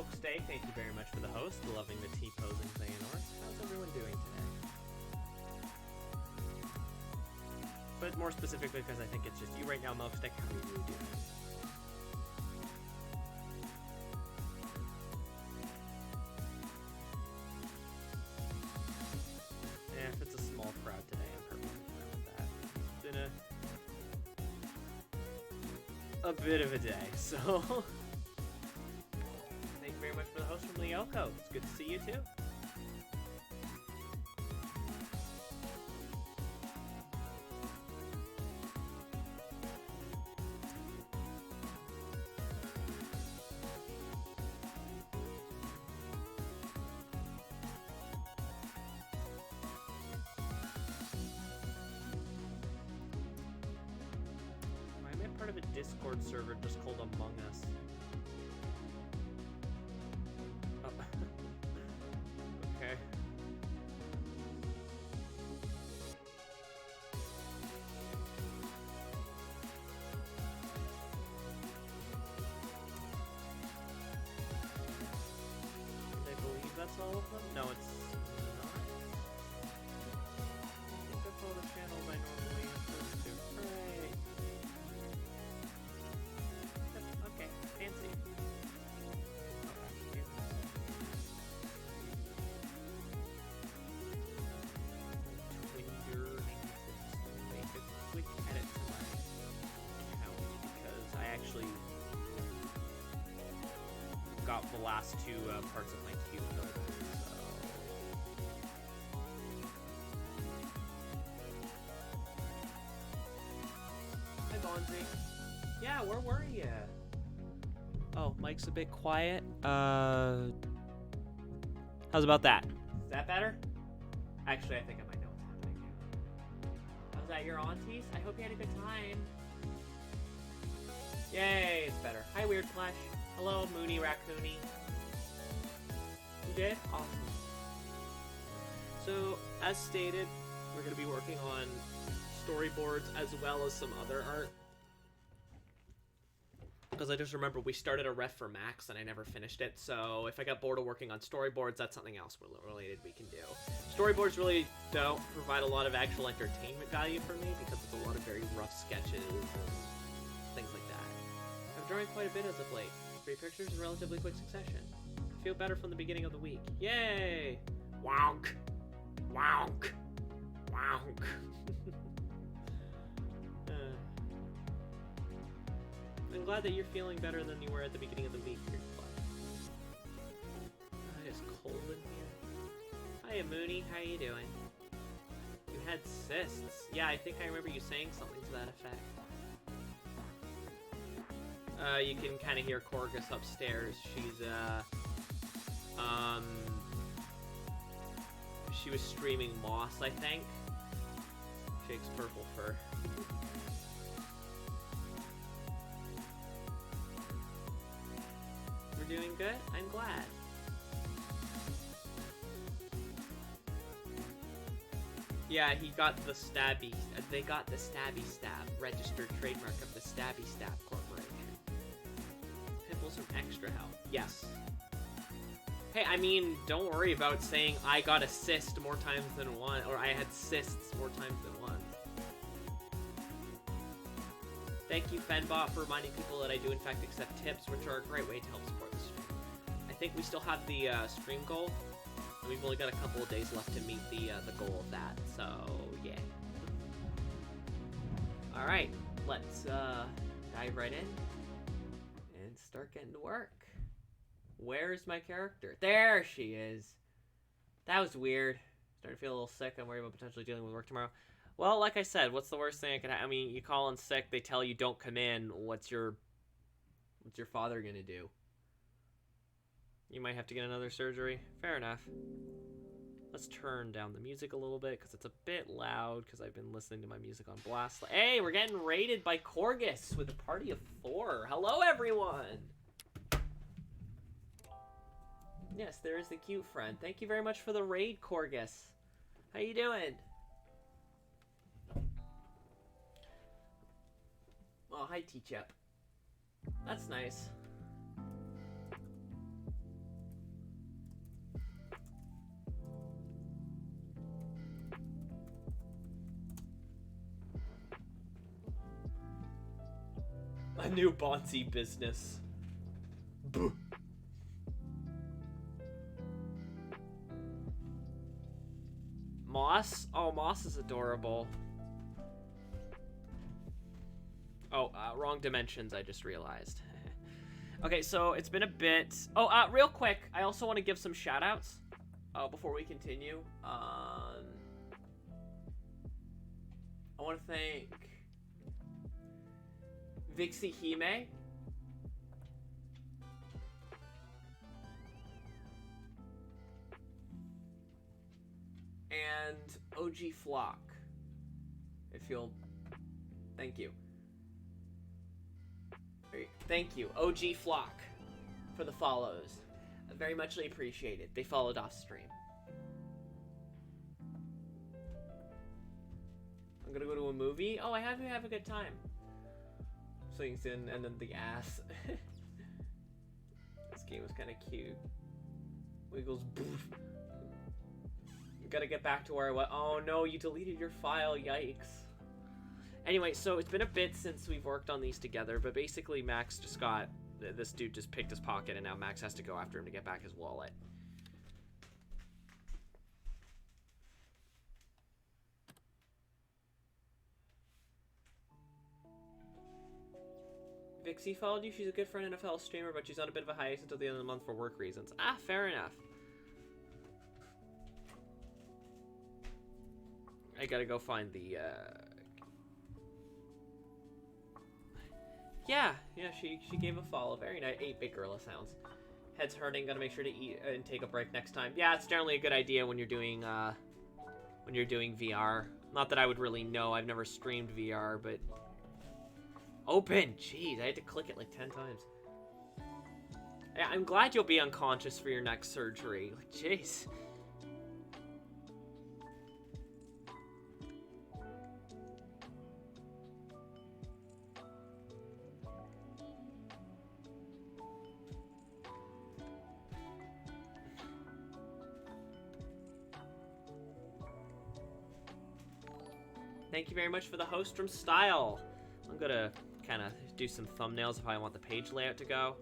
Milksteak, thank you very much for the host. Loving the T-posing Xehanort. How's everyone doing today? But more specifically, because I think it's just you right now, Milksteak. How are you doing? If it's a small crowd today, I'm perfectly fine with that. It's been a bit of a day, so thank you very much for the host from Lyoko. It's good to see you too. Part of a Discord server just called Among Us. Oh. Okay. I believe that's all of them? No, it's not. I think that's all the channels I normally listen to. Hooray! Okay, fancy. Twitter make a quick edit to my account because I actually got the last two parts of my queue filled in, so. Hi, Bonzi. Yeah, where were you? Oh, Mike's a bit quiet. How's about that? Is that better? Actually, I think I might know what's happening. Was that your aunties? I hope you had a good time. Yay, it's better. Hi, Weird Flesh. Hello, Moony Raccoony. You did? Awesome. So, as stated, we're going to be working on storyboards as well as some other art. Because I just remember we started a ref for Max and I never finished it, so if I got bored of working on storyboards, that's something else related we can do. Storyboards really don't provide a lot of actual entertainment value for me because it's a lot of very rough sketches and things like that. I've drawn quite a bit as of late. 3 pictures in relatively quick succession. I feel better from the beginning of the week. Yay! Wonk! Wonk! Wonk! I'm glad that you're feeling better than you were at the beginning of the week. It's cold in here. Hiya, Mooney. How you doing? You had cysts. Yeah, I think I remember you saying something to that effect. You can kind of hear Corgus upstairs. She was streaming Moss, I think. Shake's purple fur. Doing good? I'm glad. Yeah, he got the stabby. They got the Stabby Stab, registered trademark of the Stabby Stab Corporation. Pimples from extra help. Yes. Hey, I mean, don't worry about saying I got a cyst more times than one, or I had cysts more times than one. Thank you, Fenbot, for reminding people that I do in fact accept tips, which are a great way to help support the stream. I think we still have the stream goal, and we've only got a couple of days left to meet the goal of that, so yeah. Alright, let's dive right in and start getting to work. Where's my character? There she is! That was weird. Starting to feel a little sick. I'm worried about potentially dealing with work tomorrow. Well, like I said, what's the worst thing I could I mean, you call in sick, they tell you don't come in. What's your father gonna do? You might have to get another surgery. Fair enough. Let's turn down the music a little bit because it's a bit loud because I've been listening to my music on blast. Hey, we're getting raided by Corgus with a party of 4. Hello, everyone! Yes, there is the cute friend. Thank you very much for the raid, Corgus. How you doing? Oh, hi, T-Chep. That's nice. A new Bonzi business. Boo. Moss? Oh, Moss is adorable. Oh, wrong dimensions, I just realized. Okay, so it's been a bit. Oh, real quick, I also want to give some shout-outs before we continue. I want to thank Vixie Hime. And OG Flock. If you'll... Thank you. Thank you, OG Flock, for the follows. Very muchly appreciated. They followed off stream. I'm gonna go to a movie. Oh, I have to have a good time. Swings in and then the ass. This game was kind of cute. Wiggles. Boof. Gotta get back to where I was. Oh no, you deleted your file. Yikes. Anyway, so it's been a bit since we've worked on these together, but basically Max just got... This dude just picked his pocket, and now Max has to go after him to get back his wallet. Vixie followed you. She's a good friend and a fellow streamer, but she's on a bit of a hiatus until the end of the month for work reasons. Ah, fair enough. I gotta go find the, Yeah, she gave a follow. Very nice. 8-bit gorilla sounds. Head's hurting. Gotta make sure to eat and take a break next time. Yeah, it's generally a good idea when you're doing VR. Not that I would really know. I've never streamed VR, but... Open! Jeez, I had to click it like 10 times. Yeah, I'm glad you'll be unconscious for your next surgery. Like, jeez. Thank you very much for the host from Style. I'm gonna kind of do some thumbnails if I want the page layout to go.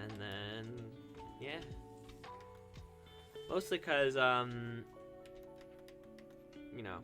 And then, yeah. Mostly because, you know.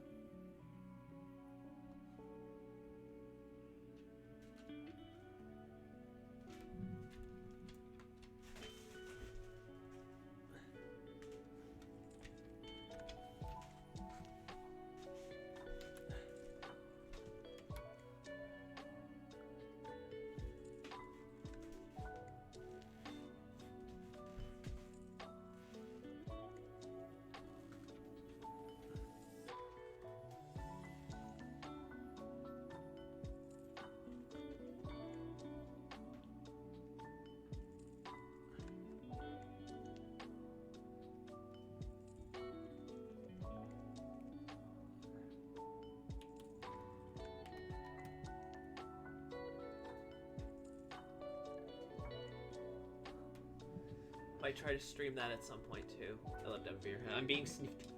I try to stream that at some point too. I love Beer. I'm being sneaked.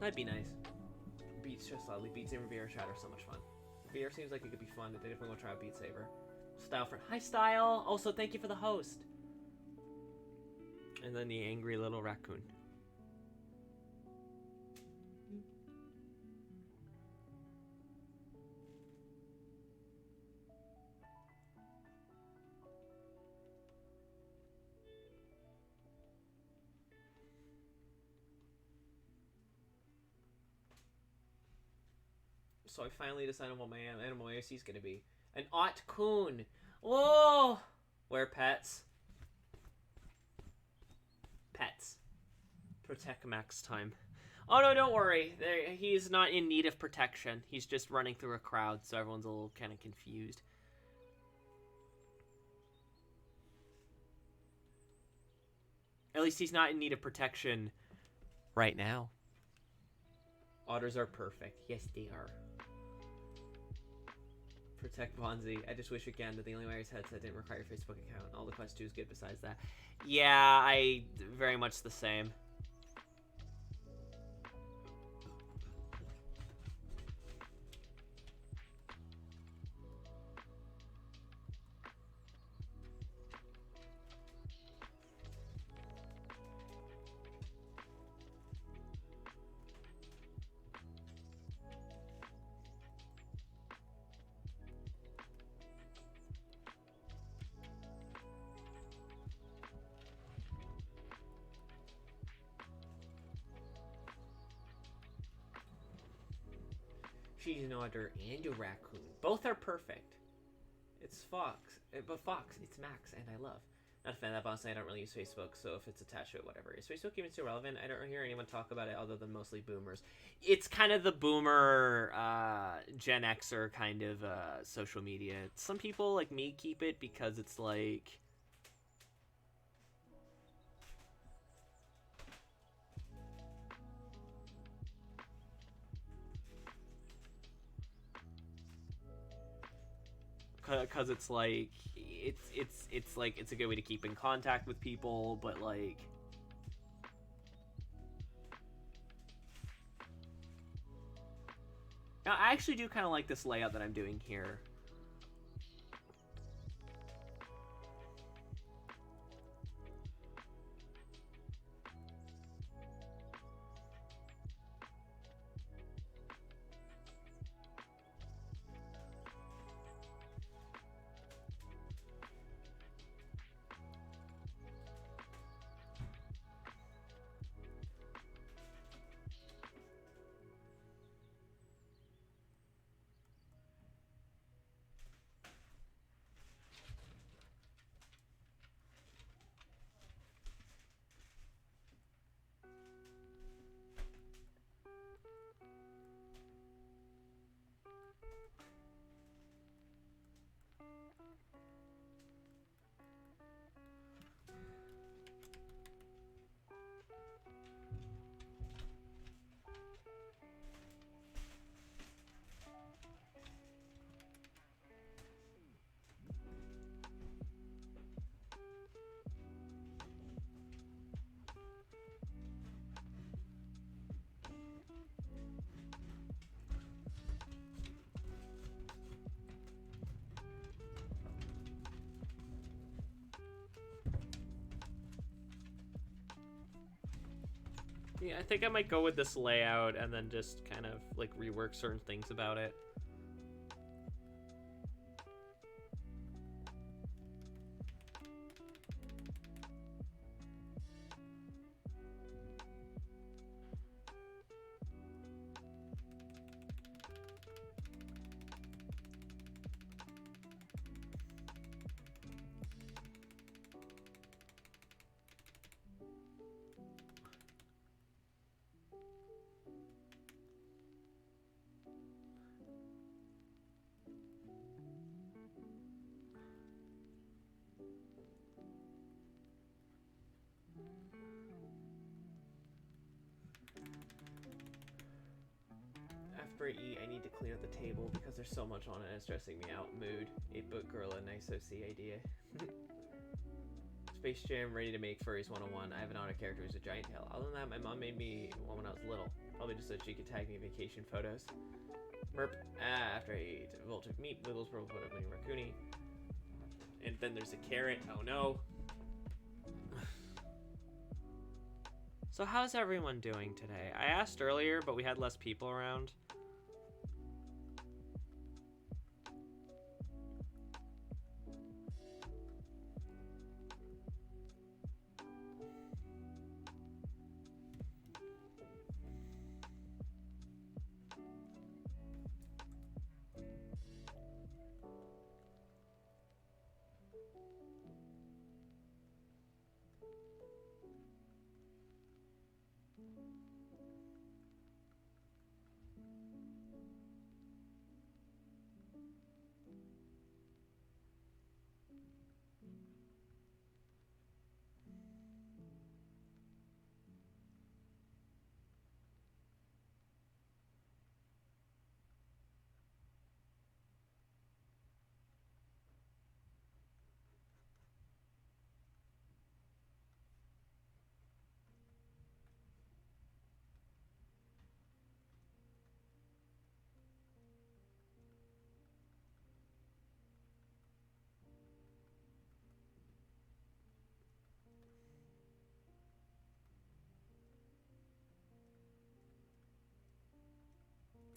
That'd be nice. Beats just loudly. Beat Saber VR chat are so much fun. VR seems like it could be fun. They definitely will try Beat Saber. Style friend. Hi Style. Also thank you for the host. And then the angry little raccoon. So I finally decided what my animal AOC is going to be. An Ot Coon. Oh! Wear pets. Pets. Protect Max time. Oh no, don't worry. He's not in need of protection. He's just running through a crowd, so everyone's a little kind of confused. At least he's not in need of protection right now. Otters are perfect. Yes, they are. Protect Bonzi. I just wish again that the only wireless headset didn't require your Facebook account. All the Quest 2 is good besides that. Yeah, I very much the same. She's an otter and a raccoon. Both are perfect. It's Fox, but Fox, it's Max, and I love. Not a fan of that, but honestly, I don't really use Facebook, so if it's attached to it, whatever. Is Facebook even still relevant? I don't hear anyone talk about it other than mostly boomers. It's kind of the boomer, Gen Xer kind of social media. Some people, like me, keep it because it's like... Because it's like... It's like, it's a good way to keep in contact with people, but like... Now, I actually do kind of like this layout that I'm doing here. Yeah, I think I might go with this layout and then just kind of like rework certain things about it. After I eat, I need to clean up the table because there's so much on it and it's stressing me out. Mood. 8-book gorilla, nice OC idea. Space Jam, ready to make furries 101. I have an auto character who's a giant tail. Other than that, my mom made me one when I was little. Probably just so she could tag me in vacation photos. Merp. After I ate Voltic meat, Wiggles, Purple, whatever, Raccoony. And then there's a carrot. Oh no. So how's everyone doing today? I asked earlier, but we had less people around.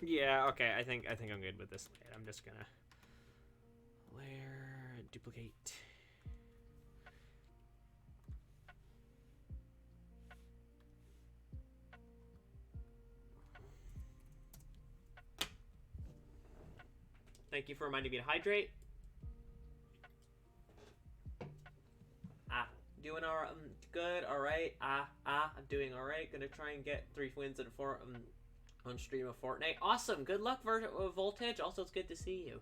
Yeah, okay, I think I'm good with this. I'm just gonna layer, duplicate. Thank you for reminding me to hydrate. Doing all good. All right. I'm doing all right. Gonna try and get 3 wins and 4 on stream of Fortnite. Awesome. Good luck, Voltage. Also, it's good to see you.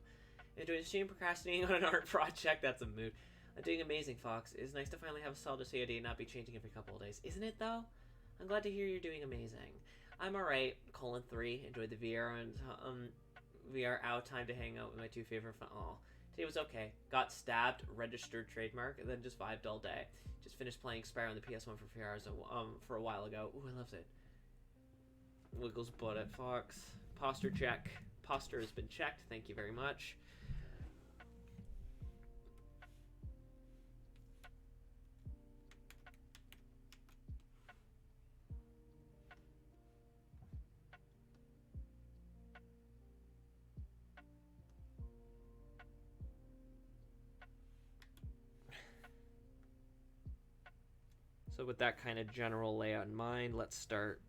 Enjoying the stream, procrastinating on an art project. That's a mood. I'm doing amazing, Fox. It's nice to finally have a solid COD and not be changing every couple of days. Isn't it, though? I'm glad to hear you're doing amazing. I'm alright. :3. Enjoyed the VR and VR out time to hang out with my 2 favorite today was okay. Got stabbed, registered trademark, and then just vibed all day. Just finished playing Spyro on the PS1 for 3 hours for a while ago. Ooh, I loved it. Wiggles butt at Fox. Posture check. Posture has been checked. Thank you very much. So with that kind of general layout in mind, let's start.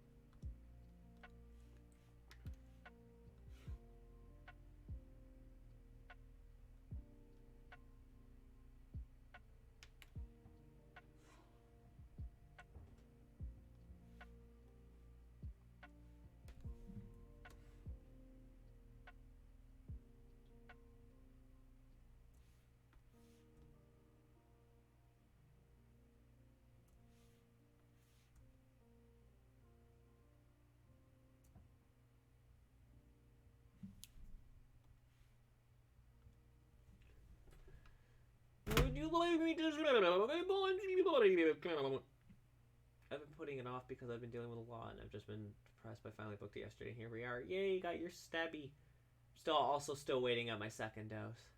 Would you like me to... I've been putting it off because I've been dealing with a lot, and I've just been depressed, but I finally booked it yesterday. Here we are. Yay, got your stabby. Still waiting on my 2nd dose.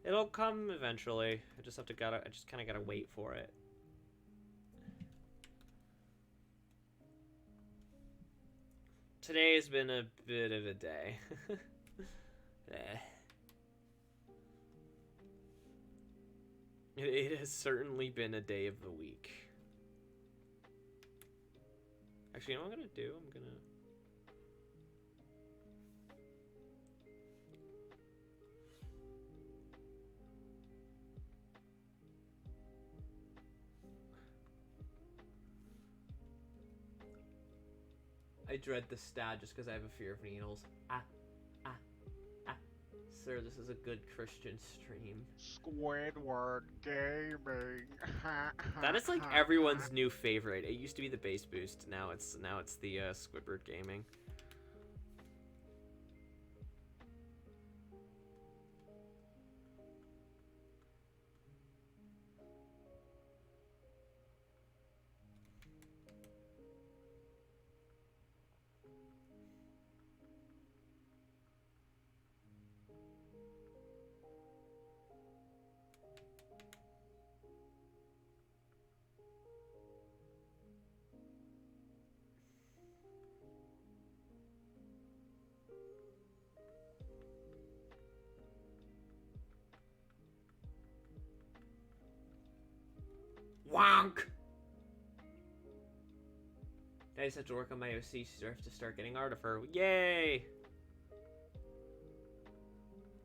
It'll come eventually. I just kind of gotta wait for it. Today's been a bit of a day. It has certainly been a day of the week. Actually, you know what I'm gonna do? I dread the stab just because I have a fear of needles. Sir, this is a good Christian stream. Squidward Gaming. That is like everyone's new favorite. It used to be the bass boost. Now it's the Squidward Gaming. Wonk! I just have to work on my OC to start getting Artifer. Yay!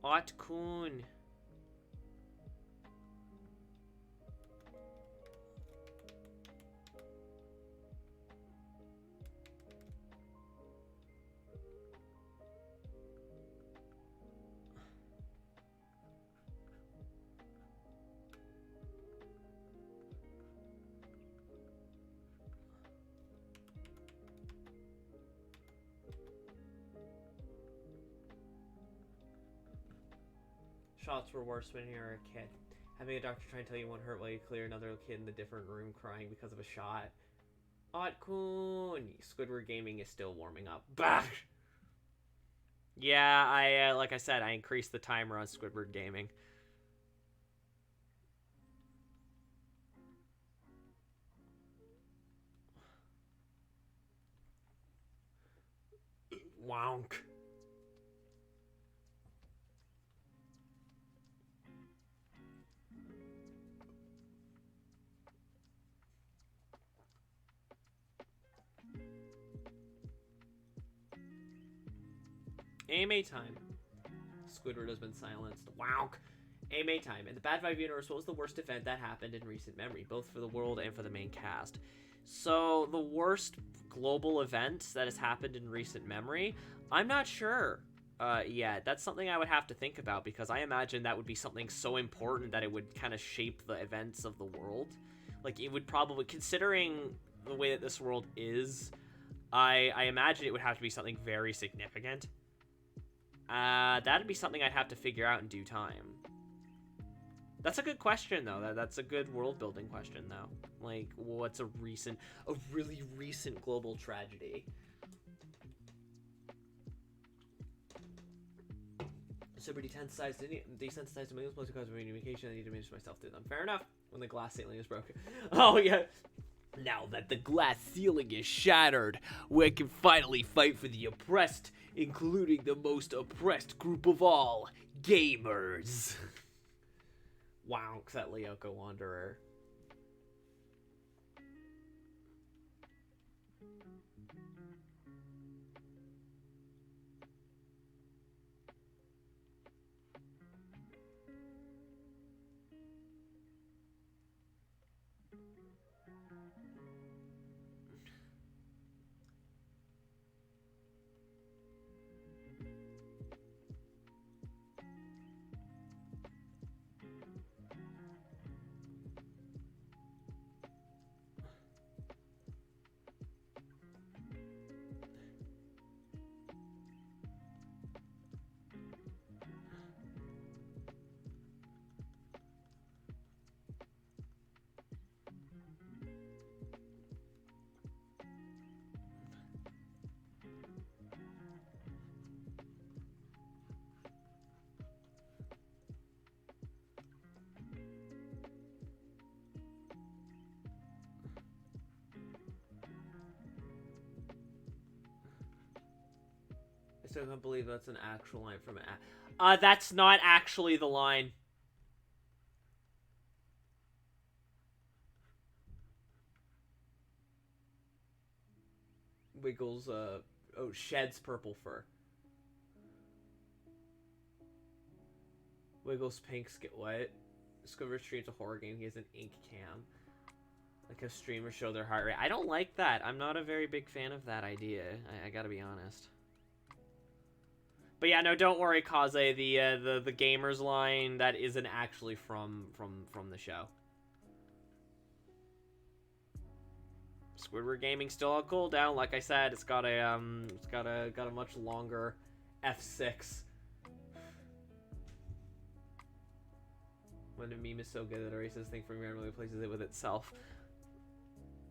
Otkun. Shots were worse when you were a kid. Having a doctor try and tell you won't hurt while you clear another kid in the different room crying because of a shot. Otkun! Squidward Gaming is still warming up. Bah! Yeah, I like I said, I increased the timer on Squidward Gaming. Wonk. AMA time. Squidward has been silenced. Wow. A May time. In the Bad Vibe universe, what was the worst event that happened in recent memory, both for the world and for the main cast? So, the worst global event that has happened in recent memory, I'm not sure yet. That's something I would have to think about, because I imagine that would be something so important that it would kind of shape the events of the world. Like, it would probably, considering the way that this world is, I imagine it would have to be something very significant. That'd be something I'd have to figure out in due time. That's a good question, though. That's a good world-building question, though. Like, what's a really recent global tragedy? Super desensitized to millions, mostly because of communication. I need to manage myself through them. Fair enough. When the glass ceiling is broken. Oh, yeah. Now that the glass ceiling is shattered, we can finally fight for the oppressed, including the most oppressed group of all, gamers. Wow, that Lyoko Wanderer. I still can't believe that's an actual line from it. That's not actually the line. Wiggles, sheds purple fur. Wiggles pink skin. What? Squidward streams a horror game. He has an ink cam. Like how streamers show their heart rate. I don't like that. I'm not a very big fan of that idea. I gotta be honest. But yeah, no, don't worry, Kaze. The gamers line, that isn't actually from the show. Squidward Gaming still on cooldown. Like I said, it's got a much longer F6. When a meme is so good that erases thing from randomly replaces it with itself.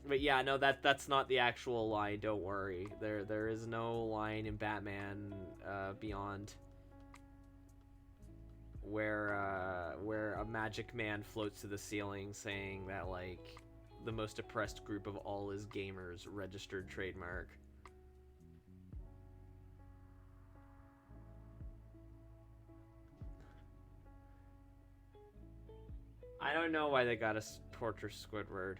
But yeah, no, that's not the actual line. Don't worry. There is no line in Batman Beyond where a magic man floats to the ceiling saying that, like, the most oppressed group of all is gamers, registered trademark. I don't know why they got a torture Squidward.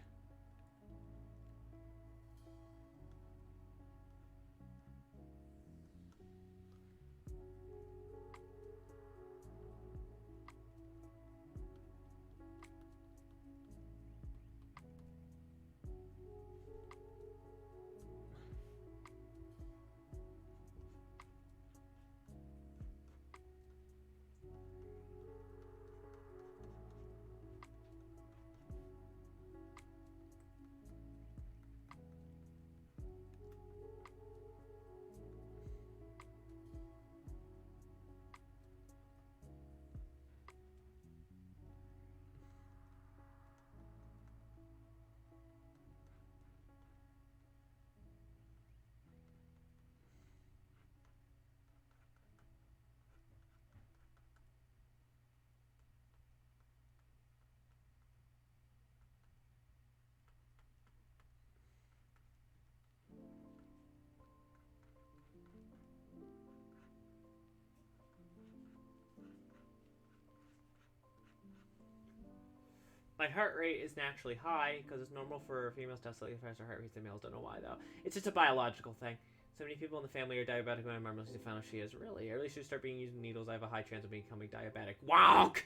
My heart rate is naturally high because it's normal for females to have slightly faster heart rates than males. Don't know why though. It's just a biological thing. So many people in the family are diabetic when I marvelously found out she is. Really? I really should start being using needles. I have a high chance of becoming diabetic. Wonk!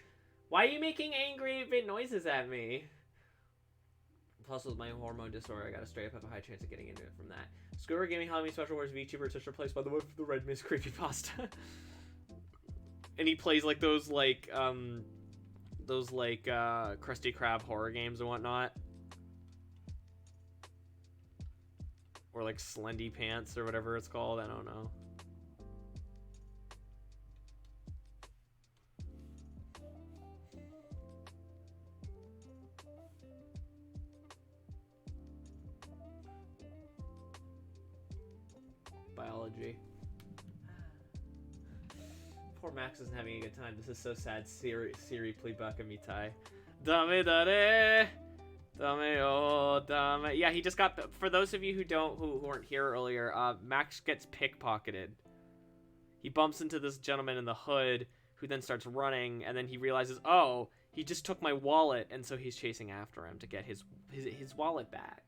Why are you making angry bit noises at me? Plus, with my hormone disorder, I gotta straight up have a high chance of getting into it from that. Scooter Gaming Halloween Special Wars VTuber just replaced by the one from the Red Mist creepypasta. And he plays like those Krusty Krab horror games and whatnot. Or like Slendy Pants or whatever it's called, I don't know. Biology. Poor Max isn't having a good time. This is so sad. Siri please baka mitai. Dame dare. Dame oh dame. Yeah, he just got. For those of you who weren't here earlier, Max gets pickpocketed. He bumps into this gentleman in the hood, who then starts running, and then he realizes, oh, he just took my wallet, and so he's chasing after him to get his wallet back.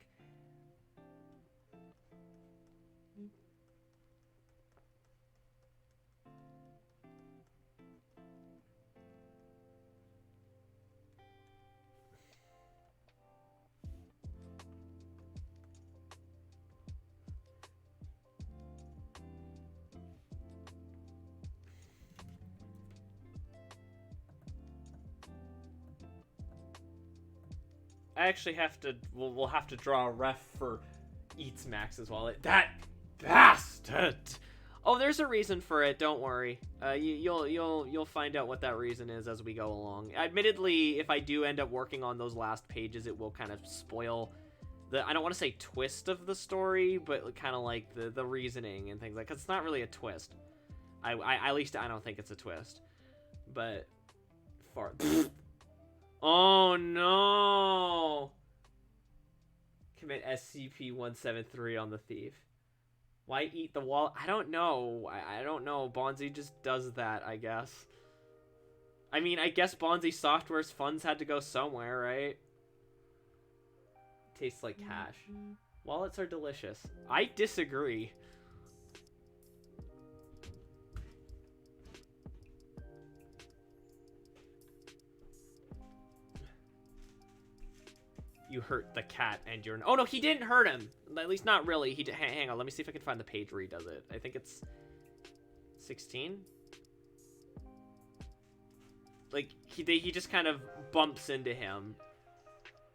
I actually have to. We'll have to draw a ref for Eats Max's wallet. That bastard. Oh, there's a reason for it. Don't worry. You'll find out what that reason is as we go along. Admittedly, if I do end up working on those last pages, it will kind of spoil the. I don't want to say twist of the story, but kind of like the reasoning and things like. Cause it's not really a twist. I at least I don't think it's a twist. But far. Oh no! Commit SCP-173 on the thief. Why eat the wall? I don't know. I don't know. Bonzi just does that, I guess. I mean, I guess Bonzi Software's funds had to go somewhere, right? Tastes like cash. Wallets are delicious. I disagree. You hurt the cat and you're... Oh, no, he didn't hurt him. At least not really. Hang on, let me see if I can find the page where he does it. I think it's 16? Like, he just kind of bumps into him.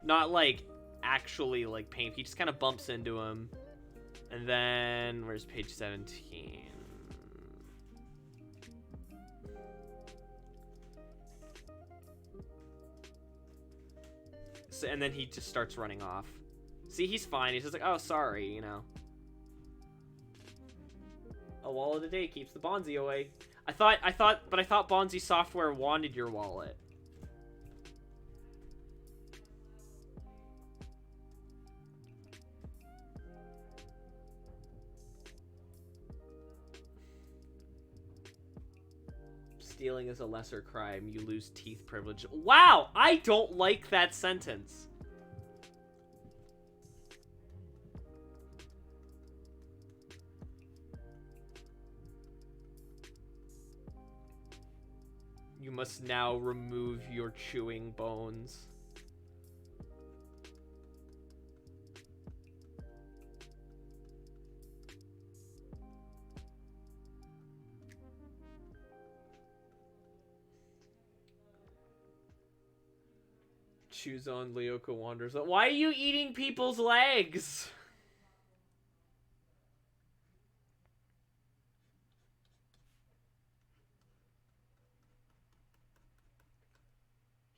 Not, like, actually, like, pain. He just kind of bumps into him. And then... Where's page 17? And then he just starts running off. See, he's fine. He's just like, oh, sorry, you know. A wallet a day keeps the Bonzi away. I thought Bonzi Software wanted your wallet. Stealing is a lesser crime. You lose teeth privilege. Wow! I don't like that sentence. You must now remove your chewing bones. Choose on Leoka wanders. Why are you eating people's legs?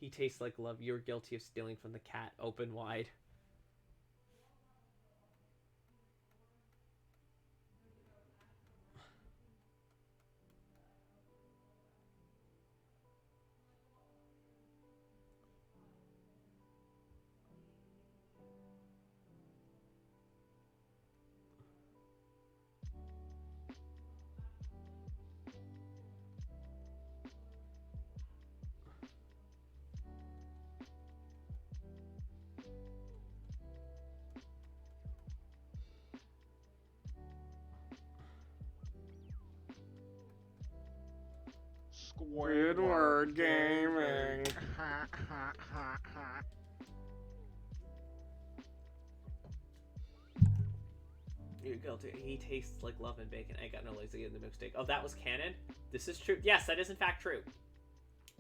He tastes like love. You're guilty of stealing from the cat. Open wide. Squidward Gaming. Ha ha ha ha. You're guilty. He tastes like love and bacon. I got no lazy in the mistake. Oh, that was canon? This is true. Yes, that is in fact true.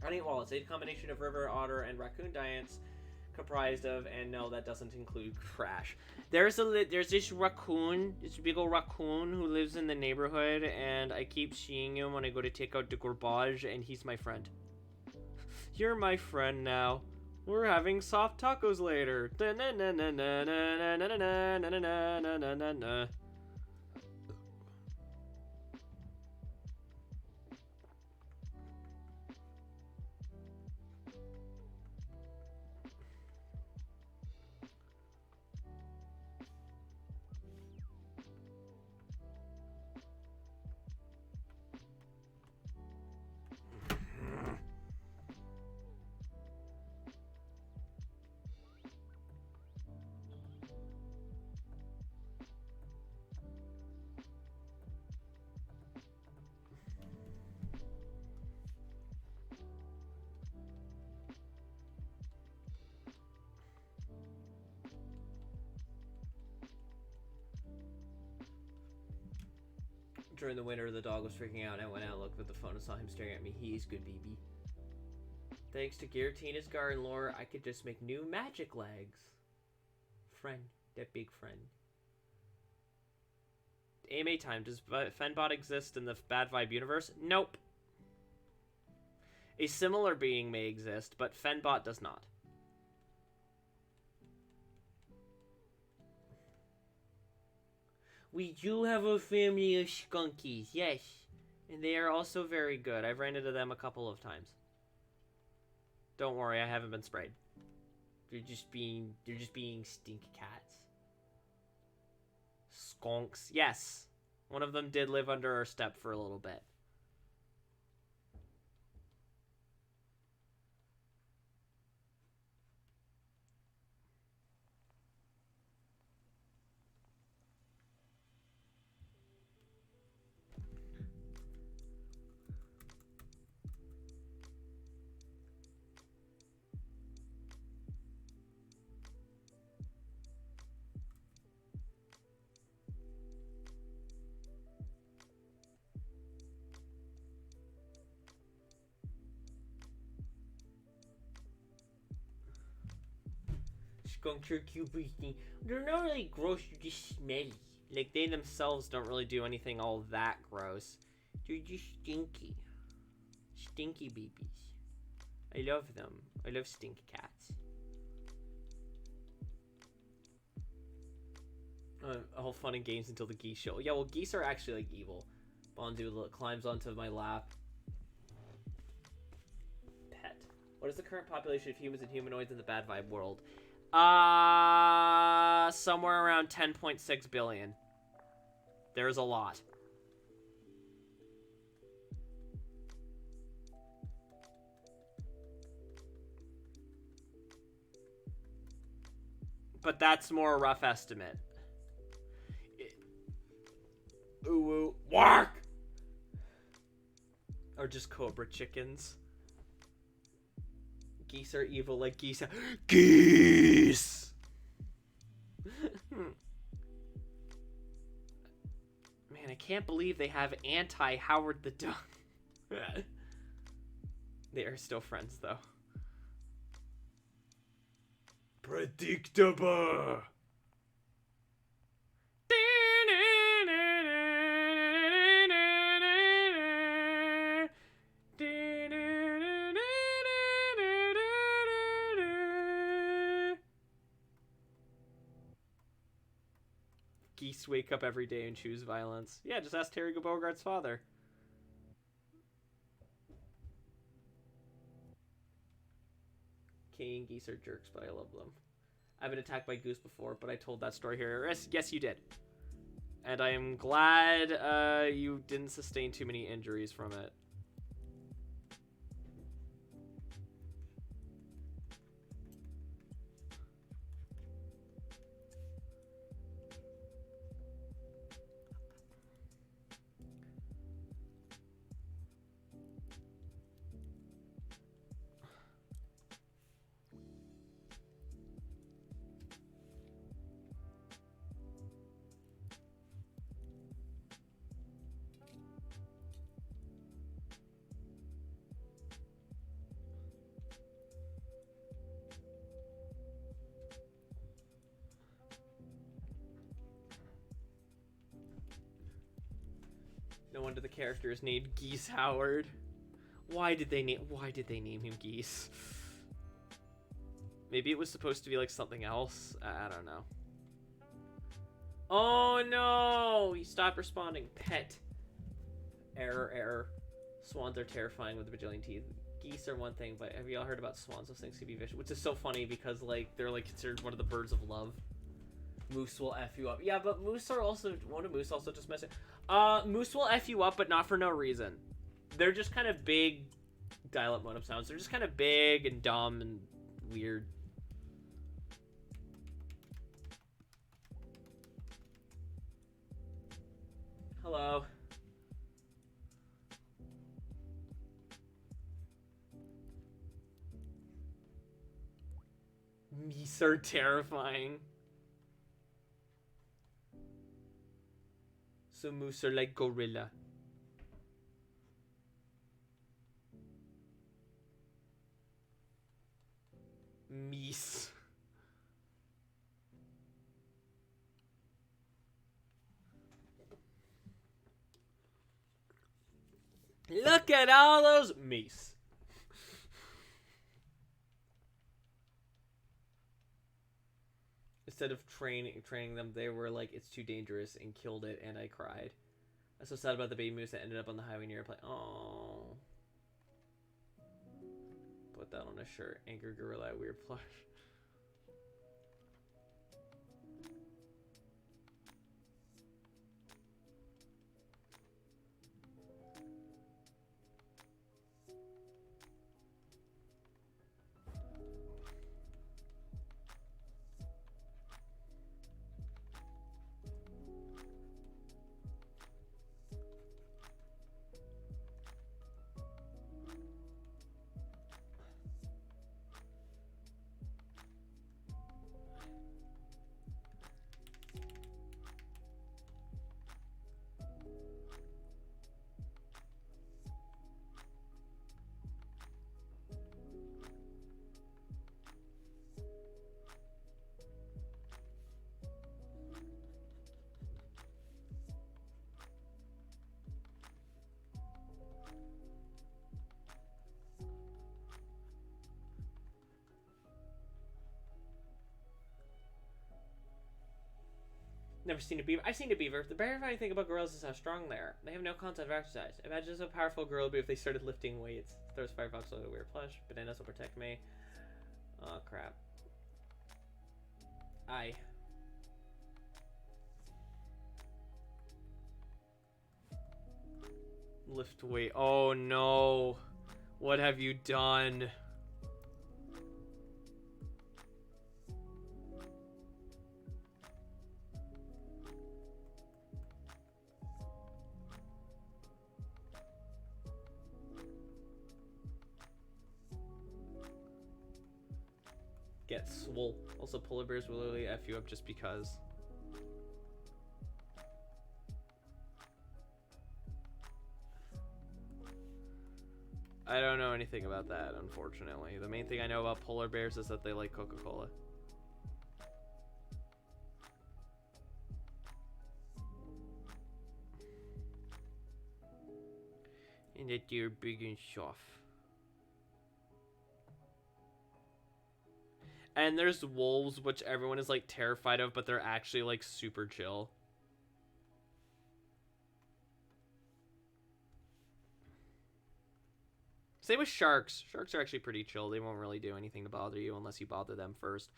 Running Wallace, a combination of river otter and raccoon diets comprised of, and no, that doesn't include Crash. There's this raccoon, this big old raccoon who lives in the neighborhood, and I keep seeing him when I go to take out the garbage, and he's my friend. You're my friend now. We're having soft tacos later. During the winter, the dog was freaking out, and I went out, looked at the phone, and saw him staring at me. He's good, BB. Thanks to Guillotina's garden lore, I could just make new magic legs. Friend. That big friend. AMA time. Does Fenbot exist in the Bad Vibe universe? Nope. A similar being may exist, but Fenbot does not. We do have a family of skunkies, yes. And they are also very good. I've ran into them a couple of times. Don't worry, I haven't been sprayed. They're just being stink cats. Skunks. Yes. One of them did live under our step for a little bit. Skunks are cute breathing. They're not really gross, they're just smelly. Like, they themselves don't really do anything all that gross. They're just stinky. Stinky babies. I love them. I love stink cats. All fun and games until the geese show. Yeah, well, geese are actually, like, evil. Bondu climbs onto my lap. Pet. What is the current population of humans and humanoids in the Bad Vibe world? Somewhere around 10.6 billion. There's a lot. But that's more a rough estimate. Ooh, wark! Or just cobra chickens. Geese are evil like geese. Geese! Man, I can't believe they have anti-Howard the Duck. They are still friends, though. Predictable! Geese wake up every day and choose violence. Yeah, just ask Terry Bogart's father. King geese are jerks, but I love them. I've been attacked by goose before, but I told that story here. Yes, you did. And I am glad you didn't sustain too many injuries from it. No wonder the character is named Geese Howard. Why did they name him Geese? Maybe it was supposed to be like something else. I don't know. Oh no! He stopped responding. Pet. Error. Swans are terrifying with a bajillion teeth. Geese are one thing, but have you all heard about swans? Those things can be vicious, which is so funny because like they're like considered one of the birds of love. Moose will F you up. Yeah, but moose are also... Won't a moose also just mess it? Moose will F you up, but not for no reason. They're just kind of big dial-up modem sounds. They're just kind of big and dumb and weird. Hello. Meese are terrifying. So moose are like gorilla. Meese. Look at all those meese. Instead of training them, they were like, it's too dangerous and killed it, and I cried. I'm so sad about the baby moose that ended up on the highway near a plane. Oh. Put that on a shirt. Angry gorilla, weird plush. Never seen a beaver. I've seen a beaver. The terrifying thing about gorillas is how strong they are. They have no concept of exercise. Imagine how powerful a gorilla would be if they started lifting weights. Throws Firefox with a weird plush. Bananas will protect me. Oh, crap. Aye. Lift weight. Oh, no. What have you done? Get swole. Also, polar bears will literally F you up just because. I don't know anything about that, unfortunately. The main thing I know about polar bears is that they like Coca-Cola. And that they're big and soft. And there's wolves, which everyone is like terrified of, but they're actually like super chill. Same with sharks. Sharks are actually pretty chill. They won't really do anything to bother you unless you bother them first.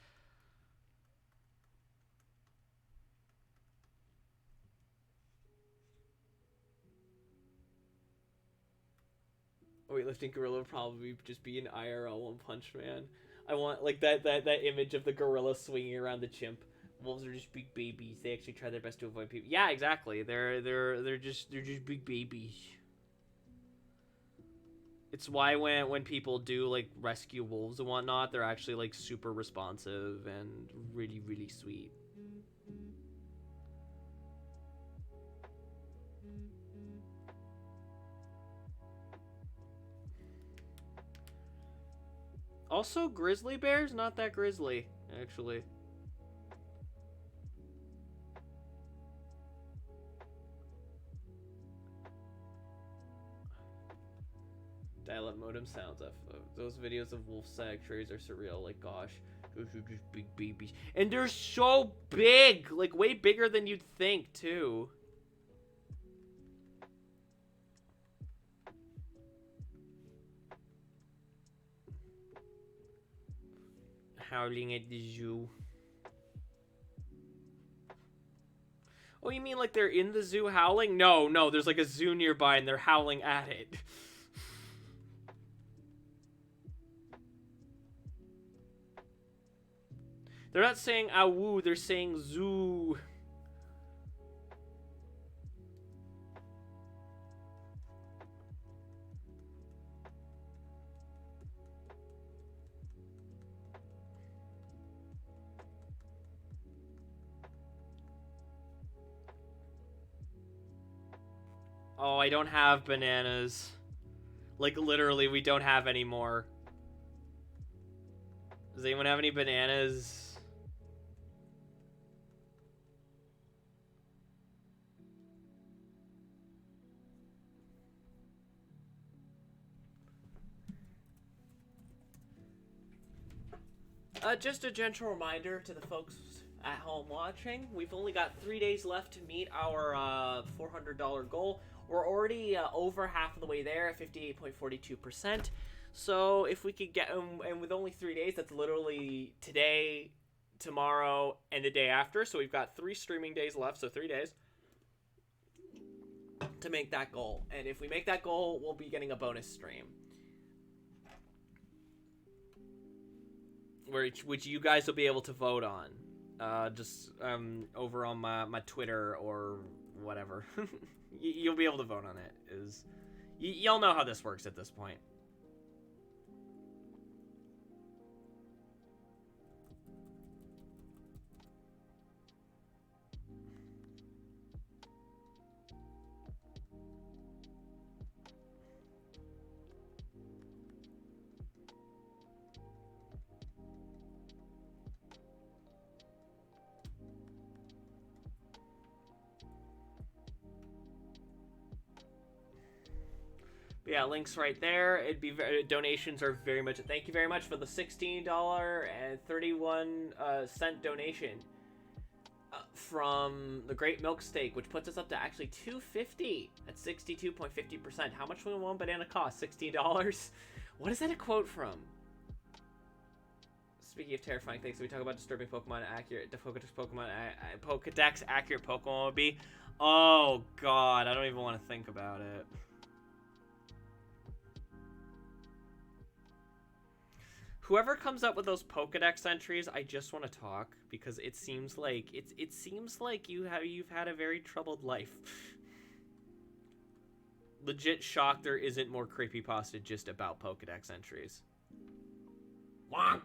Weightlifting gorilla would probably just be an IRL One Punch Man. I want like that image of the gorilla swinging around the chimp. Wolves are just big babies. They actually try their best to avoid people. Yeah, exactly. They're just big babies. It's why when people do like rescue wolves and whatnot, they're actually like super responsive and really sweet. Also, grizzly bears, not that grizzly, actually. dial-up modem sounds. Those videos of wolf sanctuaries are surreal. Like, gosh, those are just big babies, and they're so big, like way bigger than you'd think too. Howling at the zoo. Oh, you mean like they're in the zoo howling? No, no, there's like a zoo nearby and they're howling at it. They're not saying awoo, they're saying zoo. Oh, I don't have bananas. Like, literally, we don't have any more. Does anyone have any bananas? Just a gentle reminder to the folks at home watching, we've only got 3 days left to meet our $400 goal. We're already over half of the way there at 58.42%. So if we could get, and with only 3 days, that's literally today, tomorrow, and the day after. So we've got 3 streaming days left, so 3 days to make that goal. And if we make that goal, we'll be getting a bonus stream, which you guys will be able to vote on. Just over on my Twitter or whatever. You'll be able to vote on it. Y'all know how this works at this point. But yeah, links right there. It'd be donations are very much. Thank you very much for the $16.31 donation from the Great Milk Steak, which puts us up to actually $2.50 at 62.50%. How much will one banana cost? $16. What is that a quote from? Speaking of terrifying things, we talk about disturbing Pokemon accurate. The Pokedex accurate Pokemon would be. Oh God, I don't even want to think about it. Whoever comes up with those Pokedex entries, I just want to talk because it seems like you've had a very troubled life. Legit shocked there isn't more creepypasta just about Pokedex entries. Wonk.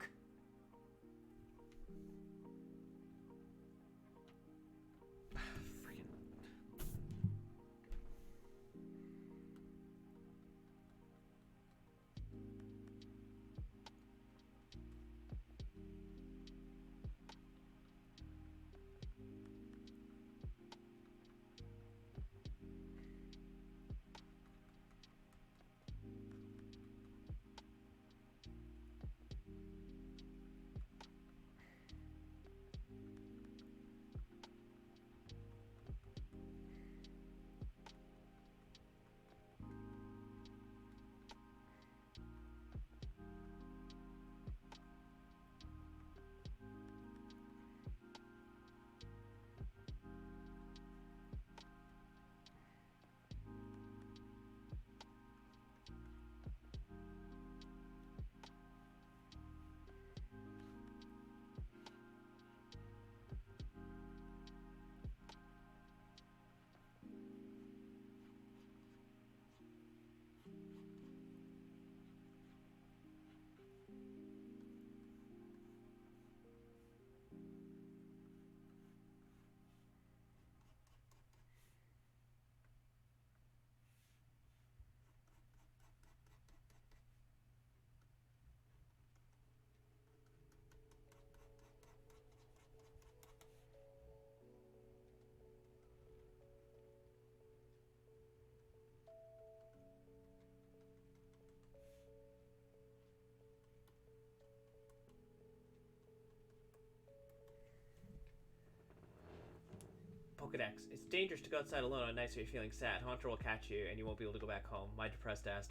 Pokedex. It's dangerous to go outside alone on nights when you're feeling sad. Haunter will catch you, and you won't be able to go back home. My depressed ass.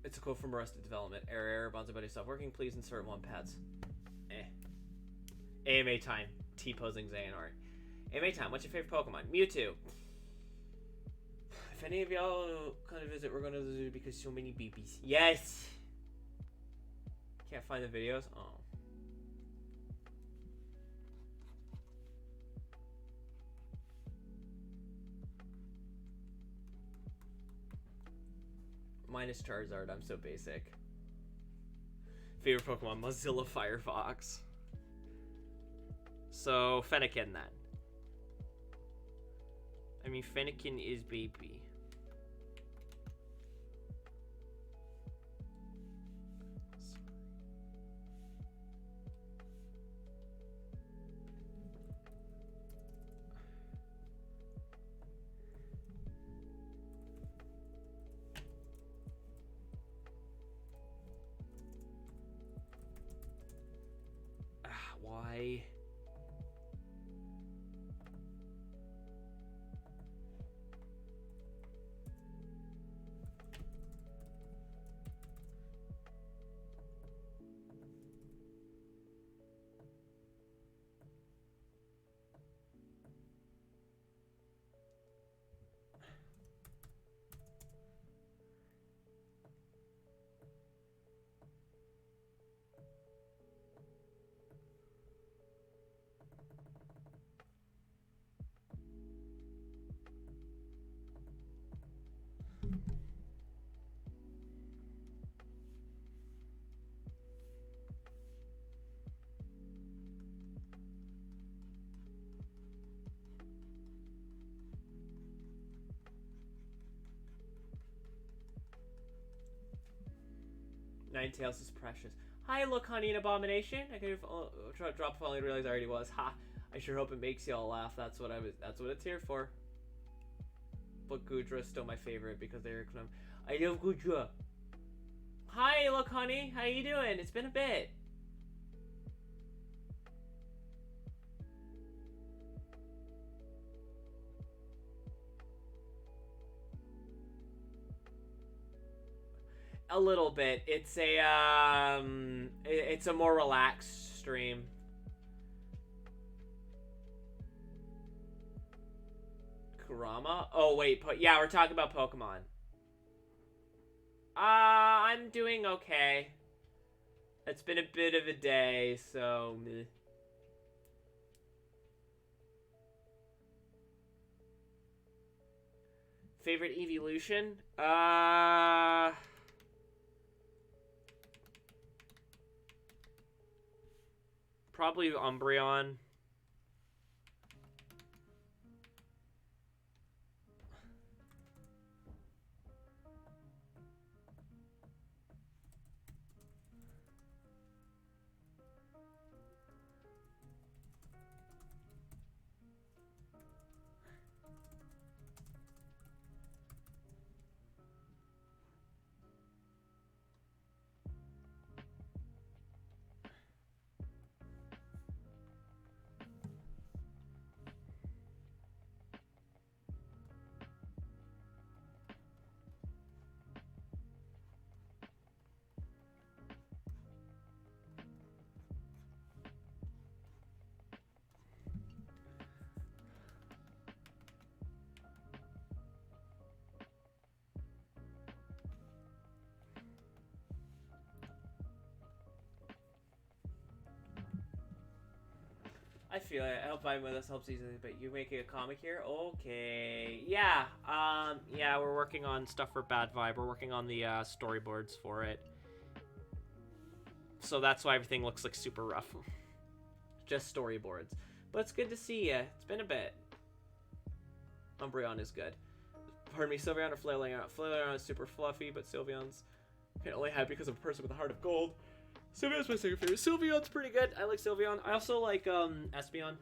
It's a quote from Arrested Development. Error, bonds about yourself. Working, please insert one pads. AMA time. T-posing Xehanort. AMA time. What's your favorite Pokemon? Mewtwo. If any of y'all come to visit, we're going to the zoo because so many babies. Yes! Can't find the videos? Oh. Minus Charizard, I'm so basic. Favorite Pokemon, Mozilla Firefox. So, Fennekin then. I mean, Fennekin is baby. Why? Ninetales is precious. Hi, look, honey, an abomination. I could have drop falling and realize I already was. Ha! I sure hope it makes y'all laugh. That's what it's here for. But Gudra's still my favorite because they're. I love Gudra. Hi, look, honey. How you doing? It's been a bit. A little bit. It's a more relaxed stream. Kurama? Oh wait, yeah, we're talking about Pokemon. I'm doing okay. It's been a bit of a day, so meh. Favorite evolution? Probably Umbreon. I feel it. I hope I'm with us helps easily, but you're making a comic here? Okay. Yeah. Yeah, we're working on stuff for Bad Vibe. We're working on the storyboards for it. So that's why everything looks like super rough. Just storyboards. But it's good to see ya. It's been a bit. Umbreon is good. Pardon me, Sylveon or Flareon? Flareon is super fluffy, but Sylveon's can only have because of a person with a heart of gold. Sylveon's my second favorite. Sylveon's pretty good. I like Sylveon. I also like Espeon.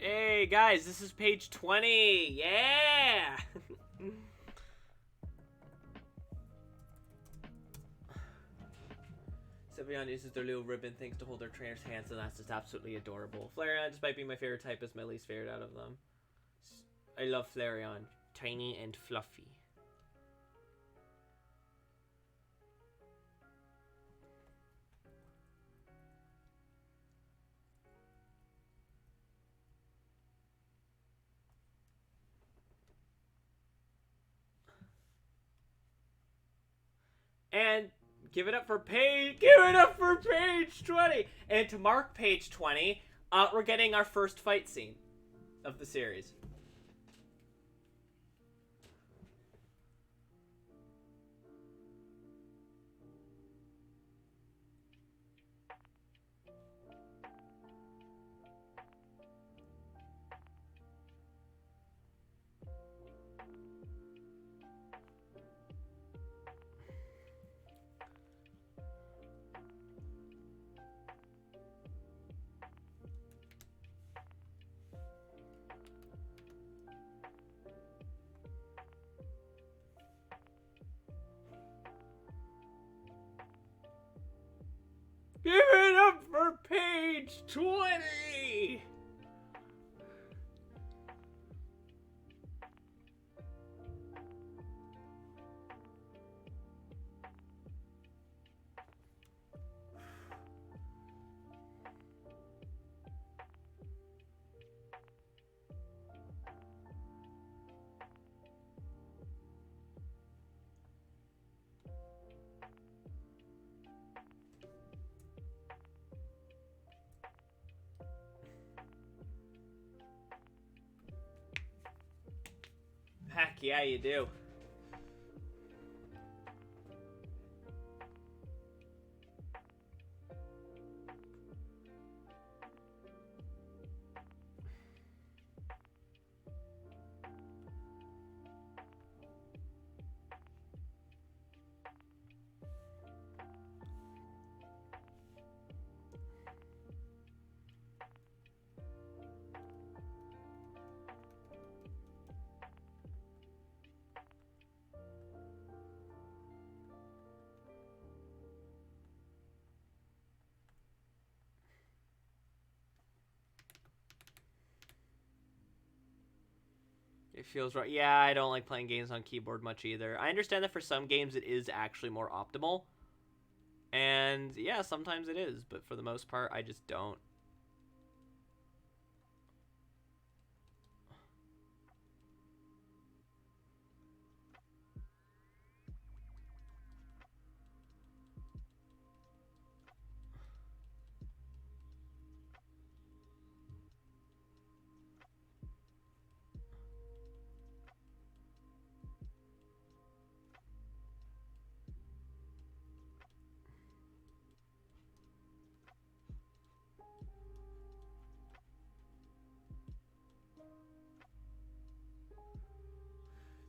Hey guys, this is page 20. Yeah. Sevion uses their little ribbon things to hold their trainer's hands, and that's just absolutely adorable. Flareon, despite being my favorite type, is my least favorite out of them. I love Flareon. Tiny and fluffy. And give it up for page 20. And to mark page 20, we're getting our first fight scene of the series. Give it up for page 20! Heck yeah, you do. It feels right. Yeah, I don't like playing games on keyboard much either. I understand that for some games it is actually more optimal. And yeah, sometimes it is, but for the most part, I just don't.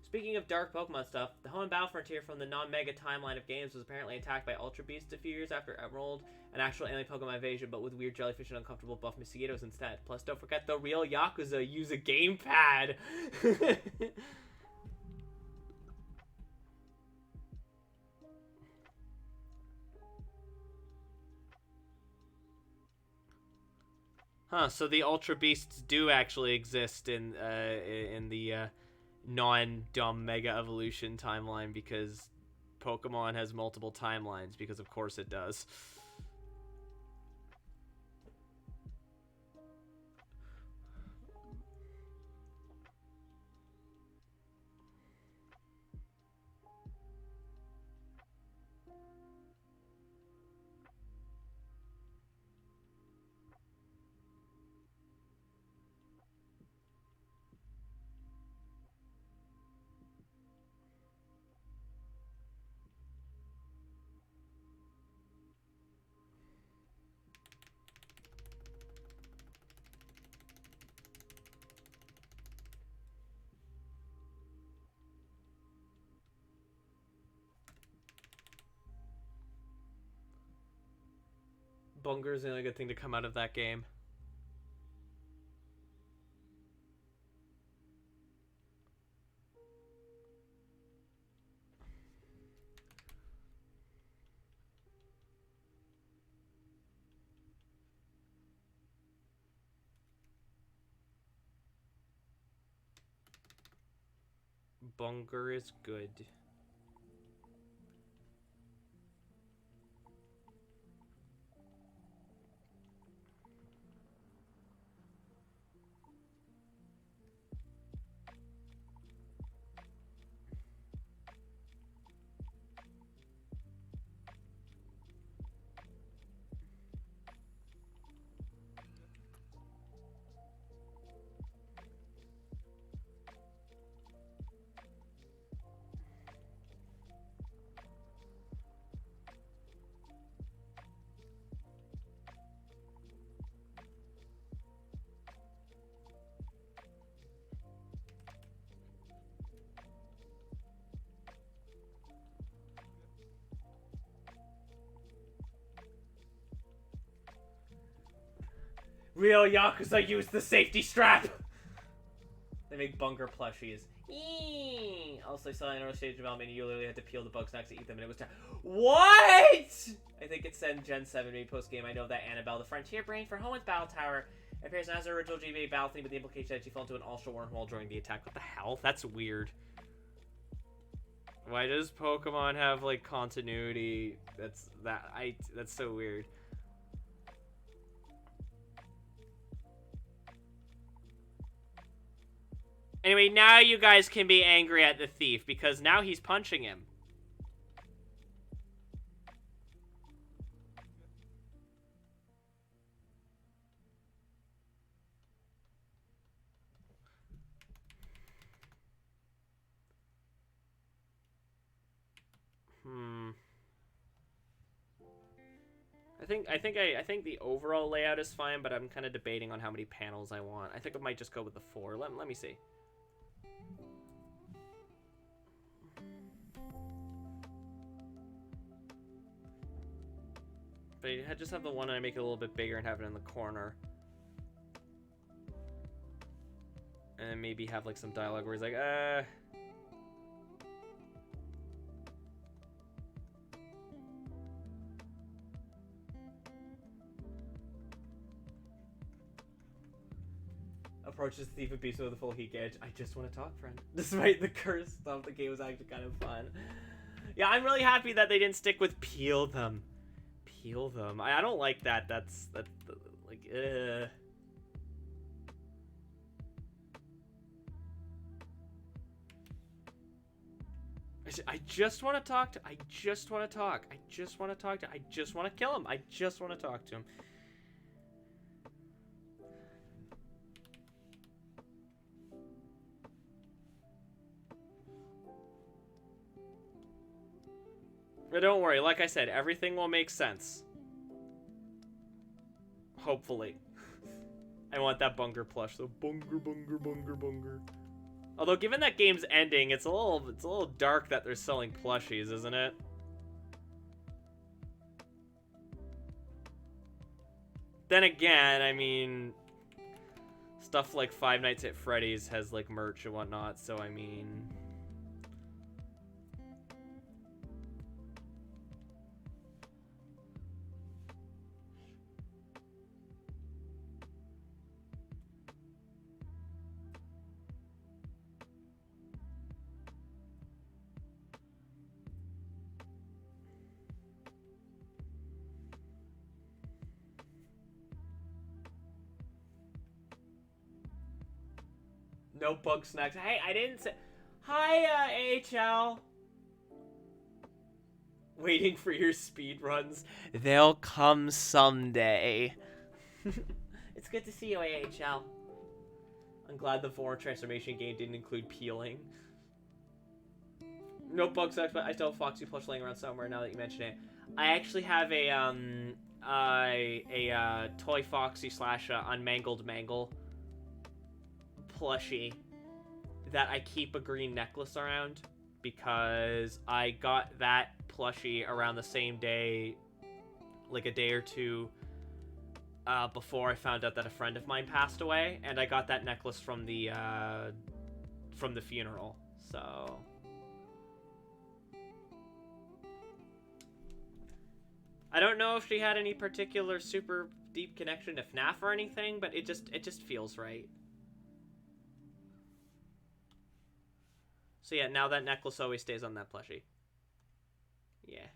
Speaking of dark Pokemon stuff, the home and battle frontier from the non-Mega timeline of games was apparently attacked by Ultra Beasts a few years after Emerald, an actual alien Pokemon invasion, but with weird jellyfish and uncomfortable buff mosquitoes instead. Plus, don't forget the real Yakuza use a gamepad! Huh, so the Ultra Beasts do actually exist in the non-dumb Mega Evolution timeline, because Pokemon has multiple timelines, because of course it does. Bunger's the only good thing to come out of that game. Bunger is good. Real Yakuza use the safety strap! They make Bunger plushies. Eee! Also, I saw in our stage development, you literally had to peel the bug snacks to eat them, and it was What?! I think it's in Gen 7 maybe post-game. I know that Annabelle, the Frontier Brain for Hoen's Battle Tower, appears as the original GBA battle theme, with the implication that she fell into an ultra wormhole during the attack. What the hell? That's weird. Why does Pokemon have, like, continuity? That's so weird. Anyway, now you guys can be angry at the thief, because now he's punching him. I think the overall layout is fine, but I'm kind of debating on how many panels I want. I think I might just go with the 4. Let me see. But I just have the one and I make it a little bit bigger and have it in the corner. And then maybe have like some dialogue where he's like, approaches the thief and beats him with a full heat gauge. I just want to talk, friend. Despite the curse stuff, the game was actually kind of fun. Yeah, I'm really happy that they didn't stick with peel them. Peel them. I don't like that. That's like, I just want to talk to. I just want to talk. I just want to talk to. I just want to kill him. I just want to talk to him. But don't worry, like I said, everything will make sense. Hopefully. I want that Bunger plush, so Bunger, Bunger, Bunger, Bunger. Although, given that game's ending, it's a little dark that they're selling plushies, isn't it? Then again, I mean, stuff like Five Nights at Freddy's has like merch and whatnot, so I mean. No bug snacks. Hey, I didn't say. Hi, AHL. Waiting for your speed runs. They'll come someday. It's good to see you, AHL. I'm glad the form transformation game didn't include peeling. No bug snacks, but I still have Foxy plush laying around somewhere now that you mention it. I actually have a Toy Foxy / Unmangled Mangle plushie that I keep a green necklace around because I got that plushie around the same day, like a day or two before I found out that a friend of mine passed away, and I got that necklace from the funeral. So I don't know if she had any particular super deep connection to FNAF or anything, but it just feels right. So yeah, now that necklace always stays on that plushie. Yeah.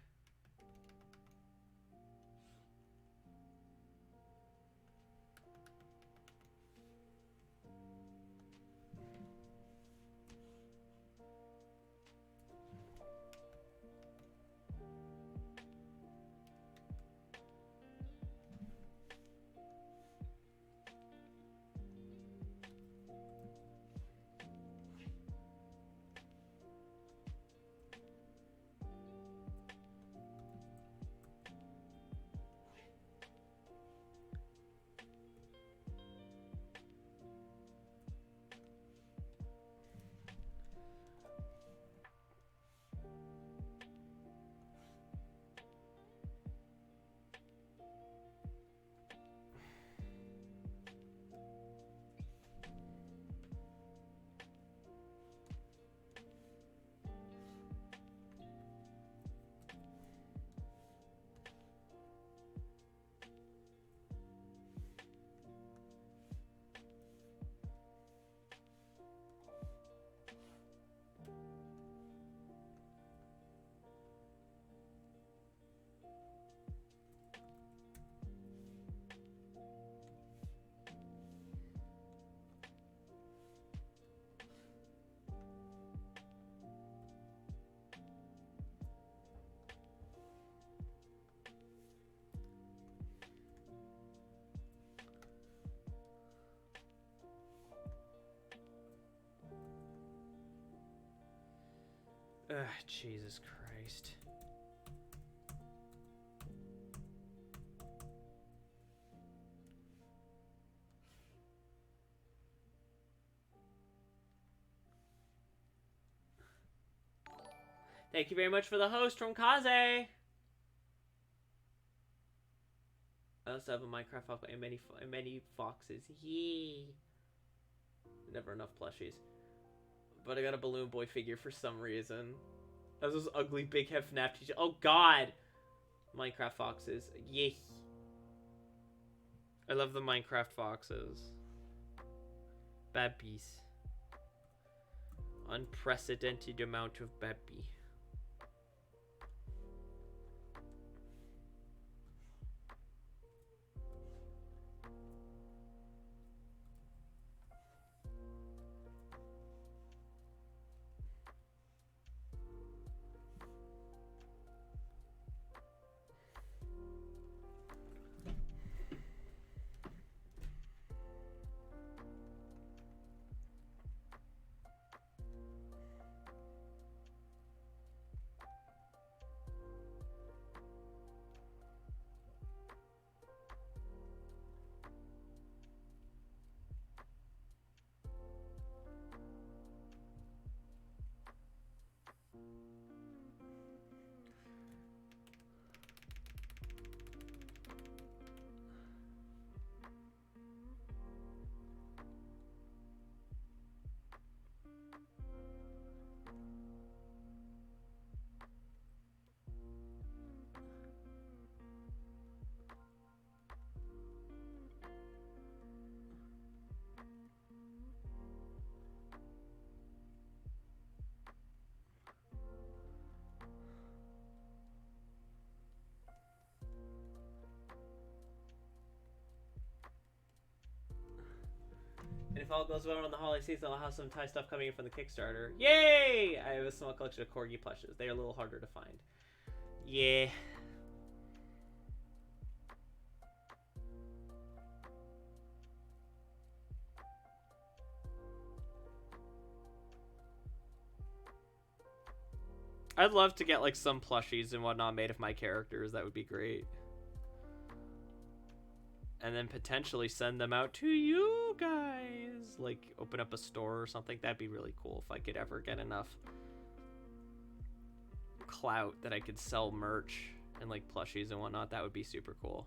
Ugh, Jesus Christ. Thank you very much for the host from Kaze. I also have a Minecraft fox and many foxes. Yee. Never enough plushies. But I got a Balloon Boy figure for some reason. That's those ugly big head FNAF t-shirts. Oh god! Minecraft foxes. Yay. I love the Minecraft foxes. Babbies. Unprecedented amount of babby. And if all goes well on the holiday season, I'll have some Thai stuff coming in from the Kickstarter. Yay! I have a small collection of corgi plushes. They are a little harder to find. Yeah. I'd love to get like some plushies and whatnot made of my characters. That would be great. And then potentially send them out to you guys. Like open up a store or something. That'd be really cool if I could ever get enough clout that I could sell merch and like plushies and whatnot. That would be super cool.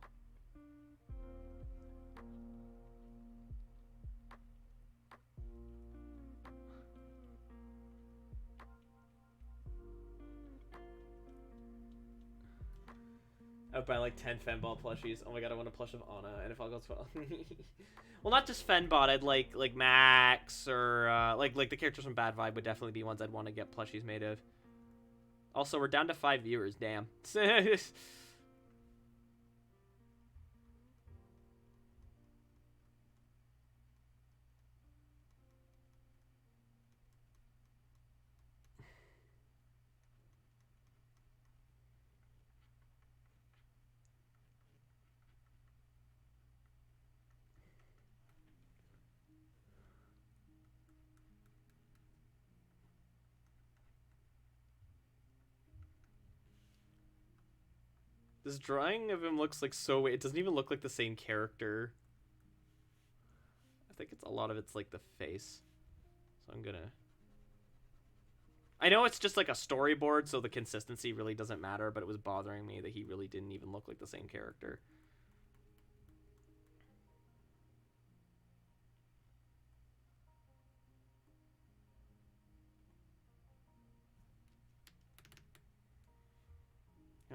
I would buy like 10 Fenbot plushies. Oh my god, I want a plush of Anna, and if all goes well. Well, not just Fenbot. I'd like Max or like the characters from Bad Vibe would definitely be ones I'd want to get plushies made of. Also, we're down to 5 viewers. Damn. This drawing of him looks like so... It doesn't even look like the same character. I think a lot of it's like the face. So I'm gonna... I know it's just like a storyboard, so the consistency really doesn't matter, but it was bothering me that he really didn't even look like the same character.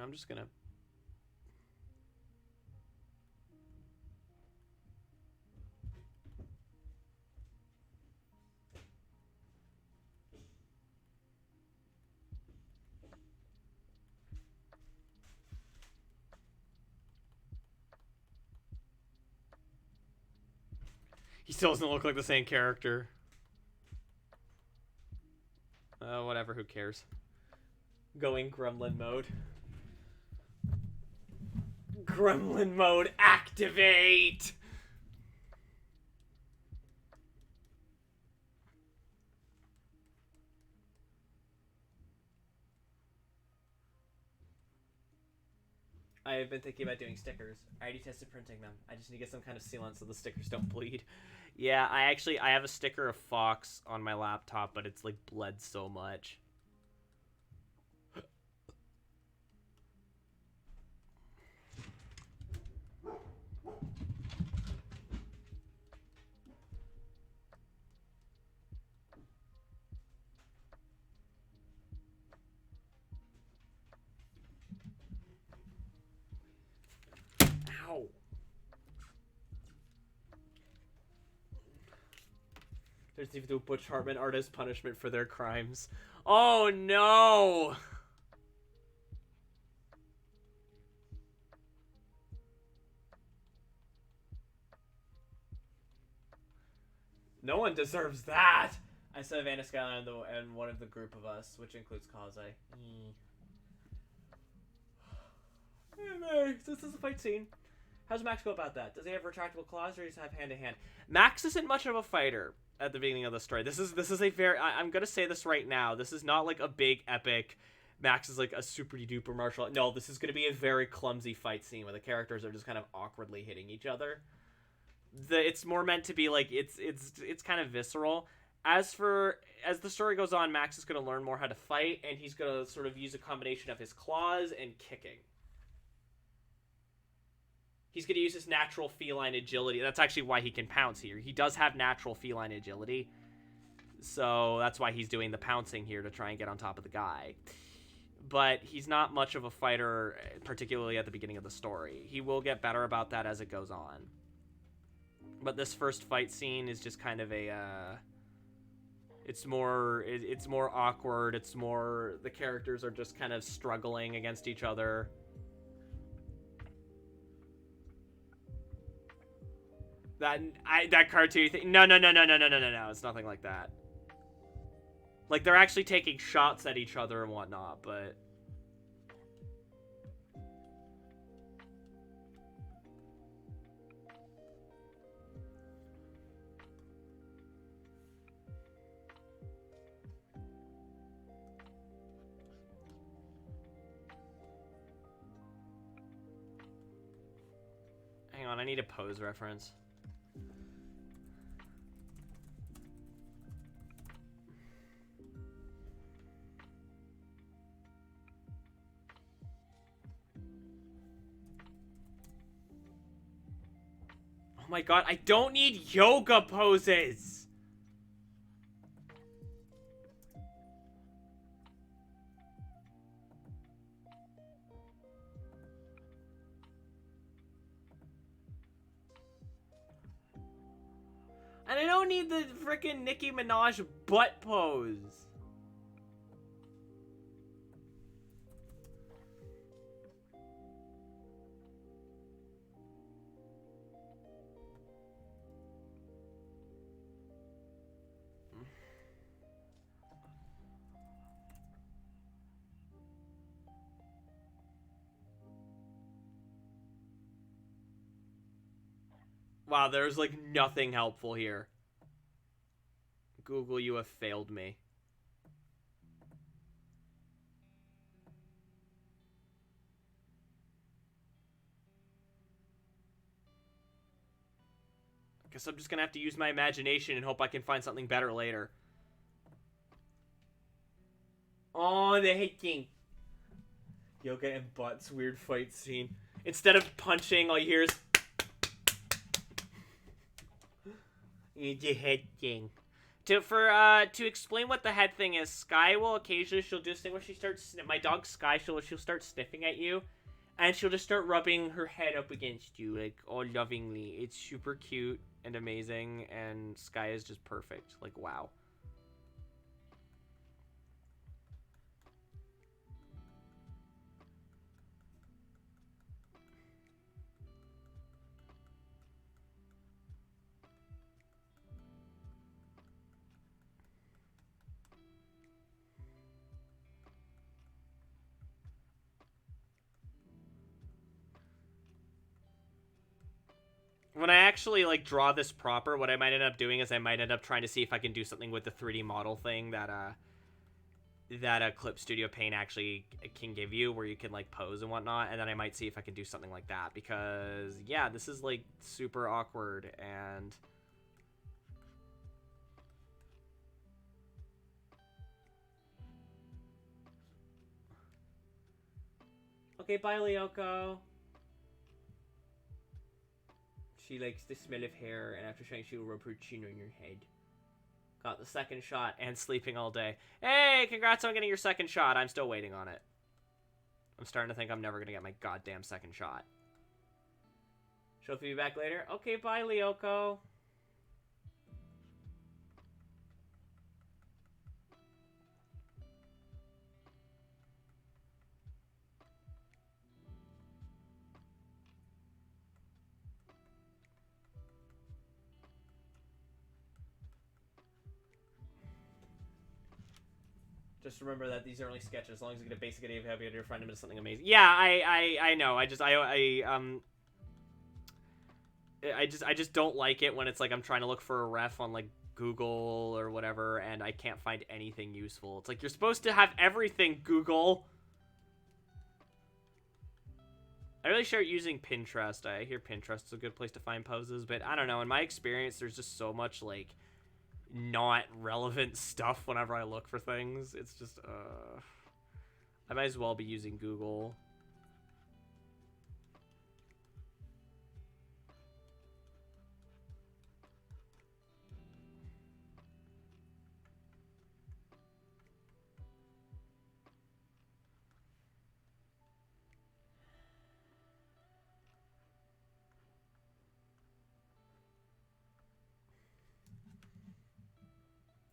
I'm just gonna... He still doesn't look like the same character. Whatever, who cares? Going gremlin mode. Gremlin mode, activate! I have been thinking about doing stickers. I already tested printing them. I just need to get some kind of sealant so the stickers don't bleed. Yeah, I have a sticker of Fox on my laptop, but it's like bled so much. Ow. There's even the Butch Hartman artist punishment for their crimes. Oh no! No one deserves that! I said Vanna Skyline and one of the group of us, which includes Kaze. Hey, this is a fight scene. How does Max go about that? Does he have retractable claws or does he have hand-to-hand? Max isn't much of a fighter at the beginning of the story. This is a very... I'm going to say this right now. This is not like a big epic... Max is like a super-duper martial... No, this is going to be a very clumsy fight scene where the characters are just kind of awkwardly hitting each other. It's more meant to be like... It's kind of visceral. As the story goes on, Max is going to learn more how to fight, and he's going to sort of use a combination of his claws and kicking. He's going to use his natural feline agility. That's actually why he can pounce here. He does have natural feline agility. So that's why he's doing the pouncing here to try and get on top of the guy. But he's not much of a fighter, particularly at the beginning of the story. He will get better about that as it goes on. But this first fight scene is just kind of a... It's more awkward. It's more... The characters are just kind of struggling against each other. That cartoon thing. No. It's nothing like that. Like, they're actually taking shots at each other and whatnot, but... Hang on, I need a pose reference. Oh my god, I don't need yoga poses! And I don't need the frickin' Nicki Minaj butt pose. Wow, there's like nothing helpful here. Google, you have failed me. Guess I'm just gonna have to use my imagination and hope I can find something better later. Oh, the hitting. Yoga and butts, weird fight scene. Instead of punching, all you hear is the head thing. To explain what the head thing is, Sky will occasionally, she'll do this thing where she starts, my dog Sky, she'll start sniffing at you, and she'll just start rubbing her head up against you, like, all lovingly. It's super cute and amazing, and Sky is just perfect. Like, wow. When I actually, like, draw this proper, what I might end up doing is I might end up trying to see if I can do something with the 3D model thing that Clip Studio Paint actually can give you, where you can, like, pose and whatnot, and then I might see if I can do something like that, because, yeah, this is, like, super awkward, and... Okay, bye, Lyoko. She likes the smell of hair, and after trying, she will rub her chin on your head. Got the second shot, and sleeping all day. Hey, congrats on getting your second shot. I'm still waiting on it. I'm starting to think I'm never gonna get my goddamn second shot. She'll be back later. Okay, bye, Lyoko. Just remember that these are only sketches. As long as you get a basic idea of how to find them into something amazing. Yeah, I know. I just don't like it when it's like I'm trying to look for a ref on like Google or whatever, and I can't find anything useful. It's like, you're supposed to have everything, Google. I really start using Pinterest. I hear Pinterest is a good place to find poses, but I don't know. In my experience, there's just so much like not relevant stuff whenever I look for things. It's just I might as well be using Google.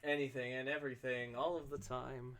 Anything and everything all of the time.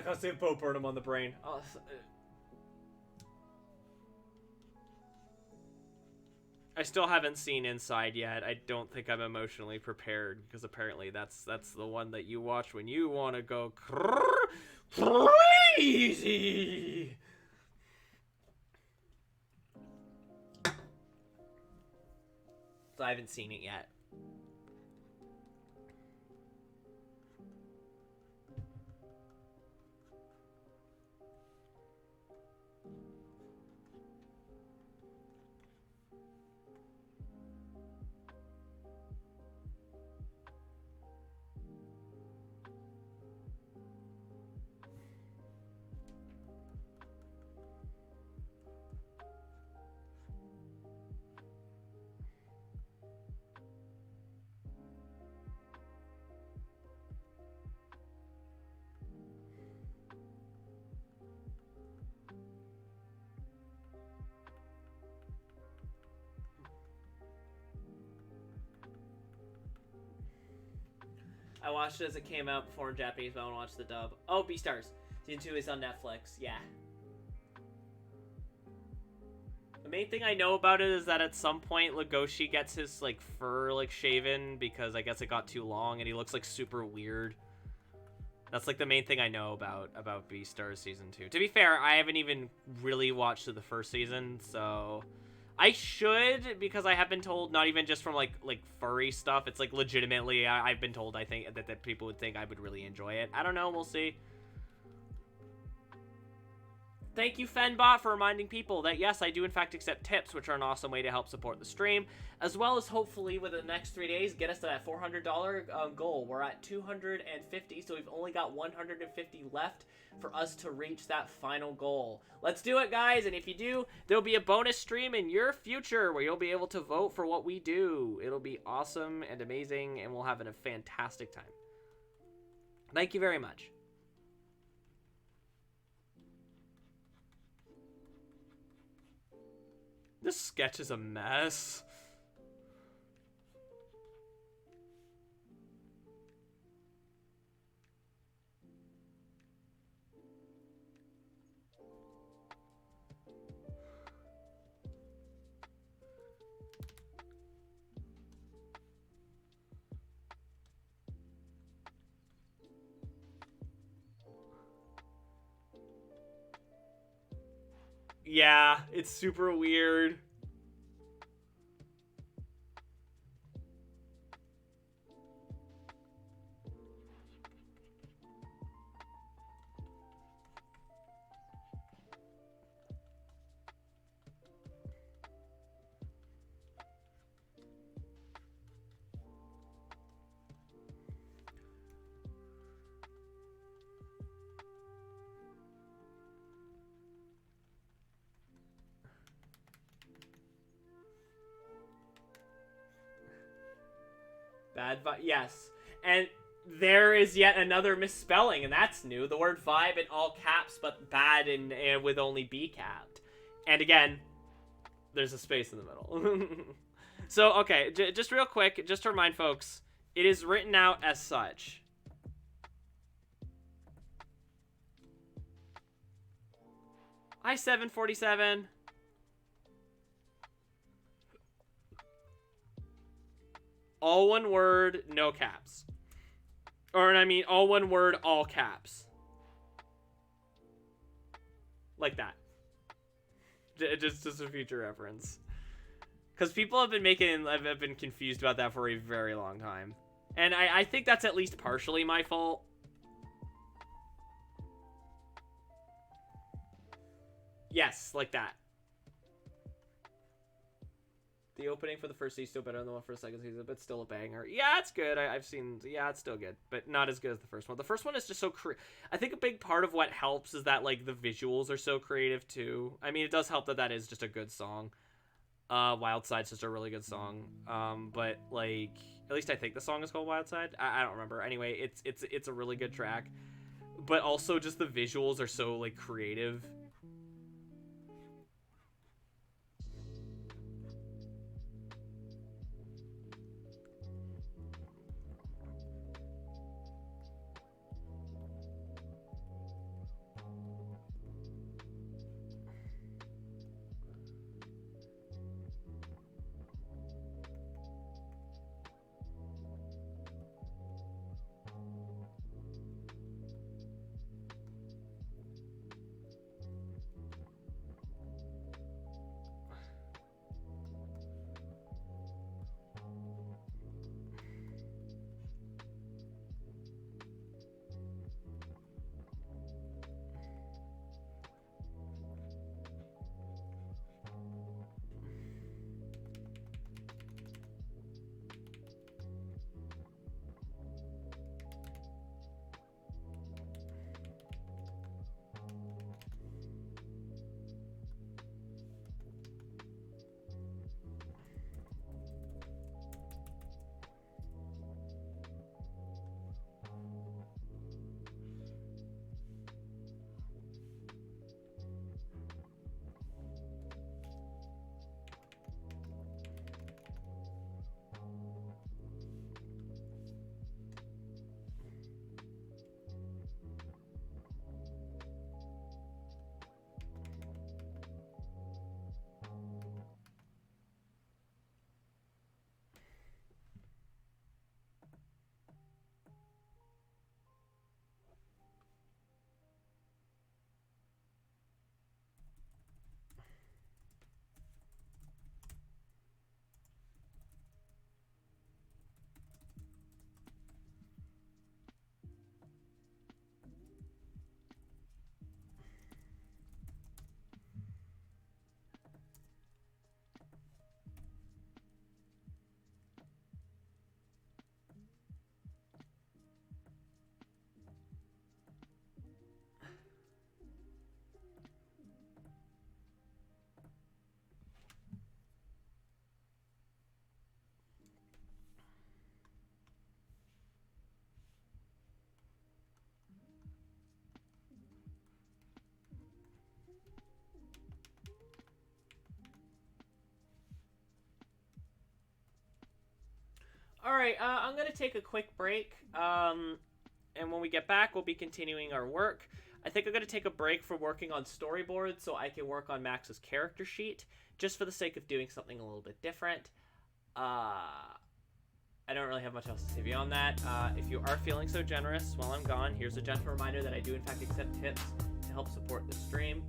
I can't say Bo Burnham on the brain. I still haven't seen Inside yet. I don't think I'm emotionally prepared because apparently that's the one that you watch when you want to go crazy. So I haven't seen it yet. I watched it as it came out before in Japanese, but I want to watch the dub. Oh, Beastars. Season 2 is on Netflix. Yeah. The main thing I know about it is that at some point Legoshi gets his like fur like shaven because I guess it got too long and he looks like super weird. That's like the main thing I know about Beastars season 2. To be fair, I haven't even really watched the first season, so I should, because I have been told, not even just from like furry stuff, it's like legitimately I've been told I think that people would think I would really enjoy it. I don't know, we'll see. Thank you, Fenbot, for reminding people that, yes, I do, in fact, accept tips, which are an awesome way to help support the stream, as well as, hopefully, within the next 3 days, get us to that $400 goal. We're at 250, so we've only got 150 left for us to reach that final goal. Let's do it, guys, and if you do, there'll be a bonus stream in your future where you'll be able to vote for what we do. It'll be awesome and amazing, and we'll have a fantastic time. Thank you very much. This sketch is a mess. Yeah, it's super weird. Bad vibe, yes. And there is yet another misspelling, and that's new. The word vibe in all caps, but bad and with only B capped. And again, there's a space in the middle. So, okay, just real quick, just to remind folks, it is written out as such. I-747. All one word, no caps. Or, I mean, all one word, all caps. Like that. Just a future reference. Because people have been confused about that for a very long time. And I think that's at least partially my fault. Yes, like that. The opening for the first season is still better than the one for the second season, but still a banger. Yeah, it's good. I've seen... Yeah, it's still good, but not as good as the first one. The first one is just so I think a big part of what helps is that, like, the visuals are so creative, too. I mean, it does help that that is just a good song. Wild Side's just a really good song. But, like... At least I think the song is called Wild Side. I don't remember. Anyway, it's a really good track. But also just the visuals are so, like, creative. Alright, I'm gonna take a quick break. And when we get back, we'll be continuing our work. I think I'm gonna take a break from working on storyboards so I can work on Max's character sheet, just for the sake of doing something a little bit different. I don't really have much else to say beyond that. If you are feeling so generous while I'm gone, here's a gentle reminder that I do in fact accept tips to help support the stream.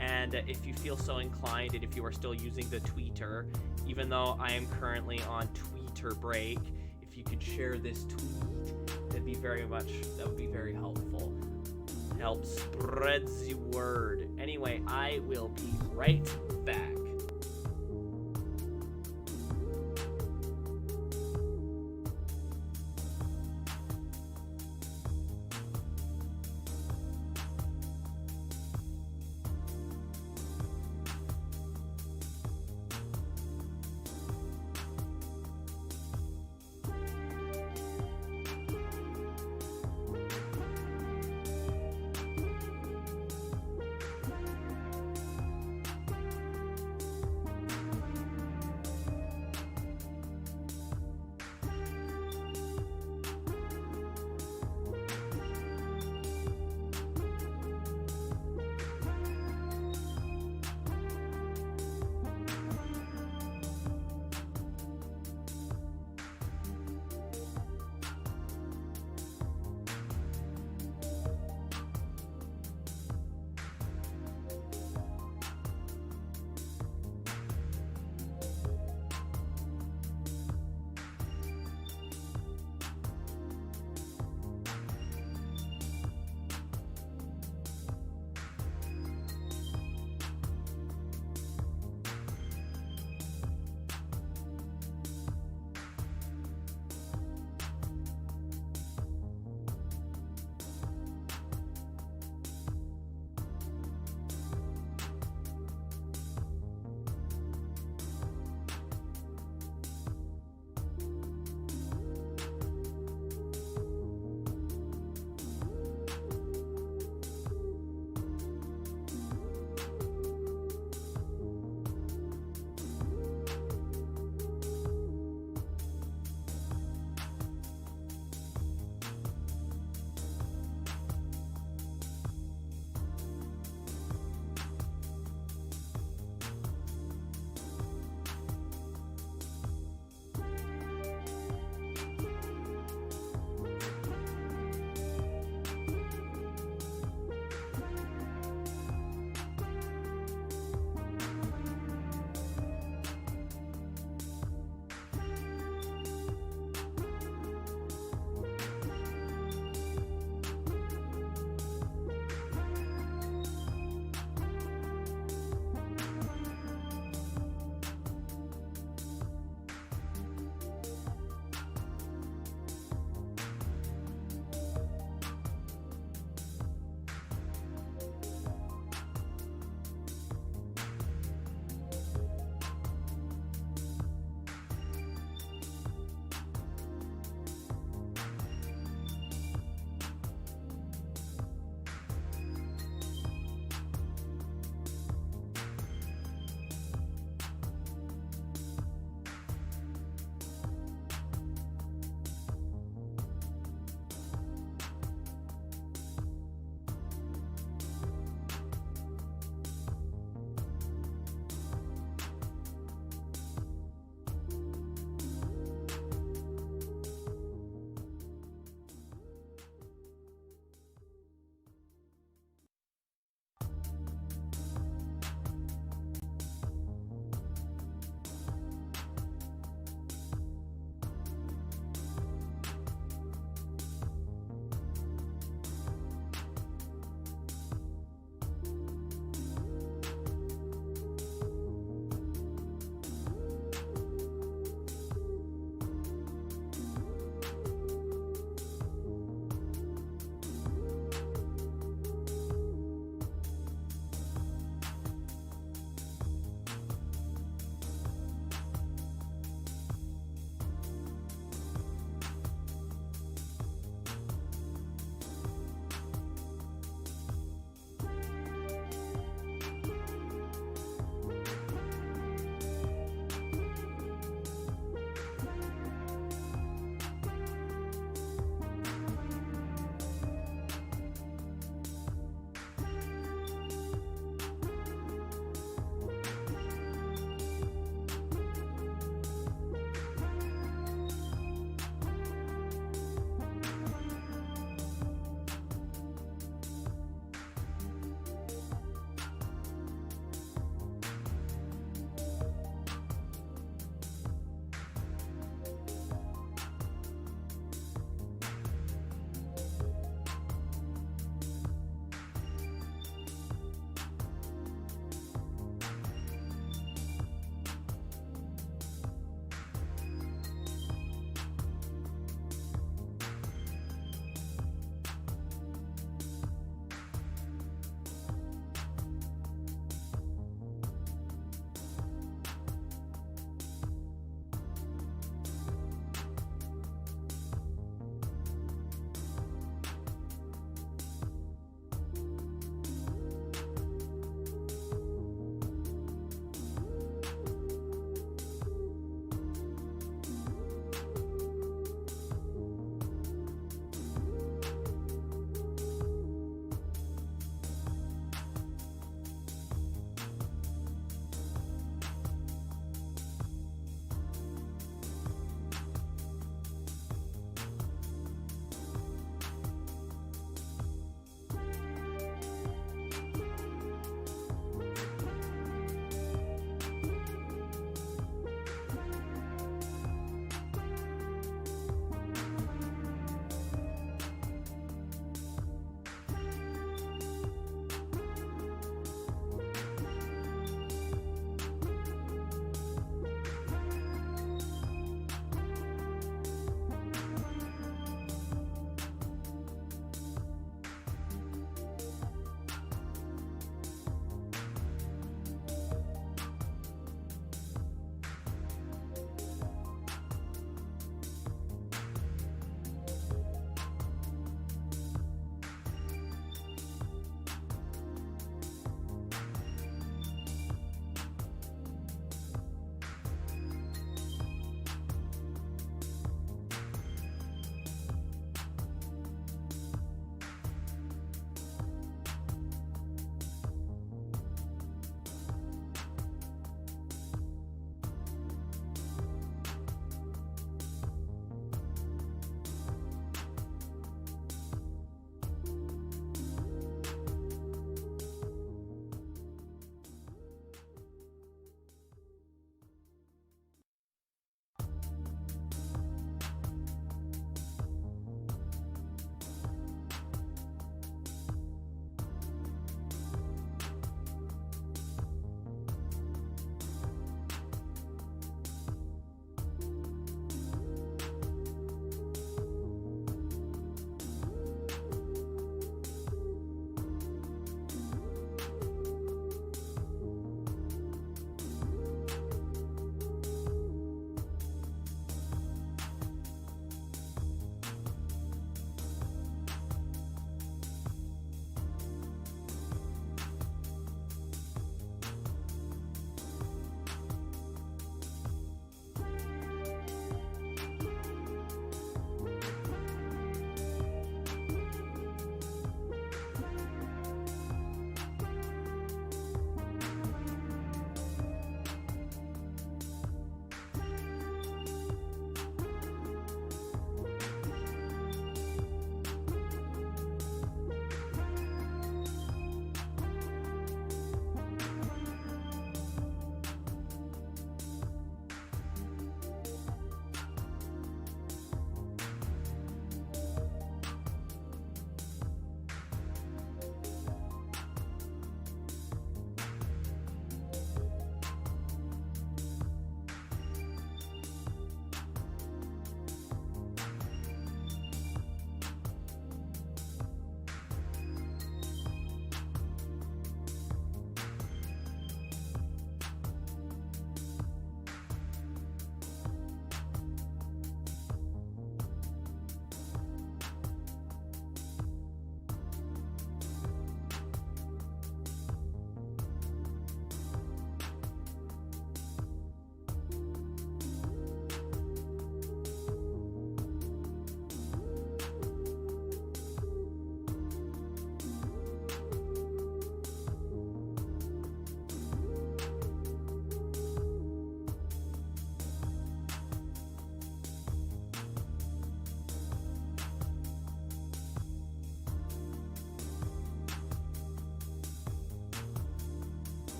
And if you feel so inclined, and if you are still using the tweeter, even though I am currently on tweeter break, if you could share this tweet, that would be very helpful. Help spread the word. Anyway, I will be right back.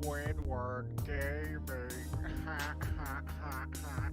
Squidward Gaming. Ha ha ha ha.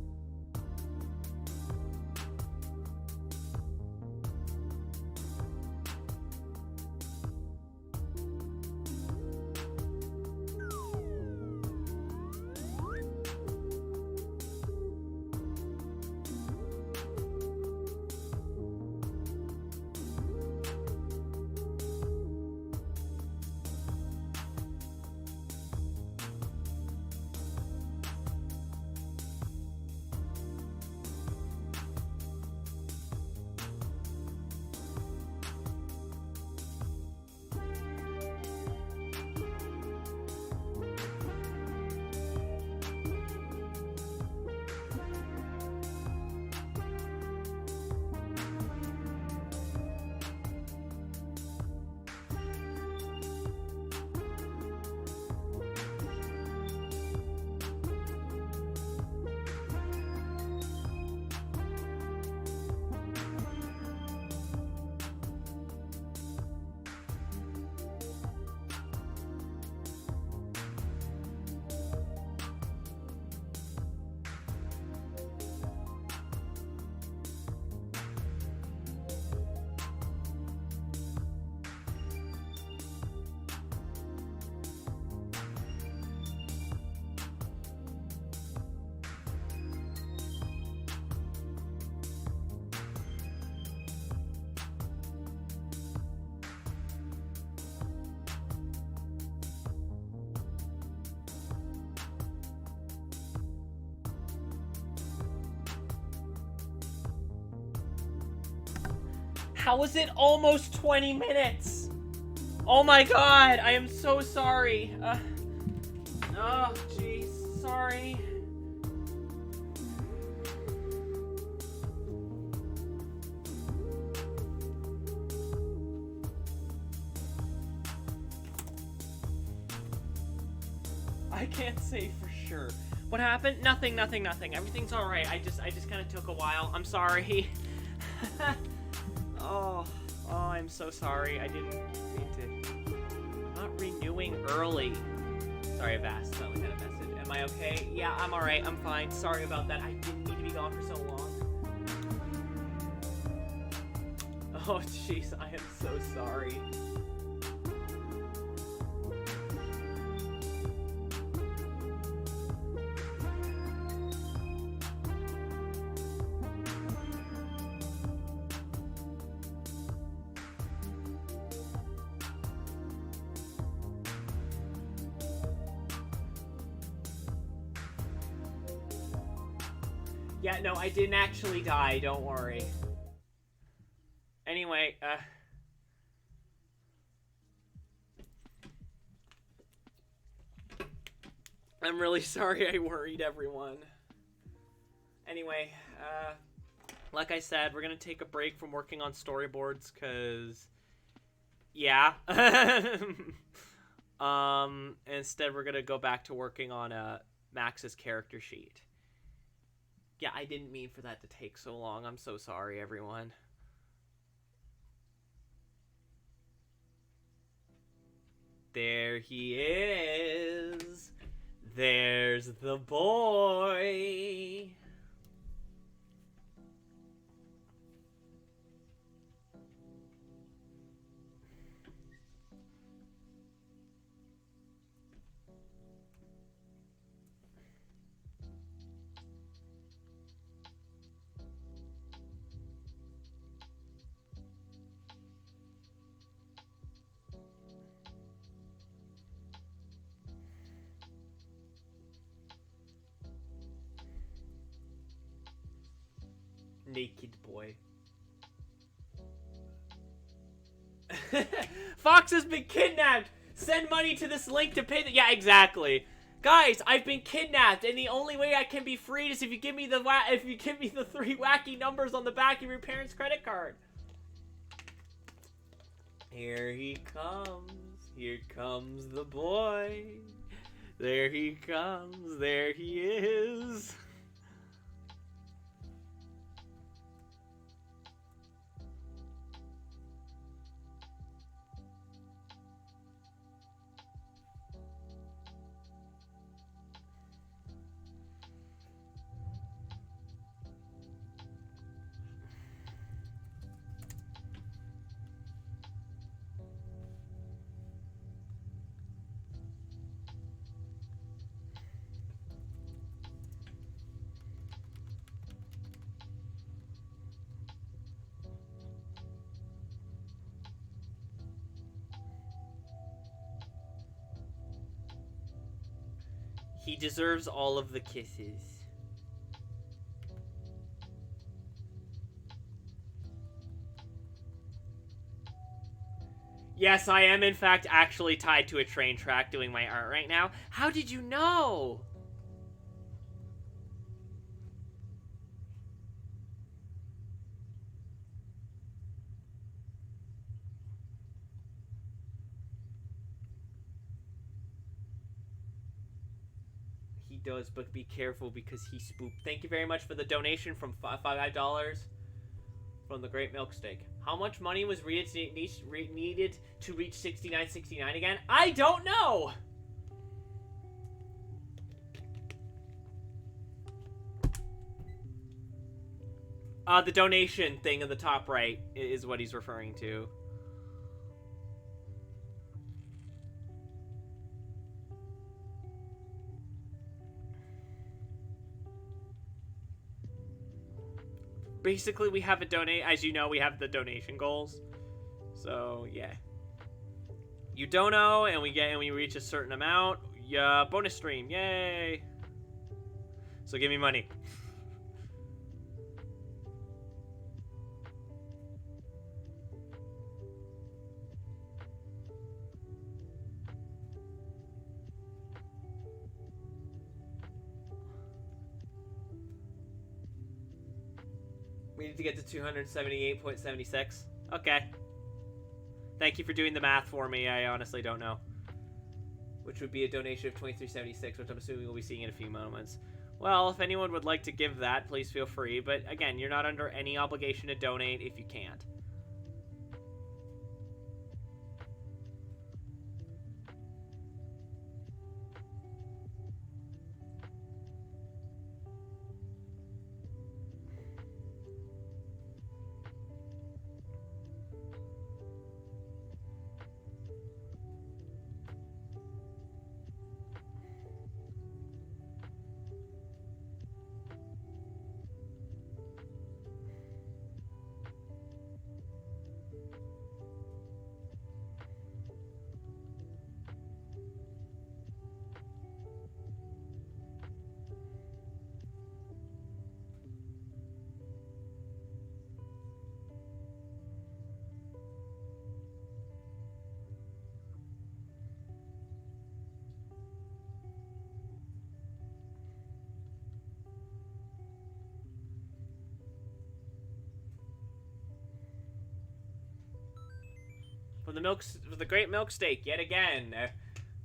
How is it almost 20 minutes? Oh my god, I am so sorry. Oh, jeez, sorry. I can't say for sure. What happened? Nothing. Everything's alright. I just kind of took a while. I'm sorry. Oh, I'm so sorry. I didn't mean to. I'm not renewing early. Sorry, I've asked. That kind of message. Am I okay? Yeah, I'm alright. I'm fine. Sorry about that. I didn't mean to be gone for so long. Oh, jeez. I am so sorry. Yeah, no, I didn't actually die, don't worry. Anyway, I'm really sorry I worried everyone. Anyway, like I said, we're gonna take a break from working on storyboards, cause... yeah. Instead we're gonna go back to working on, Max's character sheet. Yeah, I didn't mean for that to take so long. I'm so sorry, everyone. There he is. There's the boy. Naked boy. Fox has been kidnapped! Send money to this link to pay the— yeah, exactly. Guys, I've been kidnapped, and the only way I can be freed is if you give me the 3 wacky numbers on the back of your parents' credit card. Here he comes. Here comes the boy. There he comes. There he is. He deserves all of the kisses. Yes, I am in fact actually tied to a train track doing my art right now. How did you know? He does, but be careful because he spooked. Thank you very much for the donation from $5 from the Great Milk Steak. How much money was needed to reach 69.69 again? I don't know! The donation thing in the top right is what he's referring to. Basically, we have a donate. As you know, we have the donation goals. So yeah, you dono, and we reach a certain amount. Yeah, bonus stream, yay! So give me money. We need to get to 278.76. Okay. Thank you for doing the math for me. I honestly don't know. Which would be a donation of 23.76, which I'm assuming we'll be seeing in a few moments. Well, if anyone would like to give that, please feel free. But again, you're not under any obligation to donate if you can't. For the Great Milk Steak, yet again,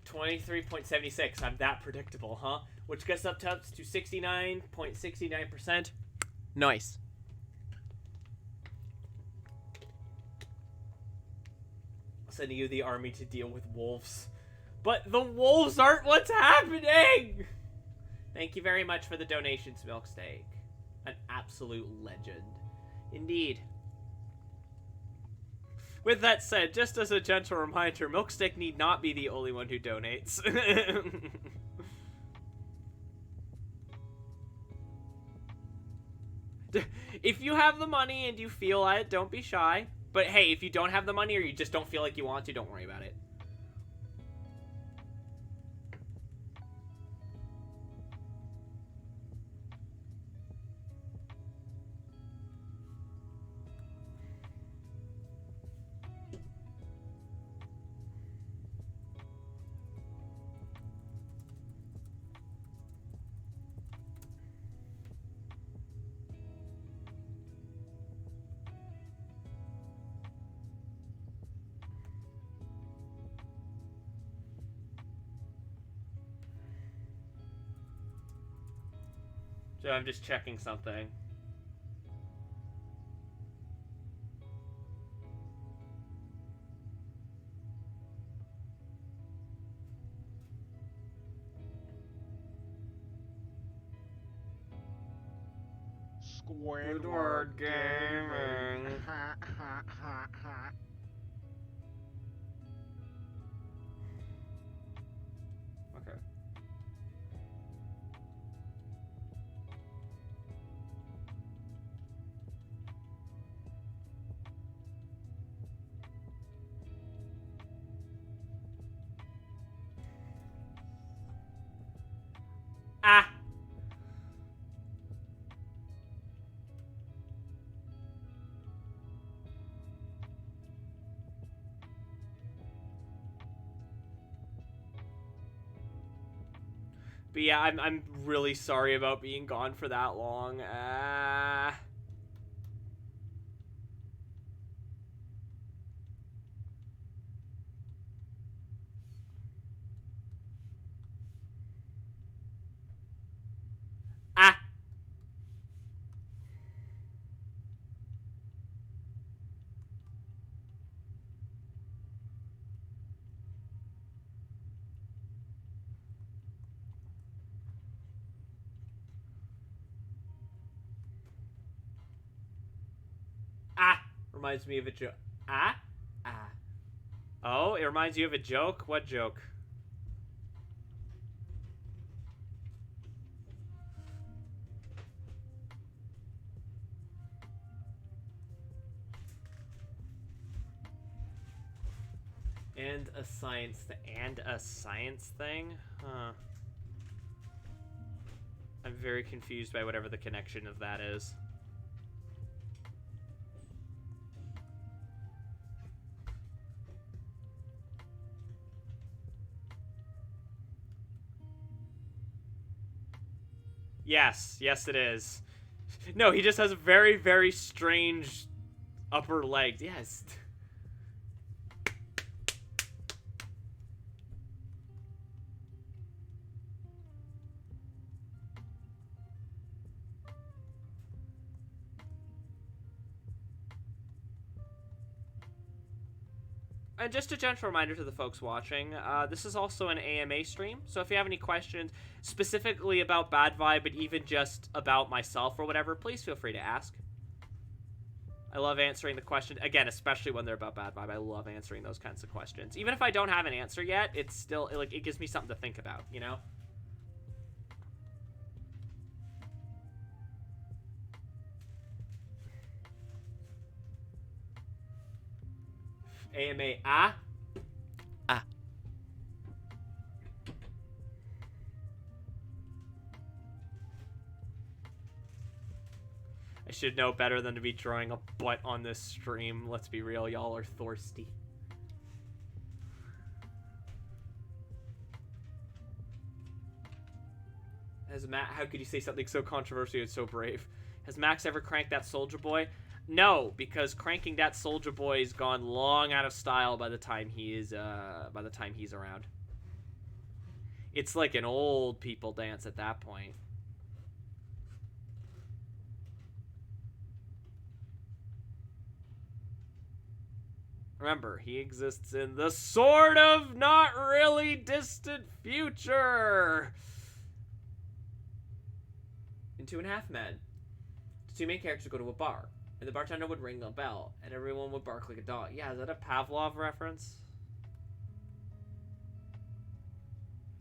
23.76. I'm that predictable, huh? Which gets up to 69.69%. Nice. Sending you the army to deal with wolves. But the wolves aren't what's happening! Thank you very much for the donations, Milk Steak. An absolute legend. Indeed. With that said, just as a gentle reminder, Milkstick need not be the only one who donates. If you have the money and you feel it, don't be shy. But hey, if you don't have the money or you just don't feel like you want to, don't worry about it. So I'm just checking something. Squidward Gaming. Okay. But yeah, I'm really sorry about being gone for that long. Ah! Ah! Reminds me of a joke. Ah? Ah. Oh, it reminds you of a joke? What joke? And a science thing? Huh. I'm very confused by whatever the connection of that is. Yes, yes it is. No, he just has very, very strange upper legs. Yes. And just a gentle reminder to the folks watching, this is also an AMA stream, so if you have any questions specifically about Bad Vibe, but even just about myself or whatever, please feel free to ask. I love answering the question, again, especially when they're about Bad Vibe. I love answering those kinds of questions. Even if I don't have an answer yet, it's still, like, it gives me something to think about, you know? AMA, ah? Ah. I should know better than to be drawing a butt on this stream. Let's be real, y'all are thirsty. Has Matt, how could you say something so controversial and so brave? Has Max ever cranked that Soldier Boy? No, because cranking that Soldier Boy is gone long out of style by the time he's around. It's like an old people dance at that point. Remember, he exists in the sort of not really distant future. In 2.5 Men, the two main characters go to a bar, and the bartender would ring a bell, and everyone would bark like a dog. Yeah, is that a Pavlov reference?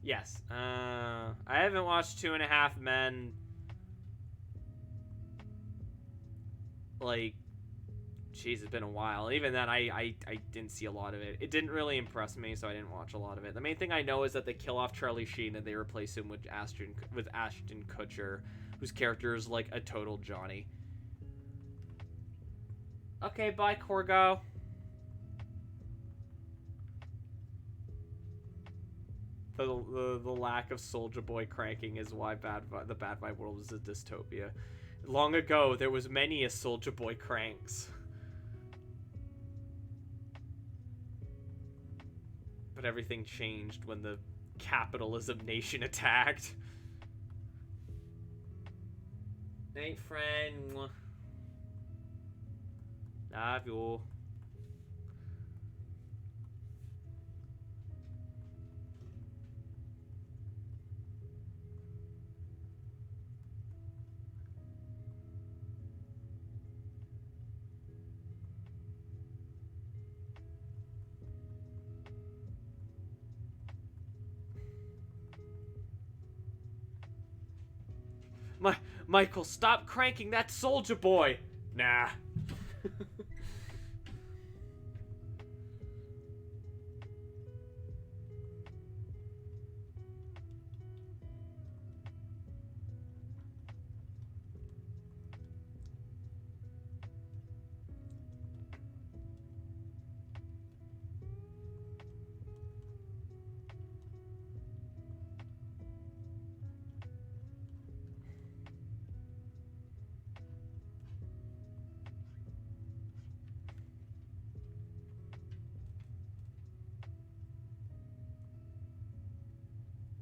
Yes. I haven't watched 2.5 Men. Like, jeez, it's been a while. Even then, I didn't see a lot of it. It didn't really impress me, so I didn't watch a lot of it. The main thing I know is that they kill off Charlie Sheen and they replace him with Ashton Kutcher, whose character is like a total Johnny. Okay, bye, Corgo. The lack of Soldier Boy cranking is why the Bad Vibe world is a dystopia. Long ago, there was many a Soldier Boy cranks. But everything changed when the capitalism nation attacked. Night, friend. Love you. Michael, stop cranking that Soldier Boy! Nah.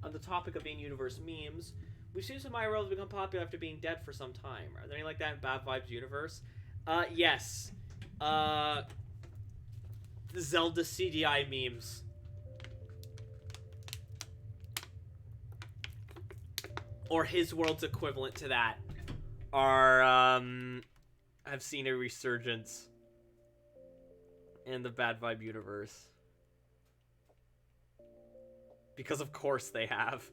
On the topic of in-universe memes, we've seen some My World become popular after being dead for some time. Are there any like that in Bad Vibes universe? Yes. Zelda CDI memes. Or his world's equivalent to that are, I've seen a resurgence in the Bad Vibe universe. Because of course they have.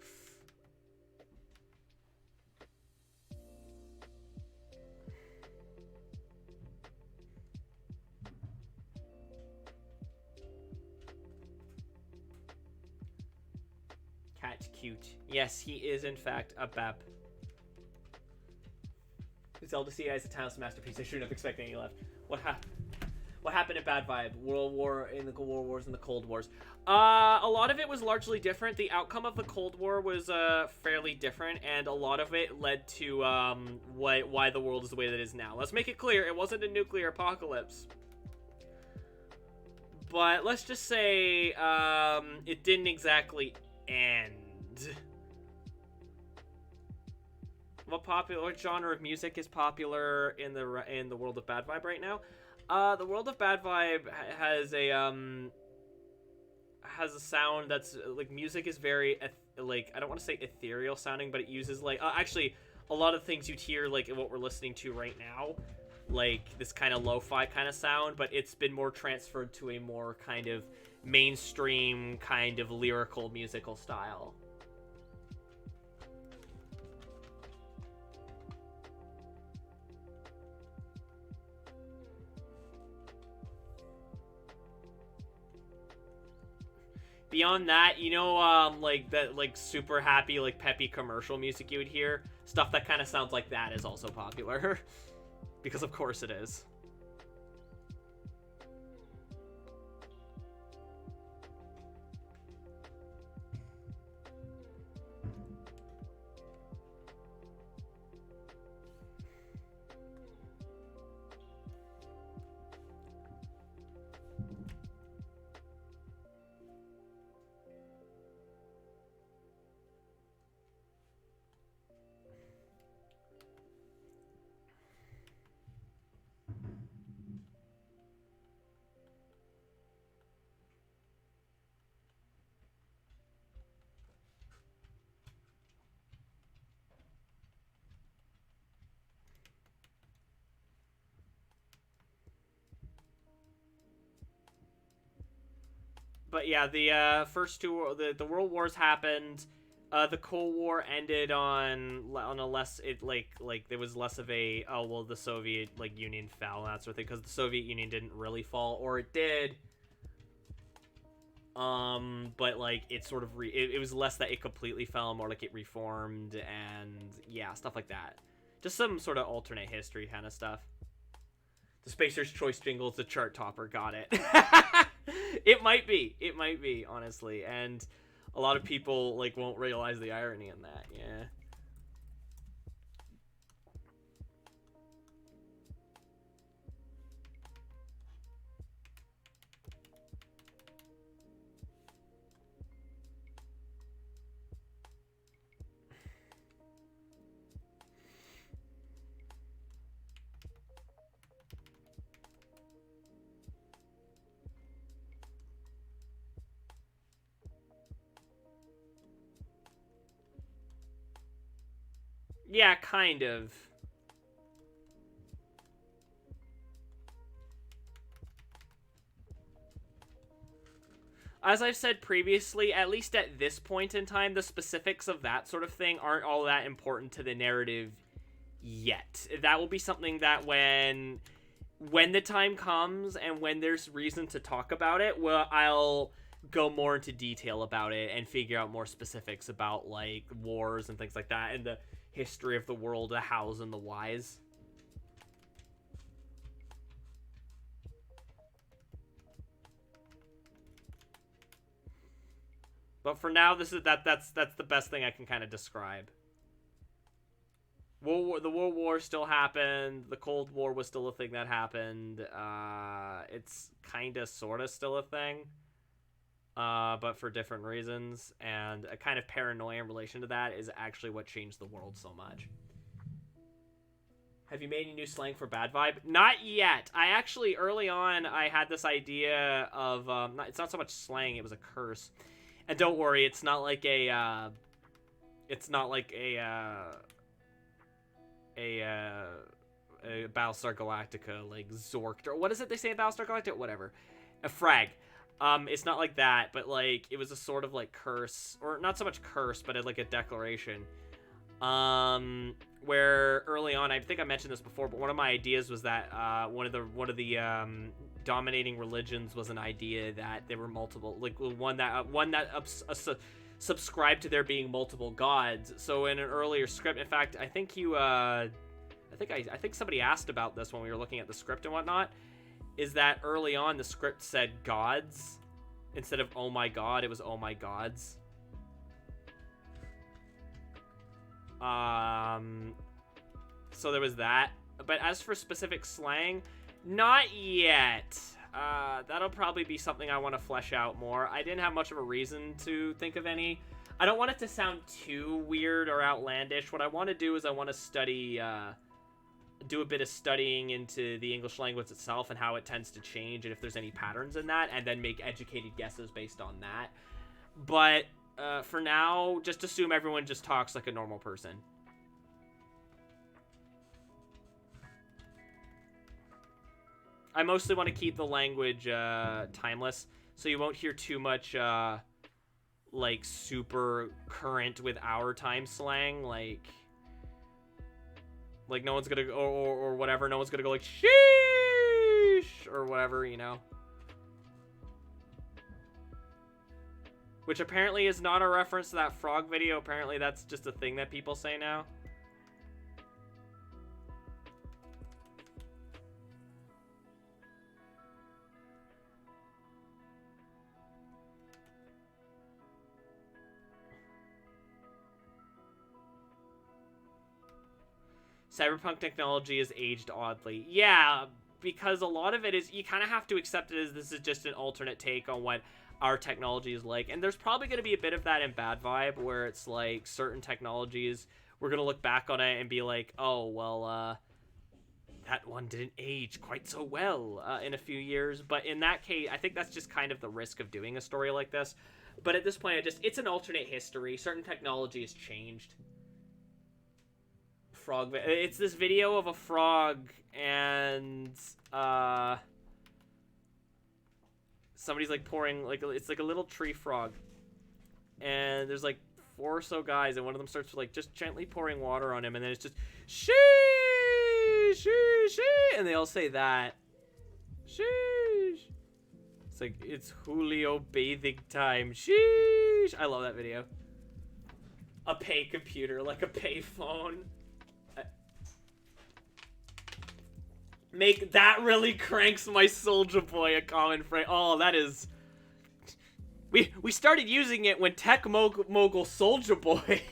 Cat's cute. Yes, he is in fact a Bab. Zelda CI is a timeless masterpiece. I shouldn't have expected any left. What happened at Bad Vibe? World Wars and the Cold Wars. A lot of it was largely different. The outcome of the Cold War was fairly different, and a lot of it led to why the world is the way that it is now. Let's make it clear, it wasn't a nuclear apocalypse. But let's just say it didn't exactly end. What genre of music is popular in the world of Bad Vibe right now? The world of Bad Vibe has a sound that's like, music is very like, I don't want to say ethereal sounding, but it uses like actually a lot of things you'd hear like in what we're listening to right now, like this kind of lo-fi kind of sound, but it's been more transferred to a more kind of mainstream kind of lyrical musical style. Beyond that, you know, like that, like super happy, like peppy commercial music you would hear, stuff that kind of sounds like that is also popular, because of course it is. But yeah, the first two, the World Wars happened. The Cold War ended on a less, like there was less of a, oh well, the Soviet like Union fell and that sort of thing, because the Soviet Union didn't really fall, or it did. But like it sort of it was less that it completely fell, more like it reformed, and yeah, stuff like that. Just some sort of alternate history kind of stuff. The Spacer's Choice jingle is the chart topper. Got it. It might be, honestly, and a lot of people like won't realize the irony in that. Yeah. Yeah, kind of. As I've said previously, at least at this point in time, the specifics of that sort of thing aren't all that important to the narrative yet. That will be something that when the time comes and when there's reason to talk about it, well, I'll go more into detail about it and figure out more specifics about like wars and things like that, and the history of the world, the hows and the whys. But for now, this is that's the best thing I can kind of describe. The World War still happened. The Cold War was still a thing that happened. It's kind of, sort of still a thing. but for different reasons, and a kind of paranoia in relation to that is actually what changed the world so much. Have you made any new slang for bad vibe? Not yet. I actually, early on, I had this idea of, it's not so much slang, it was a curse. And don't worry, it's not like a Battlestar Galactica, like Zork, or what is it they say in Battlestar Galactica? Whatever. A frag. It's not like that, but like, it was a sort of like curse, or not so much curse, but like a declaration. Where early on, I think I mentioned this before, but one of my ideas was that one of the dominating religions was an idea that there were multiple, like one that subscribed to there being multiple gods. So in an earlier script, in fact, I think I think somebody asked about this when we were looking at the script and whatnot. Is that early on the script said gods instead of oh my god, it was oh my gods. So there was that. But as for specific slang, not yet. That'll probably be something I want to flesh out more. I didn't have much of a reason to think of any. I don't want it to sound too weird or outlandish. What I want to do is I want to study, do a bit of studying into the English language itself and how it tends to change and if there's any patterns in that, and then make educated guesses based on that. But for now, just assume everyone just talks like a normal person. I mostly want to keep the language timeless, so you won't hear too much like super current with our time slang, like no one's gonna go or whatever. No one's gonna go like sheesh or whatever, you know. Which apparently is not a reference to that frog video. Apparently that's just a thing that people say now. Cyberpunk technology is aged oddly. Yeah, because a lot of it is, you kind of have to accept it as this is just an alternate take on what our technology is like. And there's probably going to be a bit of that in Bad Vibe, where it's like certain technologies, we're going to look back on it and be like, oh, well, that one didn't age quite so well in a few years. But in that case, I think that's just kind of the risk of doing a story like this. But at this point, it's an alternate history. Certain technology has changed. Frog, it's this video of a frog and somebody's like pouring, like, it's like a little tree frog, and there's like 4 or so guys, and one of them starts like just gently pouring water on him, and then it's just shee shee shee, and they all say that sheesh. It's like, it's Julio bathing time, sheesh. I love that video. A pay computer, like a pay phone. Make that really cranks my Soldier Boy a common phrase. Oh, that is... We started using it when Tech Mogul Soldier Boy.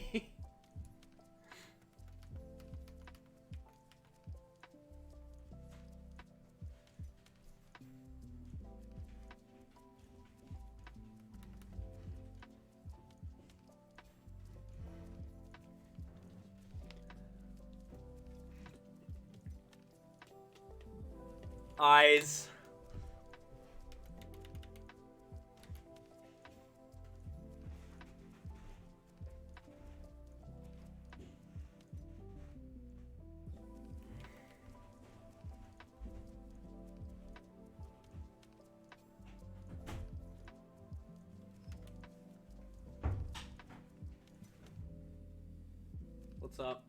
Eyes. What's up?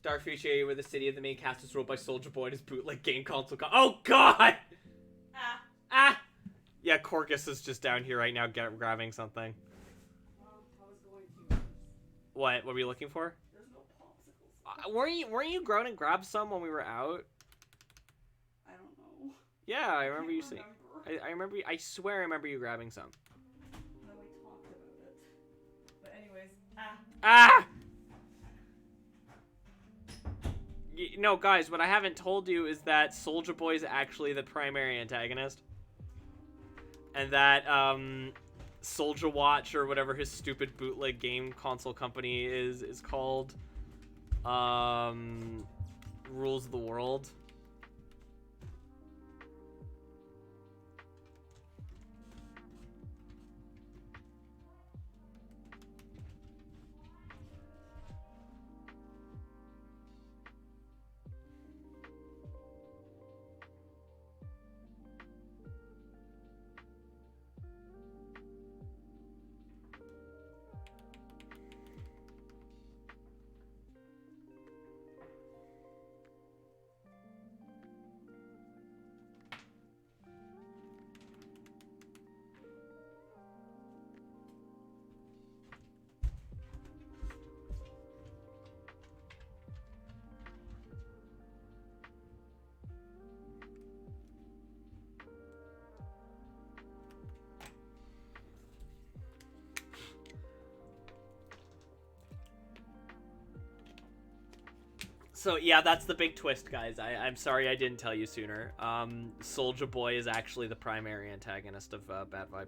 Dark Future area where the city of the main cast is ruled by Soldier Boy and his bootleg game console. Oh God! Ah! Yeah, Corcus is just down here right now grabbing something. I was going to. What were you looking for? There's no popsicles. Weren't you going and grabbed some when we were out? I don't know. Yeah, I remember you saying. Remember. I remember. I swear I remember you grabbing some. And then we talked about it. But anyways, Ah! no, guys, what I haven't told you is that Soulja Boy is actually the primary antagonist. And that, Soulja Watch, or whatever his stupid bootleg game console company is called, rules the world. So yeah, that's the big twist, guys. I'm sorry I didn't tell you sooner. Soulja Boy is actually the primary antagonist of Bad Vibe.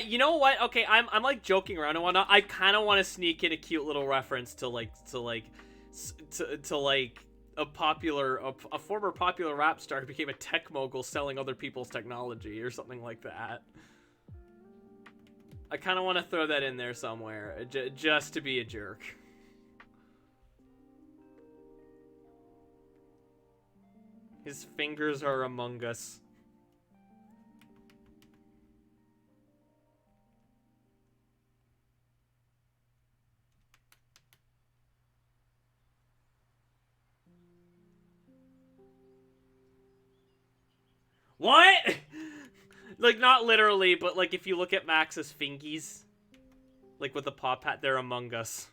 You know what? Okay, I'm like joking around and whatnot. I kind of want to sneak in a cute little reference to like a former popular rap star who became a tech mogul selling other people's technology or something like that. I kind of want to throw that in there somewhere, just to be a jerk. His fingers are among us. What? Like, not literally, but, like, if you look at Max's fingies, like, with the pop hat, they're among us.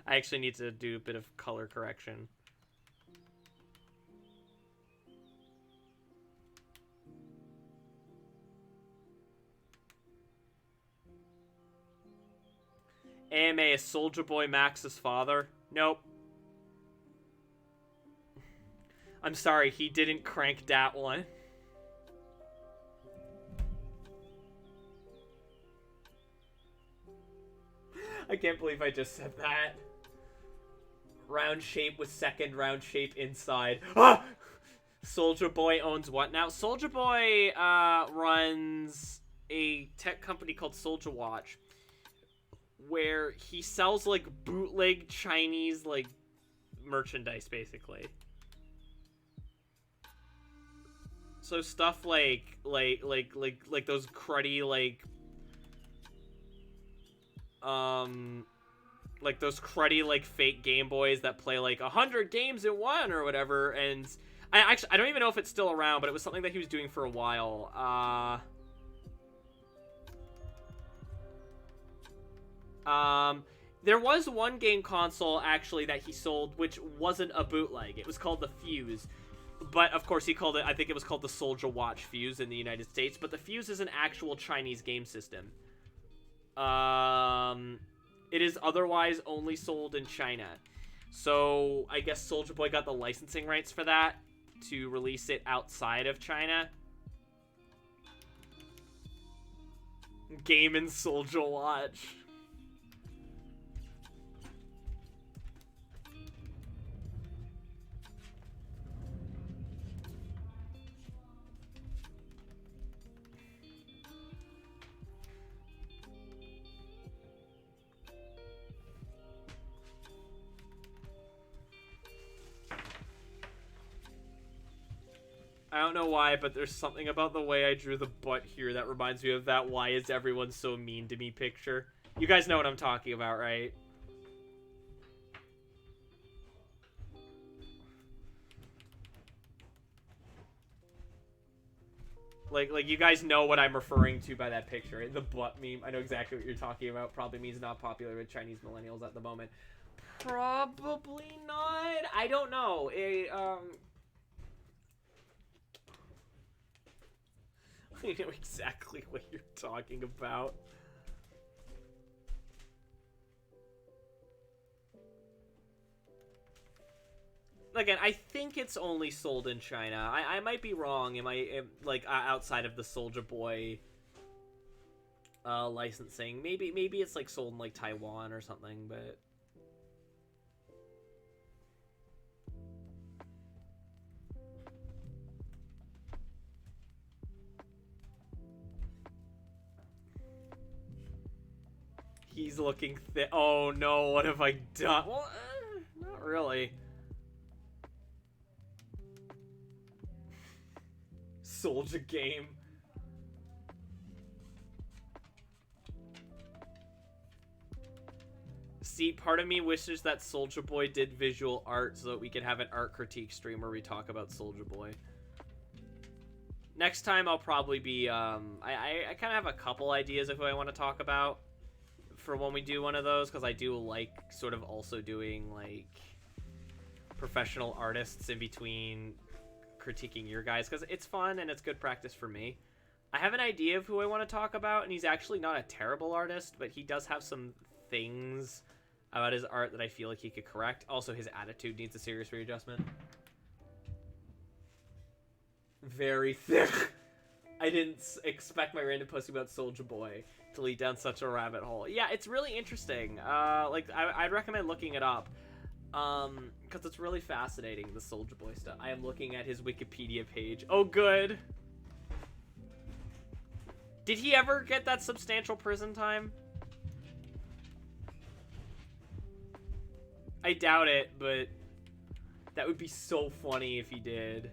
I actually need to do a bit of color correction. AMA is Soulja Boy Max's father? Nope. I'm sorry, he didn't crank that one. I can't believe I just said that. Round shape with second round shape inside. Ah! Soulja Boy owns what now? Soulja Boy runs a tech company called Soulja Watch, where he sells like bootleg Chinese like merchandise, basically. So stuff like those cruddy like those cruddy like fake Game Boys that play like 100 games in one or whatever. And I don't even know if it's still around, but it was something that he was doing for a while. There was one game console actually that he sold which wasn't a bootleg. It was called the Fuse. But of course he called it, I think it was called the Soulja Watch Fuse in the United States, but the Fuse is an actual Chinese game system. It is otherwise only sold in China. So I guess Soulja Boy got the licensing rights for that to release it outside of China. Game and Soulja Watch. I don't know why, but there's something about the way I drew the butt here that reminds me of that "why is everyone so mean to me" picture. You guys know what I'm talking about, right? Like you guys know what I'm referring to by that picture, right? The butt meme. I know exactly what you're talking about. Probably means not popular with Chinese millennials at the moment. Probably not. I don't know. I know exactly what you're talking about. again, I think it's only sold in China. I might be wrong. Like outside of the Soulja Boy licensing? Maybe it's like sold in like Taiwan or something, but. He's looking thick. Oh no, what have I done? Well, not really. Soulja game. See, part of me wishes that Soulja Boy did visual art so that we could have an art critique stream where we talk about Soulja Boy. Next time I'll probably be, I kind of have a couple ideas of who I want to talk about for when we do one of those, because I do like sort of also doing like professional artists in between critiquing your guys, because it's fun and it's good practice for me. I have an idea of who I want to talk about, and he's actually not a terrible artist, but he does have some things about his art that I feel like he could correct. Also, his attitude needs a serious readjustment. Very thick. I didn't expect my random posting about Soulja Boy to lead down such a rabbit hole. Yeah, it's really interesting. Like, I'd recommend looking it up. Because it's really fascinating, the Soulja Boy stuff. I am looking at his Wikipedia page. Oh, good. Did he ever get that substantial prison time? I doubt it, but that would be so funny if he did.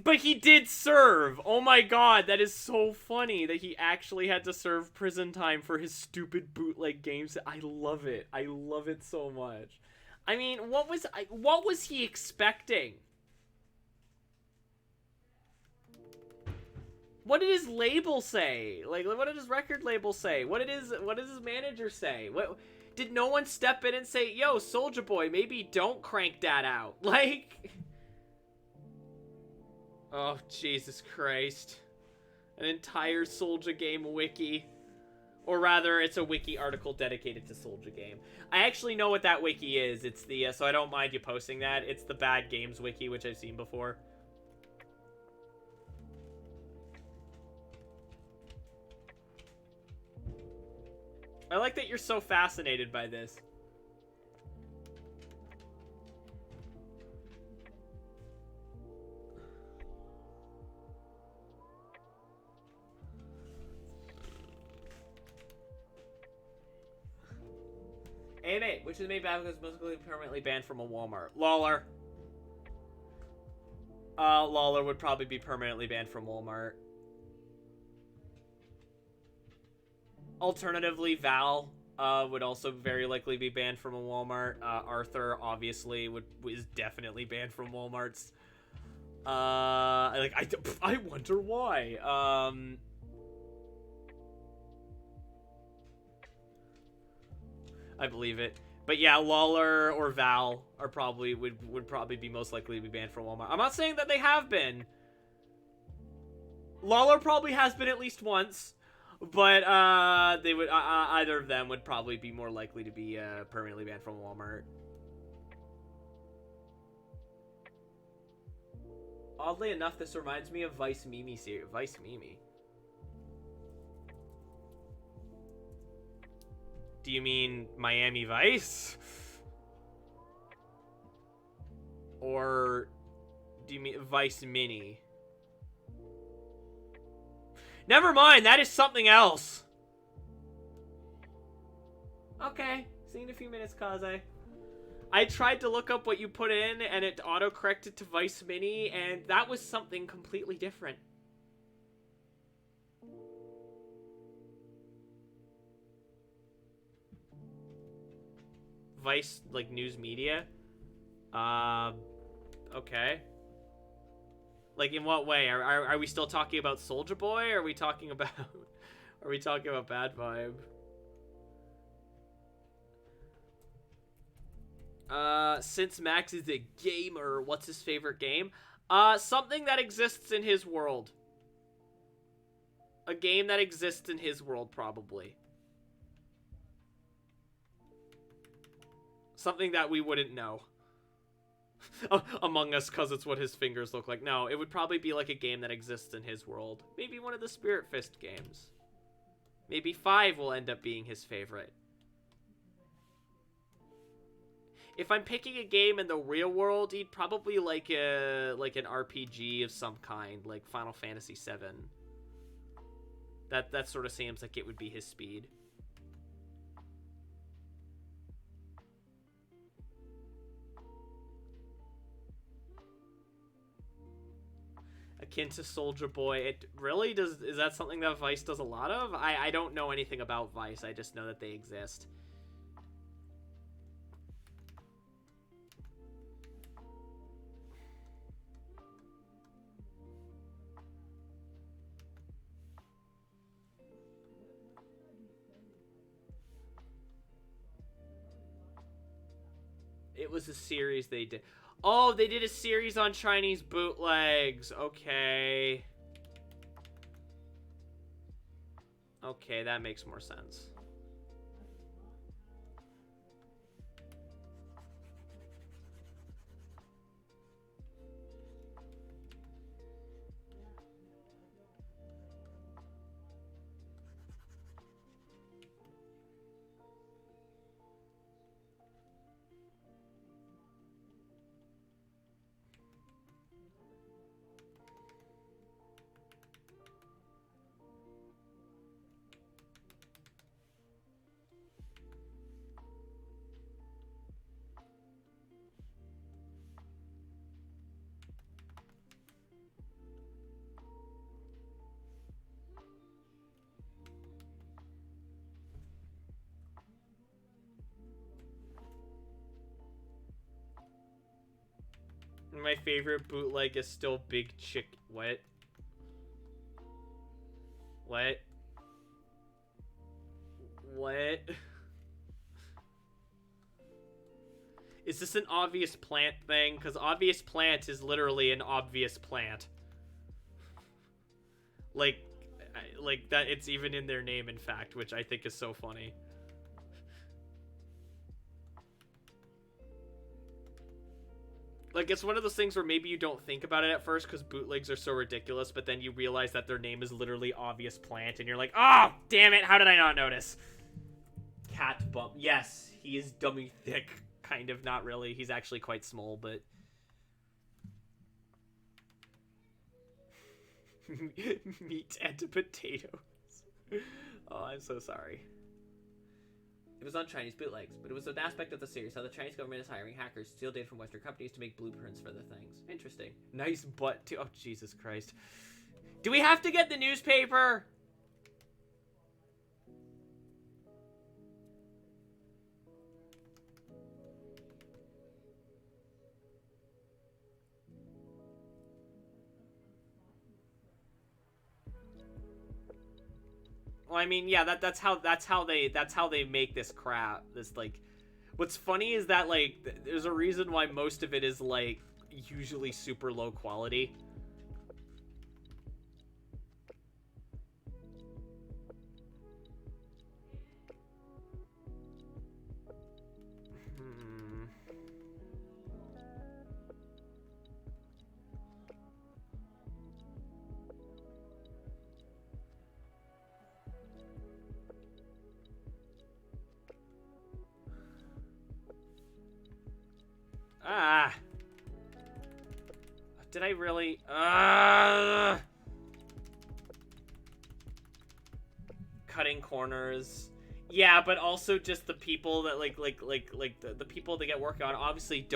But he did serve. Oh my god, that is so funny that he actually had to serve prison time for his stupid bootleg games. I love it. I love it so much. I mean, what was he expecting? What did his label say? Like, what did his record label say? What did his manager say? What did no one step in and say, "Yo, Soulja Boy, maybe don't crank that out"? Like, oh, Jesus Christ. An entire Soulja game wiki. Or rather, it's a wiki article dedicated to Soulja game. I actually know what that wiki is. It's the, so I don't mind you posting that. It's the Bad Games wiki, which I've seen before. I like that you're so fascinated by this. Hey mate, which is made bad because musically permanently banned from a Walmart? Lawler. Lawler would probably be permanently banned from Walmart. Alternatively, Val would also very likely be banned from a Walmart. Arthur obviously is definitely banned from Walmarts. I wonder why. I believe it. But yeah, Lawler or Val are probably would probably be most likely to be banned from Walmart. I'm not saying that they have been. Lawler probably has been at least once, but they would either of them would probably be more likely to be permanently banned from Walmart. Oddly enough, this reminds me of Vice Mimi series. Vice Mimi. Do you mean Miami Vice? Or do you mean Vice Mini? Never mind, that is something else. Okay, see you in a few minutes, Kaze. I tried to look up what you put in, and it auto-corrected to Vice Mini, and that was something completely different. Vice, like, news media? Okay. Like, in what way? Are we still talking about Soldier Boy? Or are we talking about... Are we talking about Bad Vibe? Since Max is a gamer, what's his favorite game? Something that exists in his world. A game that exists in his world, probably. Something that we wouldn't know. Among Us, because it's what his fingers look like. No, it would probably be like a game that exists in his world. Maybe one of the Spirit Fist games. Maybe 5 will end up being his favorite. If I'm picking a game in the real world, he'd probably like an RPG of some kind, like Final Fantasy VII. That sort of seems like it would be his speed. Akin to Soldier Boy. It really does. Is that something that Vice does a lot of? I don't know anything about Vice. I just know that they exist. It was a series they did. Oh, they did a series on Chinese bootlegs. Okay. Okay, that makes more sense. My favorite bootleg is still Big Chick. What? What? What? Is this an obvious plant thing? Because obvious plant is literally an obvious plant. Like that, it's even in their name, in fact, which I think is so funny. Like, it's one of those things where maybe you don't think about it at first because bootlegs are so ridiculous, but then you realize that their name is literally obvious plant, and you're like, oh, damn it, how did I not notice? Cat bump. Yes, he is dummy thick. Kind of, not really. He's actually quite small, but... Meat and potatoes. Oh, I'm so sorry. It was on Chinese bootlegs, but it was an aspect of the series how the Chinese government is hiring hackers to steal data from Western companies to make blueprints for the things. Interesting. Nice butt, too. Oh, Jesus Christ. Do we have to get the newspaper? Well, I mean, yeah, that's how they make this crap. This, like, what's funny is that, like, there's a reason why most of it is, like, usually super low quality. Ah. Did I really? Cutting corners. Yeah, but also just the people that the people that get working on obviously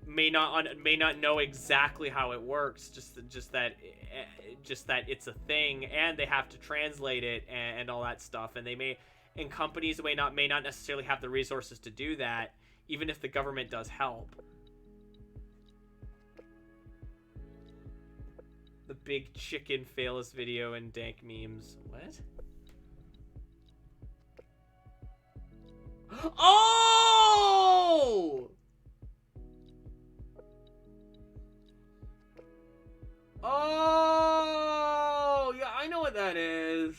may not know exactly how it works. Just that it's a thing, and they have to translate it and all that stuff, and they may. and companies may not necessarily have the resources to do that, even if the government does help. The big chicken fails video and dank memes. What? Oh! Oh! Yeah, I know what that is.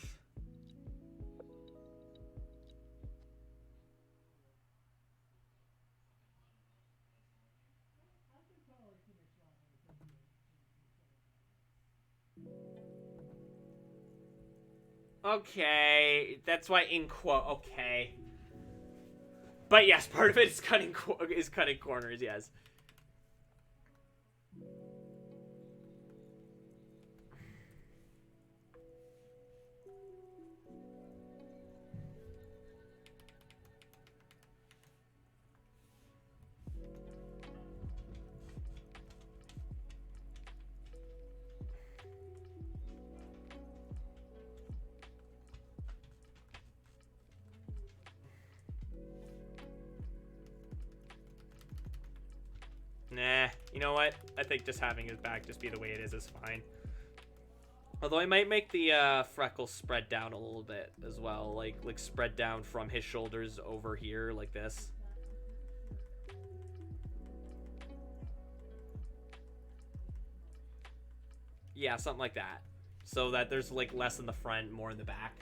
Okay, that's why in quote. Okay, but yes, part of it is cutting corners. Yes. Nah, you know what? I think just having his back just be the way it is fine. Although I might make the freckles spread down a little bit as well, like spread down from his shoulders over here like this. Yeah, something like that. So that there's like less in the front, more in the back.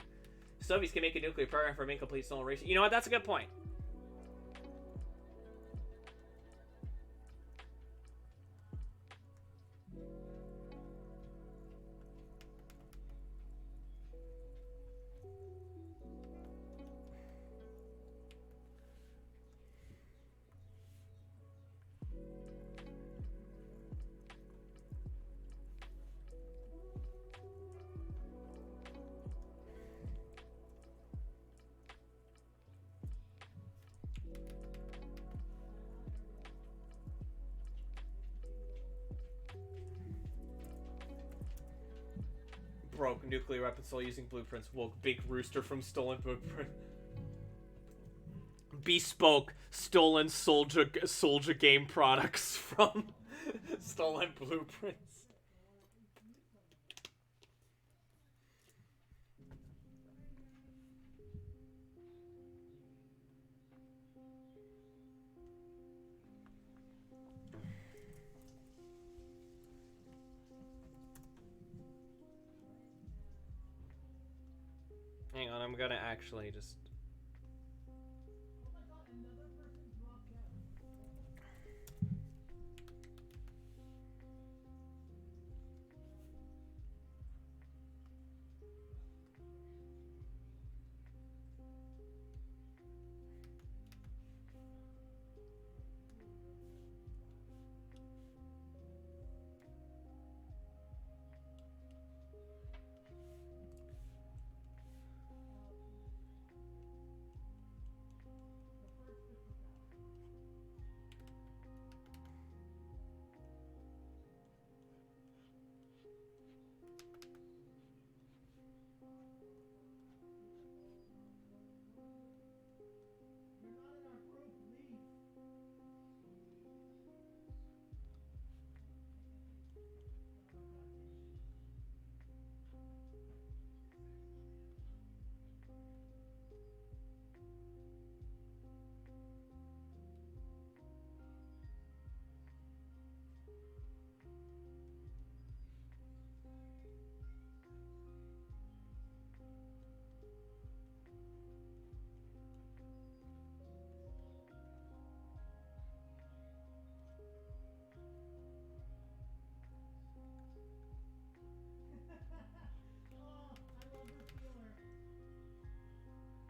Soviets can make a nuclear program from incomplete stolen race. You know what? That's a good point. Broke nuclear weapons still using blueprints. Woke big rooster from stolen blueprint. Bespoke stolen soldier game products from stolen blueprints. Hang on, I'm gonna actually just...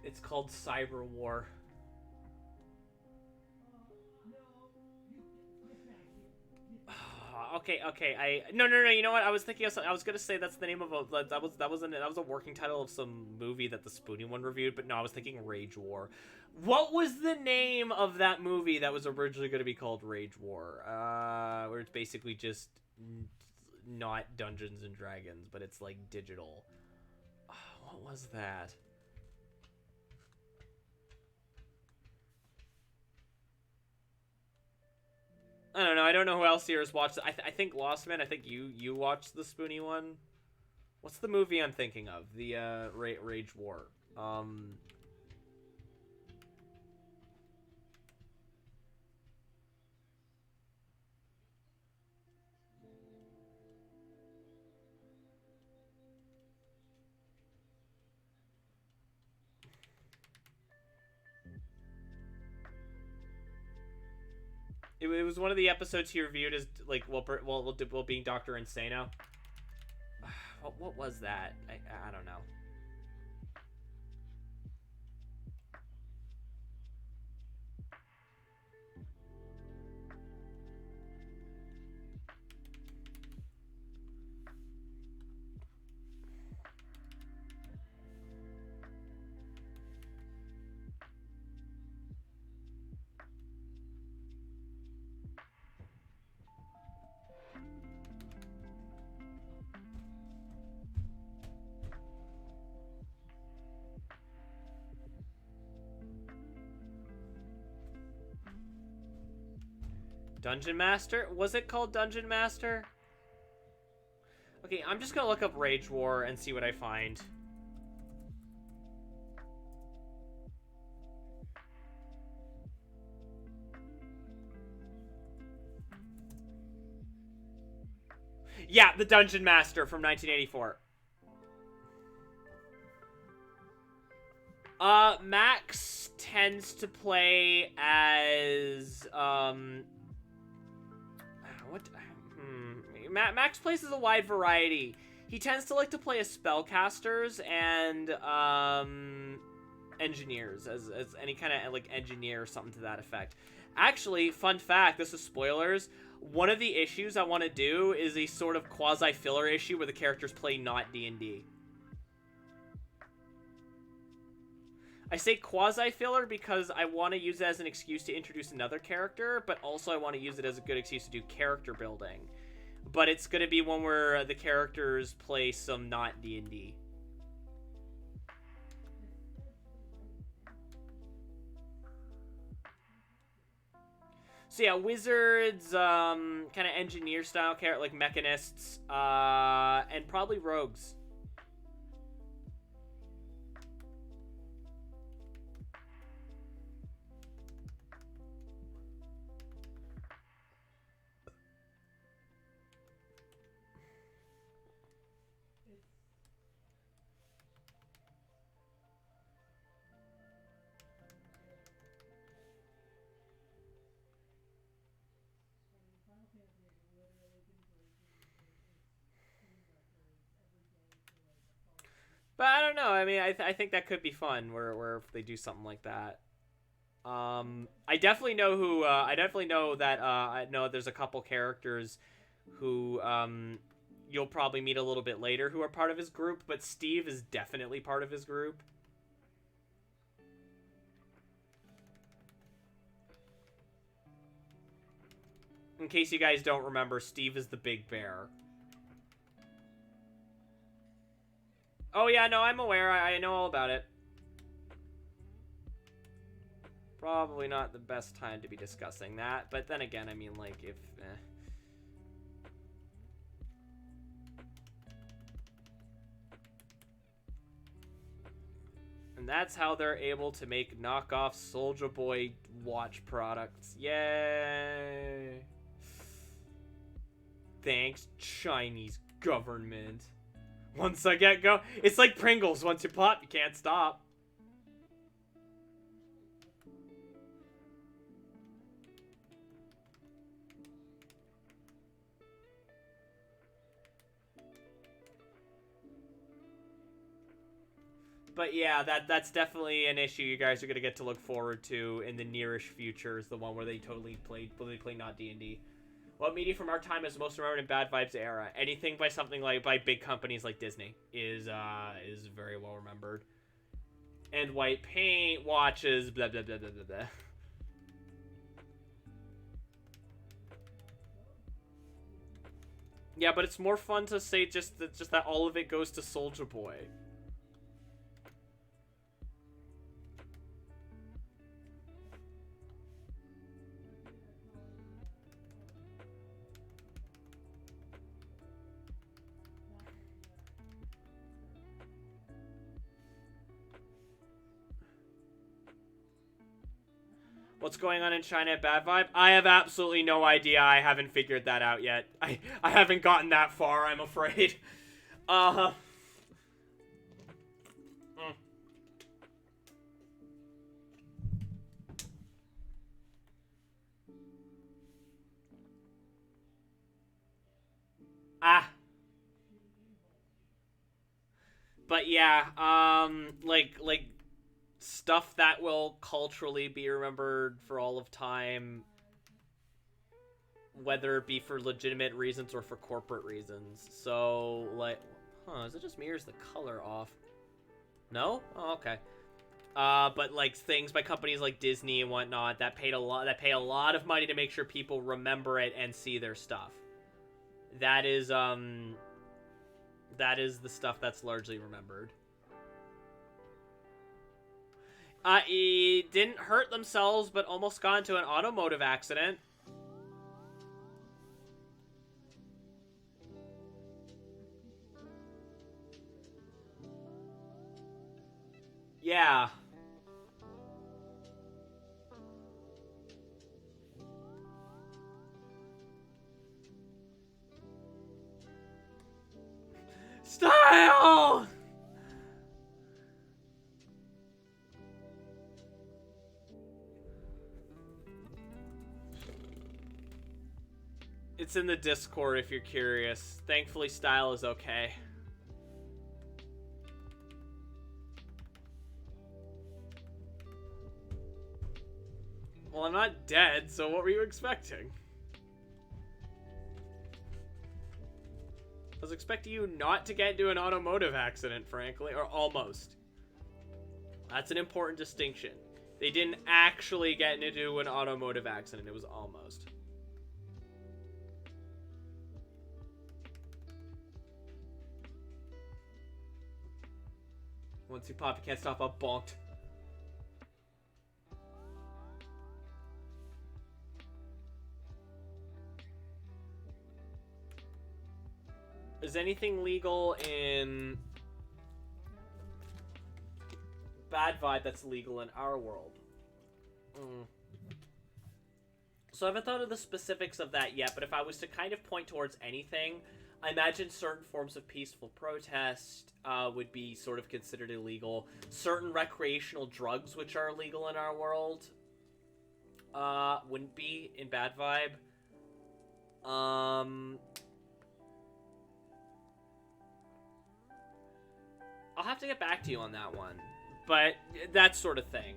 It's called Cyber War. Okay. No. You know what? I was thinking of something. I was gonna say that's the name of a that was a working title of some movie that the Spoonie one reviewed. But no, I was thinking Rage War. What was the name of that movie that was originally gonna be called Rage War? Where it's basically just not Dungeons and Dragons, but it's like digital. What was that? I don't know. I don't know who else here has watched. I think Lost Man. I think you watched the Spoony one. What's the movie I'm thinking of? The Rage War. It was one of the episodes he reviewed as like while being Dr. Insano. What was that? I don't know. Dungeon Master? Was it called Dungeon Master? Okay, I'm just gonna look up Rage War and see what I find. Yeah, the Dungeon Master from 1984. Max tends to play as, Max plays as a wide variety. He tends to like to play as spellcasters and, engineers, as any kind of, like, engineer or something to that effect. Actually, fun fact, this is spoilers, one of the issues I want to do is a sort of quasi-filler issue where the characters play not D&D. I say quasi-filler because I want to use it as an excuse to introduce another character, but also I want to use it as a good excuse to do character building. But it's going to be one where the characters play some not D&D. So yeah, wizards, kind of engineer style character, like mechanists, and probably rogues. But I don't know. I mean, I think that could be fun where if they do something like that. I definitely know who. I definitely know that. I know there's a couple characters who you'll probably meet a little bit later who are part of his group. But Steve is definitely part of his group. In case you guys don't remember, Steve is the big bear. Oh yeah, no, I'm aware. I know all about it. Probably not the best time to be discussing that, but then again, I mean, like, if... And that's how they're able to make knockoff Soulja Boy watch products. Yay! Thanks, Chinese government. Once I get go, it's like Pringles. Once you pop, you can't stop. But yeah, that's definitely an issue you guys are gonna get to look forward to in the nearish future. Is the one where they totally play not D&D. What media from our time is most remembered in Bad Vibes era? Anything by something like by big companies like Disney is very well remembered. And white paint, watches, blah blah blah blah blah blah. Yeah, but it's more fun to say just that all of it goes to Soulja Boy. What's going on in China at Bad Vibe? I have absolutely no idea. I haven't figured that out yet. I haven't gotten that far, I'm afraid. Mm. Ah. But yeah, like stuff that will culturally be remembered for all of time, whether it be for legitimate reasons or for corporate reasons. So, like, is it just me or is the color off? No? Oh, okay. But like things by companies like Disney and whatnot that pay a lot of money to make sure people remember it and see their stuff. That is the stuff that's largely remembered. It didn't hurt themselves, but almost got into an automotive accident. Yeah. Style! It's in the Discord if you're curious. Thankfully, Style is okay. Well, I'm not dead, so what were you expecting? I was expecting you not to get into an automotive accident, frankly, or almost. That's an important distinction. They didn't actually get into an automotive accident, it was almost. Once you pop, you can't stop up bonked. Is anything legal in Bad Vibe that's legal in our world? So I haven't thought of the specifics of that yet, but if I was to kind of point towards anything, I imagine certain forms of peaceful protest would be sort of considered illegal. Certain recreational drugs, which are illegal in our world, wouldn't be in Bad Vibe. I'll have to get back to you on that one. But that sort of thing.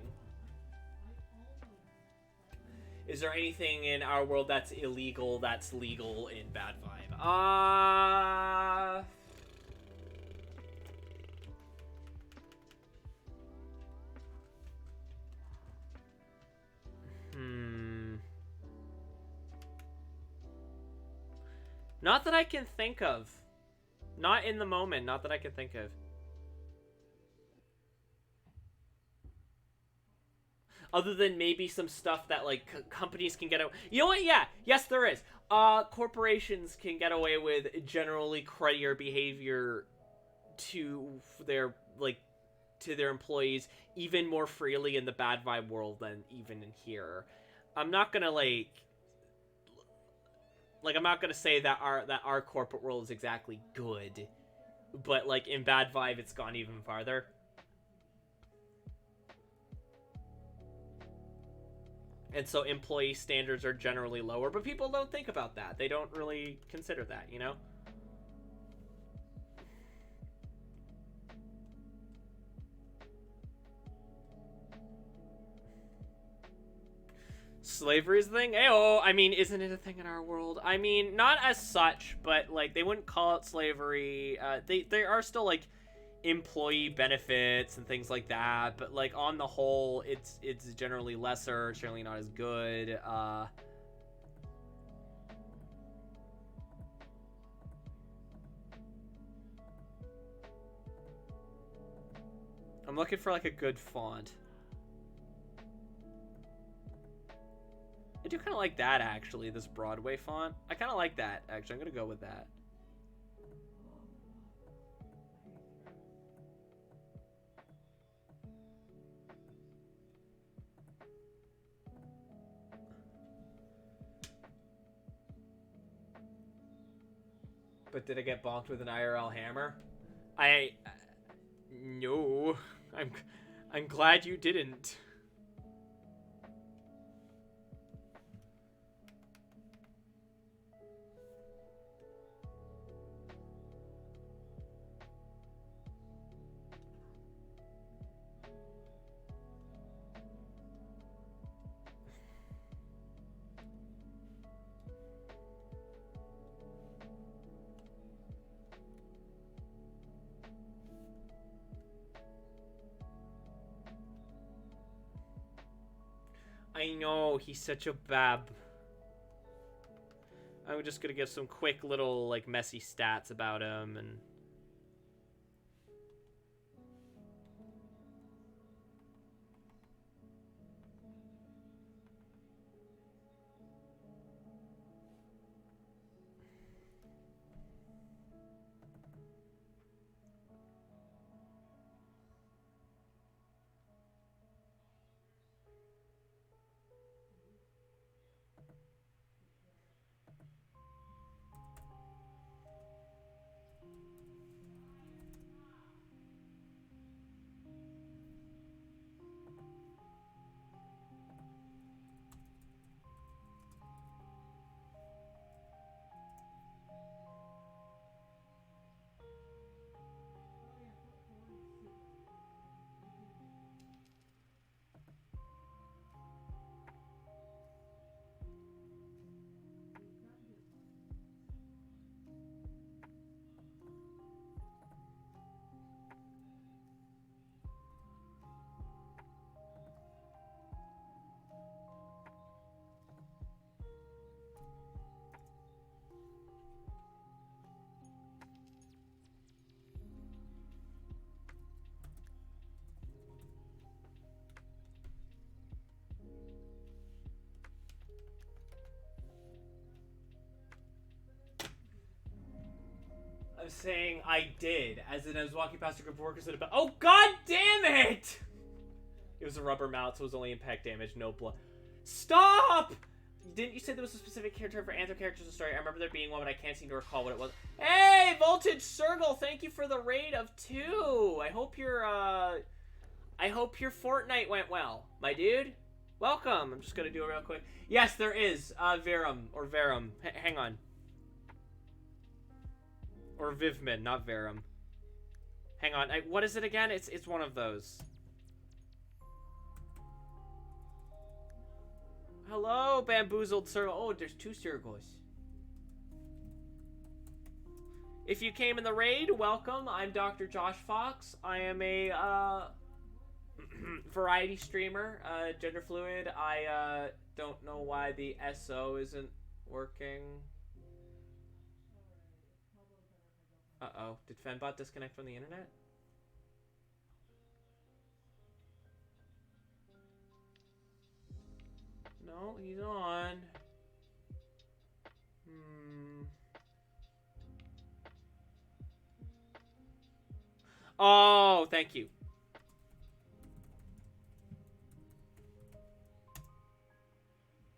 Is there anything in our world that's illegal that's legal in Bad Vibe? Not that I can think of. Not in the moment. Not that I can think of. Other than maybe some stuff that, like, companies can get away... You know what? Yeah. Yes, there is. Corporations can get away with generally cruddier behavior to their, like, to their employees even more freely in the Bad Vibe world than even in here. I'm not gonna, like, I'm not gonna say that our corporate world is exactly good, but, like, in Bad Vibe, it's gone even farther. And so employee standards are generally lower, but people don't think about that. They don't really consider that, you know? Slavery is a thing? Ayo, I mean, isn't it a thing in our world? I mean, not as such, but, like, they wouldn't call it slavery. They are still, like, employee benefits and things like that, but, like, on the whole, it's generally lesser, certainly not as good. I'm looking for, like, a good font. I do kind of like that, actually, this Broadway font. I kind of like that, actually. I'm going to go with that. But did I get bonked with an IRL hammer? No. I'm glad you didn't. I know, he's such a bab. I'm just gonna give some quick little, like, messy stats about him, and... I'm saying I did, as in I was walking past a group of workers that about. Oh, god damn it! It was a rubber mount, so it was only impact damage, no blood. Stop! Didn't you say there was a specific character for Antho characters in the story? I remember there being one, but I can't seem to recall what it was. Hey, Voltage Circle, thank you for the raid of 2. I hope your fortnight went well, my dude. Welcome. I'm just gonna do it real quick. Yes, there is Verum or Verum. Hang on. Or Vivman, not Verum. Hang on. What is it again? It's one of those. Hello, Bamboozled Circle. Oh, there's 2 circles. If you came in the raid, welcome. I'm Dr. Josh Fox. I am a variety streamer, gender fluid. I don't know why the SO isn't working. Uh-oh. Did Fenbot disconnect from the internet? No, he's on. Oh, thank you.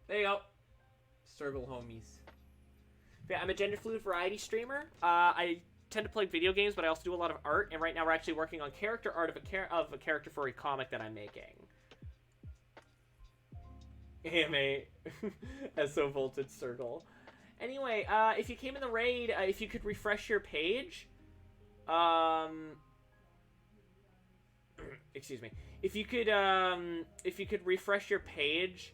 There you go. Circle homies. Yeah, I'm a gender fluid variety streamer. I tend to play video games, but I also do a lot of art, and right now we're actually working on character art of a character for a comic that I'm making. AMA SO Voltage Circle. Anyway, if you came in the raid, if you could refresh your page, excuse me. If you could refresh your page,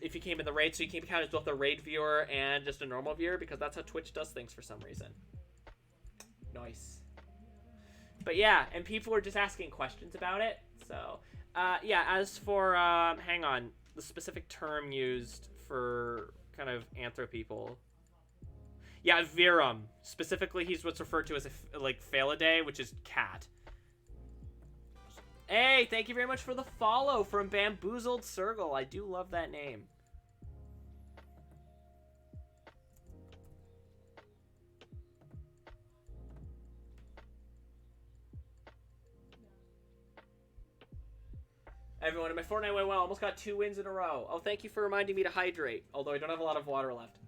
if you came in the raid, so you can count as both a raid viewer and just a normal viewer, because that's how Twitch does things for some reason. Nice. But yeah, and people were just asking questions about it, so yeah, as for hang on, the specific term used for kind of anthro people. Yeah, Virum. Specifically, he's what's referred to as like Phalidae, which is cat. Hey, thank you very much for the follow from Bamboozled Circle. I do love that name. Everyone, in my Fortnite went well. Almost got 2 wins in a row. Oh, thank you for reminding me to hydrate. Although I don't have a lot of water left.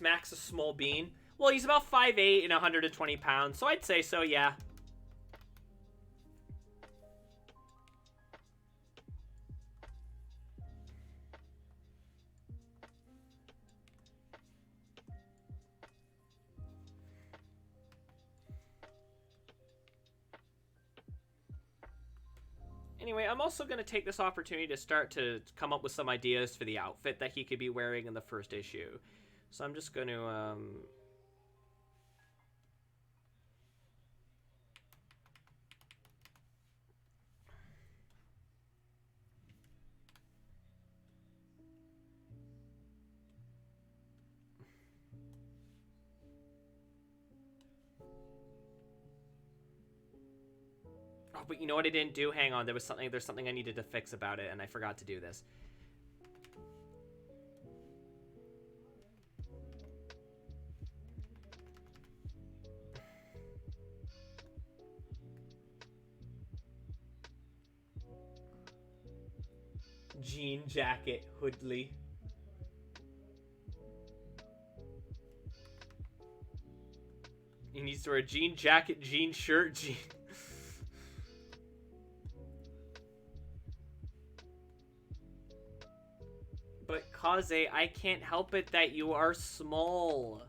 Is Max a small bean? Well, he's about 5'8" and 120 pounds, so I'd say so, yeah. Anyway, I'm also going to take this opportunity to start to come up with some ideas for the outfit that he could be wearing in the first issue. So I'm just going to, Oh, but you know what I didn't do? Hang on, there's something I needed to fix about it, and I forgot to do this. Jean jacket, hoodly. He needs to wear a jean jacket, jean shirt, jean... But Kaze, I can't help it that you are small.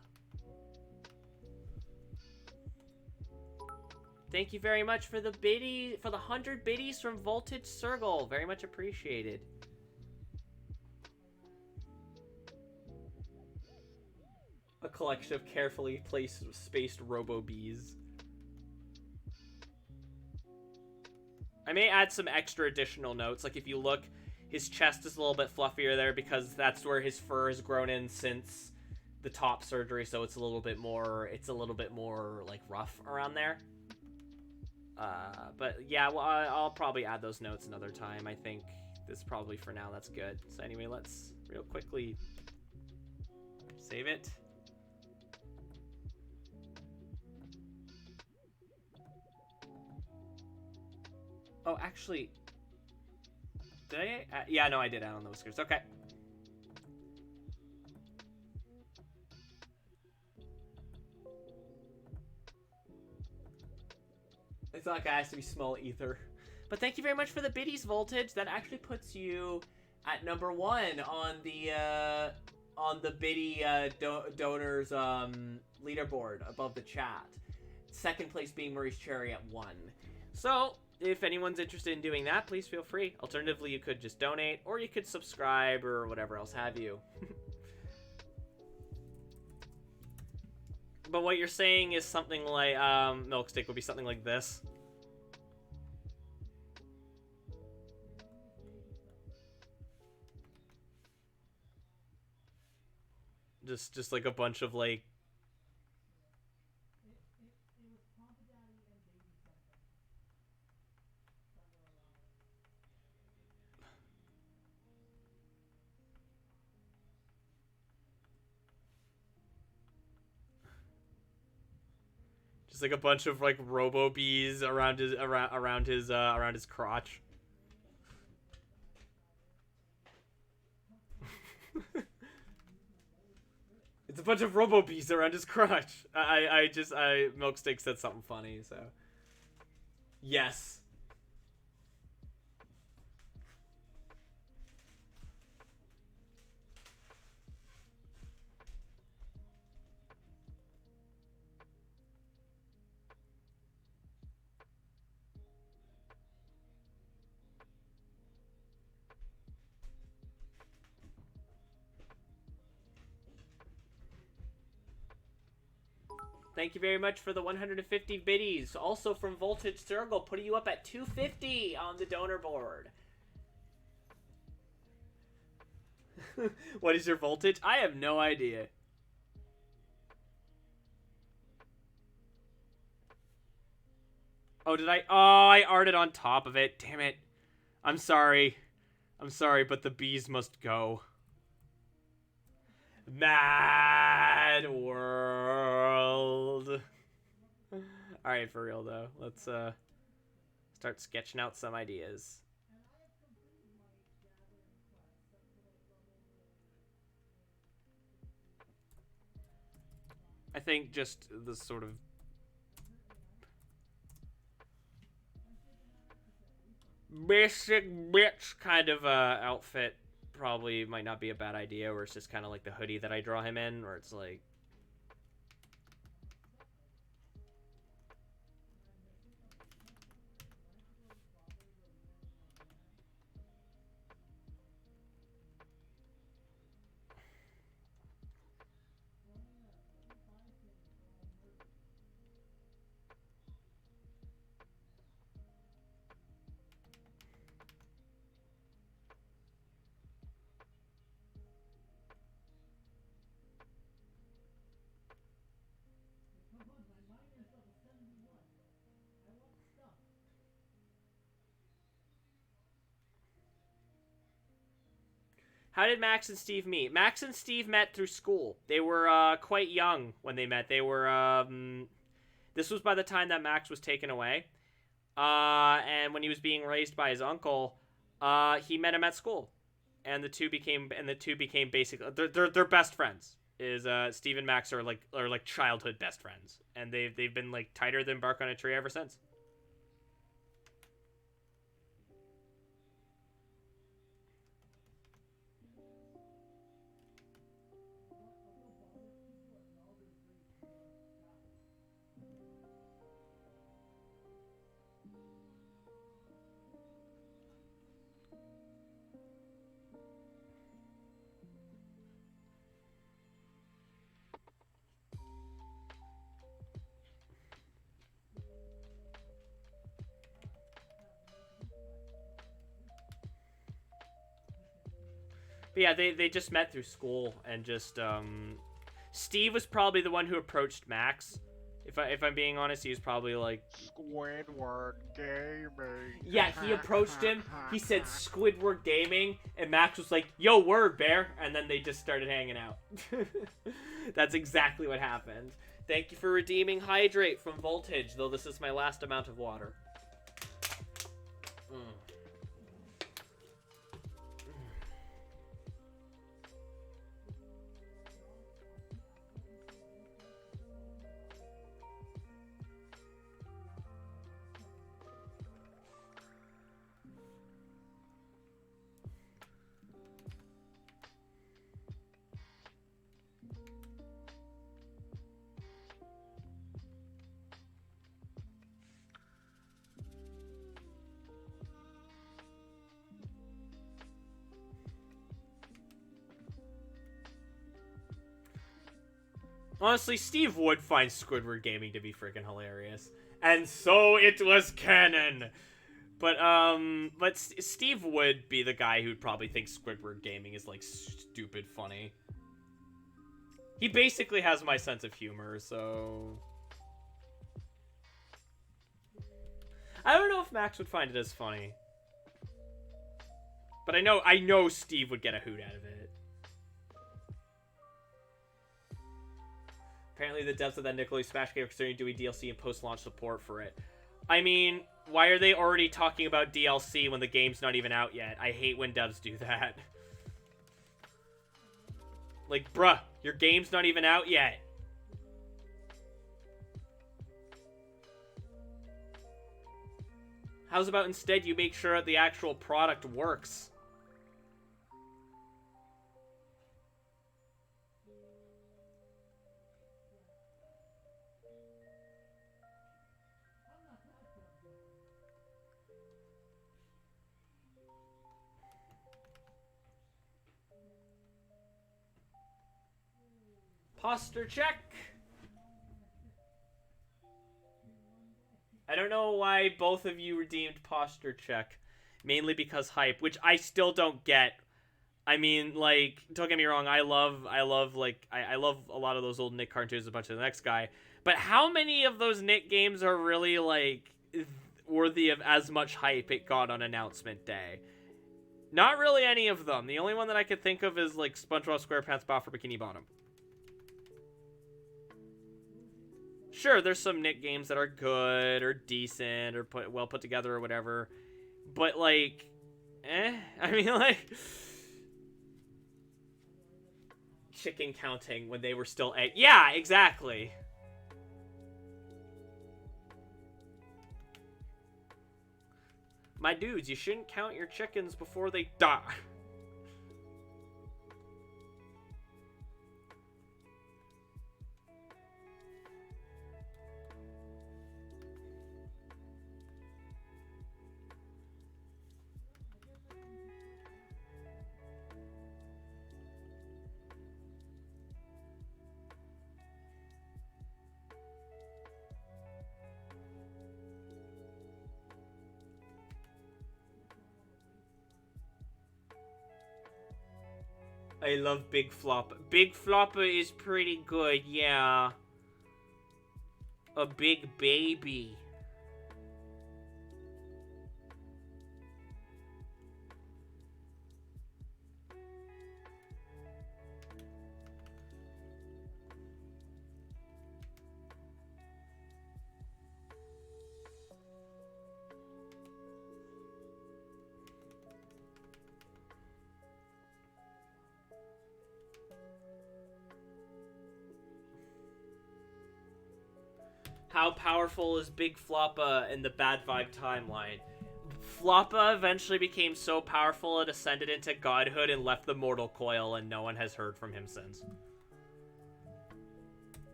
Thank you very much for the biddy, for the 100 biddies from Voltage Circle. Very much appreciated. A collection of carefully placed, spaced robo-bees. I may add some extra additional notes. Like if you look, his chest is a little bit fluffier there because that's where his fur has grown in since the top surgery. So it's a little bit more like rough around there. But yeah, well, I'll probably add those notes another time. I think this probably for now, that's good. So anyway, let's real quickly save it. Oh, actually, did I? Yeah, no, I did add on the whiskers. Okay. It's not like I asked to be small either. But thank you very much for the biddies, Voltage. That actually puts you at number 1 on the biddy donors leaderboard above the chat. Second place being Maurice Cherry at 1. So if anyone's interested in doing that, please feel free. Alternatively, you could just donate, or you could subscribe, or whatever else have you. But what you're saying is something like, Milkstick would be something like this. Just like a bunch of like... Just like a bunch of like robo bees around his crotch. It's a bunch of robo bees around his crotch. Milkstick said something funny, so yes. Thank you very much for the 150 biddies. Also from Voltage Circle, putting you up at 250 on the donor board. What is your voltage? I have no idea. Oh, did I? Oh, I arted on top of it. Damn it. I'm sorry. I'm sorry, but the bees must go. Mad world. Alright, for real though. Let's start sketching out some ideas. I think just the sort of basic bitch kind of outfit probably might not be a bad idea, where it's just kind of like the hoodie that I draw him in, where it's like... How did Max and Steve meet? Max and Steve met through school. They were quite young when they met. They were this was by the time that Max was taken away. And when he was being raised by his uncle, he met him at school. And the two became basically they're best friends. Steve and Max are like childhood best friends. And they've been like tighter than bark on a tree ever since. But yeah, they just met through school, and just Steve was probably the one who approached Max. If I'm being honest, he was probably like, Squidward Gaming. yeah, he approached him. He said Squidward Gaming, and Max was like, "Yo, word, bear," and then they just started hanging out. That's exactly what happened. Thank you for redeeming Hydrate from Voltage, though this is my last amount of water. Honestly, Steve would find Squidward Gaming to be freaking hilarious. And so it was canon. But Steve would be the guy who'd probably think Squidward Gaming is, like, stupid funny. He basically has my sense of humor, so... I don't know if Max would find it as funny. But I know Steve would get a hoot out of it. Apparently the devs of that Nickelodeon Smash game are considering doing DLC and post-launch support for it. I mean, why are they already talking about DLC when the game's not even out yet? I hate when devs do that. Like, bruh, your game's not even out yet. How's about instead you make sure that the actual product works? Posture check. I don't know why both of you redeemed posture check. Mainly because hype, which I still don't get. I mean, like, don't get me wrong, I love a lot of those old Nick cartoons, a bunch of the next guy. But how many of those Nick games are really, like, worthy of as much hype it got on announcement day? Not really any of them. The only one that I could think of is, like, SpongeBob SquarePants Battle for Bikini Bottom. Sure, there's some Nick games that are good or decent or well put together or whatever, but like, I mean, like, chicken counting when they were still egg. Yeah, exactly. My dudes, you shouldn't count your chickens before they die. I love Big Flopper. Big Flopper is pretty good, yeah. A big baby. How powerful is Big Floppa in the Bad Vibe timeline? Floppa eventually became so powerful it ascended into godhood and left the mortal coil, and no one has heard from him since.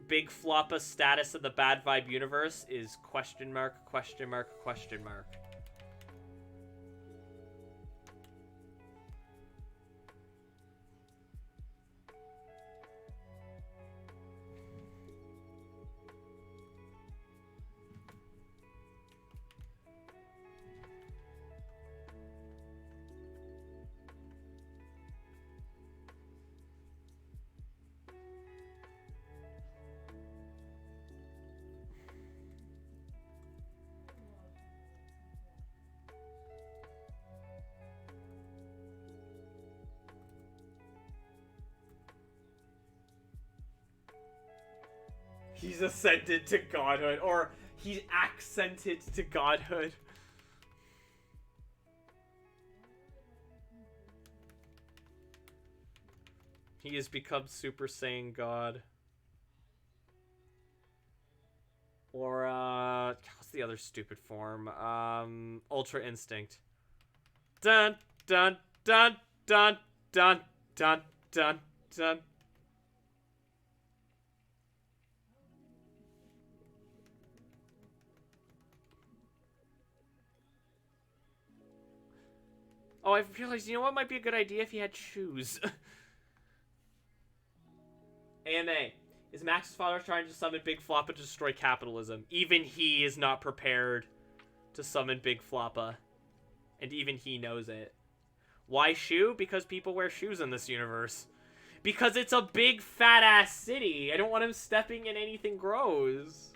Big Floppa's status in the Bad Vibe universe is question mark, question mark, question mark. He's ascended to godhood, or he's accented to godhood. He has become Super Saiyan God. Or, what's the other stupid form? Ultra Instinct. Dun, dun, dun, dun, dun, dun, dun, dun. Oh, I realized, you know what might be a good idea if he had shoes? AMA. Is Max's father trying to summon Big Floppa to destroy capitalism? Even he is not prepared to summon Big Floppa. And even he knows it. Why shoe? Because people wear shoes in this universe. Because it's a big fat ass city. I don't want him stepping in anything gross.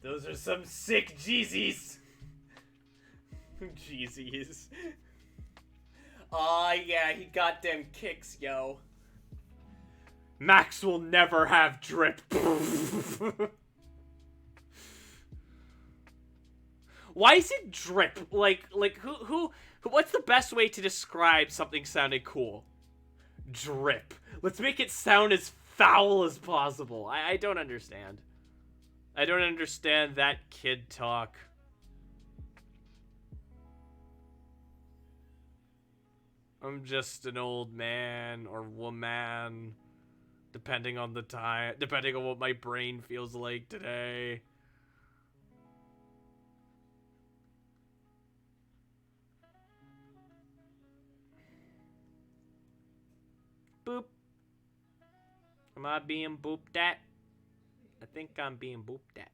Those are some sick Jeezys. Jeezys. Aw, yeah, he got them kicks, yo. Max will never have drip. Why is it drip? Like, who, what's the best way to describe something sounding cool? Drip. Let's make it sound as foul as possible. I don't understand. I don't understand that kid talk. I'm just an old man or woman, depending on the time, depending on what my brain feels like today. Boop. Am I being booped at? I think I'm being booped at.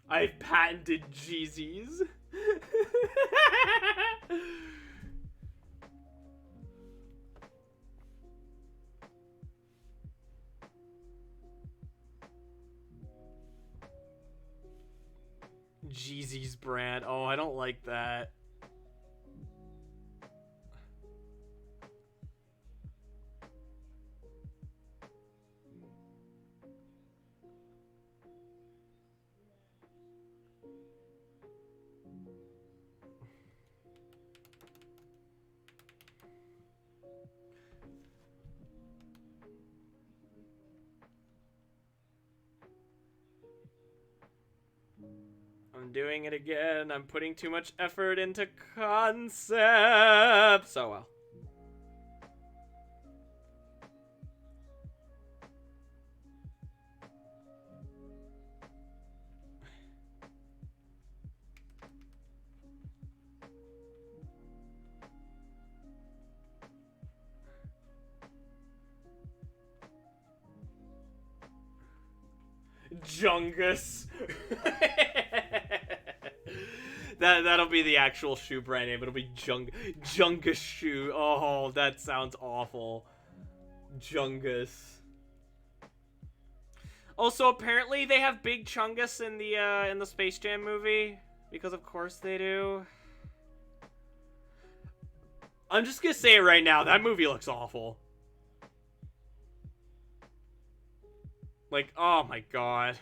I've patented Jeezys. Jeezy's brand. Oh, I don't like that. I'm doing it again. I'm putting too much effort into concepts. Oh well. Jungus. That'll be the actual shoe brand name. It'll be Jungus shoe. Oh, that sounds awful. Jungus. Also, apparently they have Big Chungus in the Space Jam movie, because of course they do. I'm just gonna say it right now. That movie looks awful. Like, oh my god.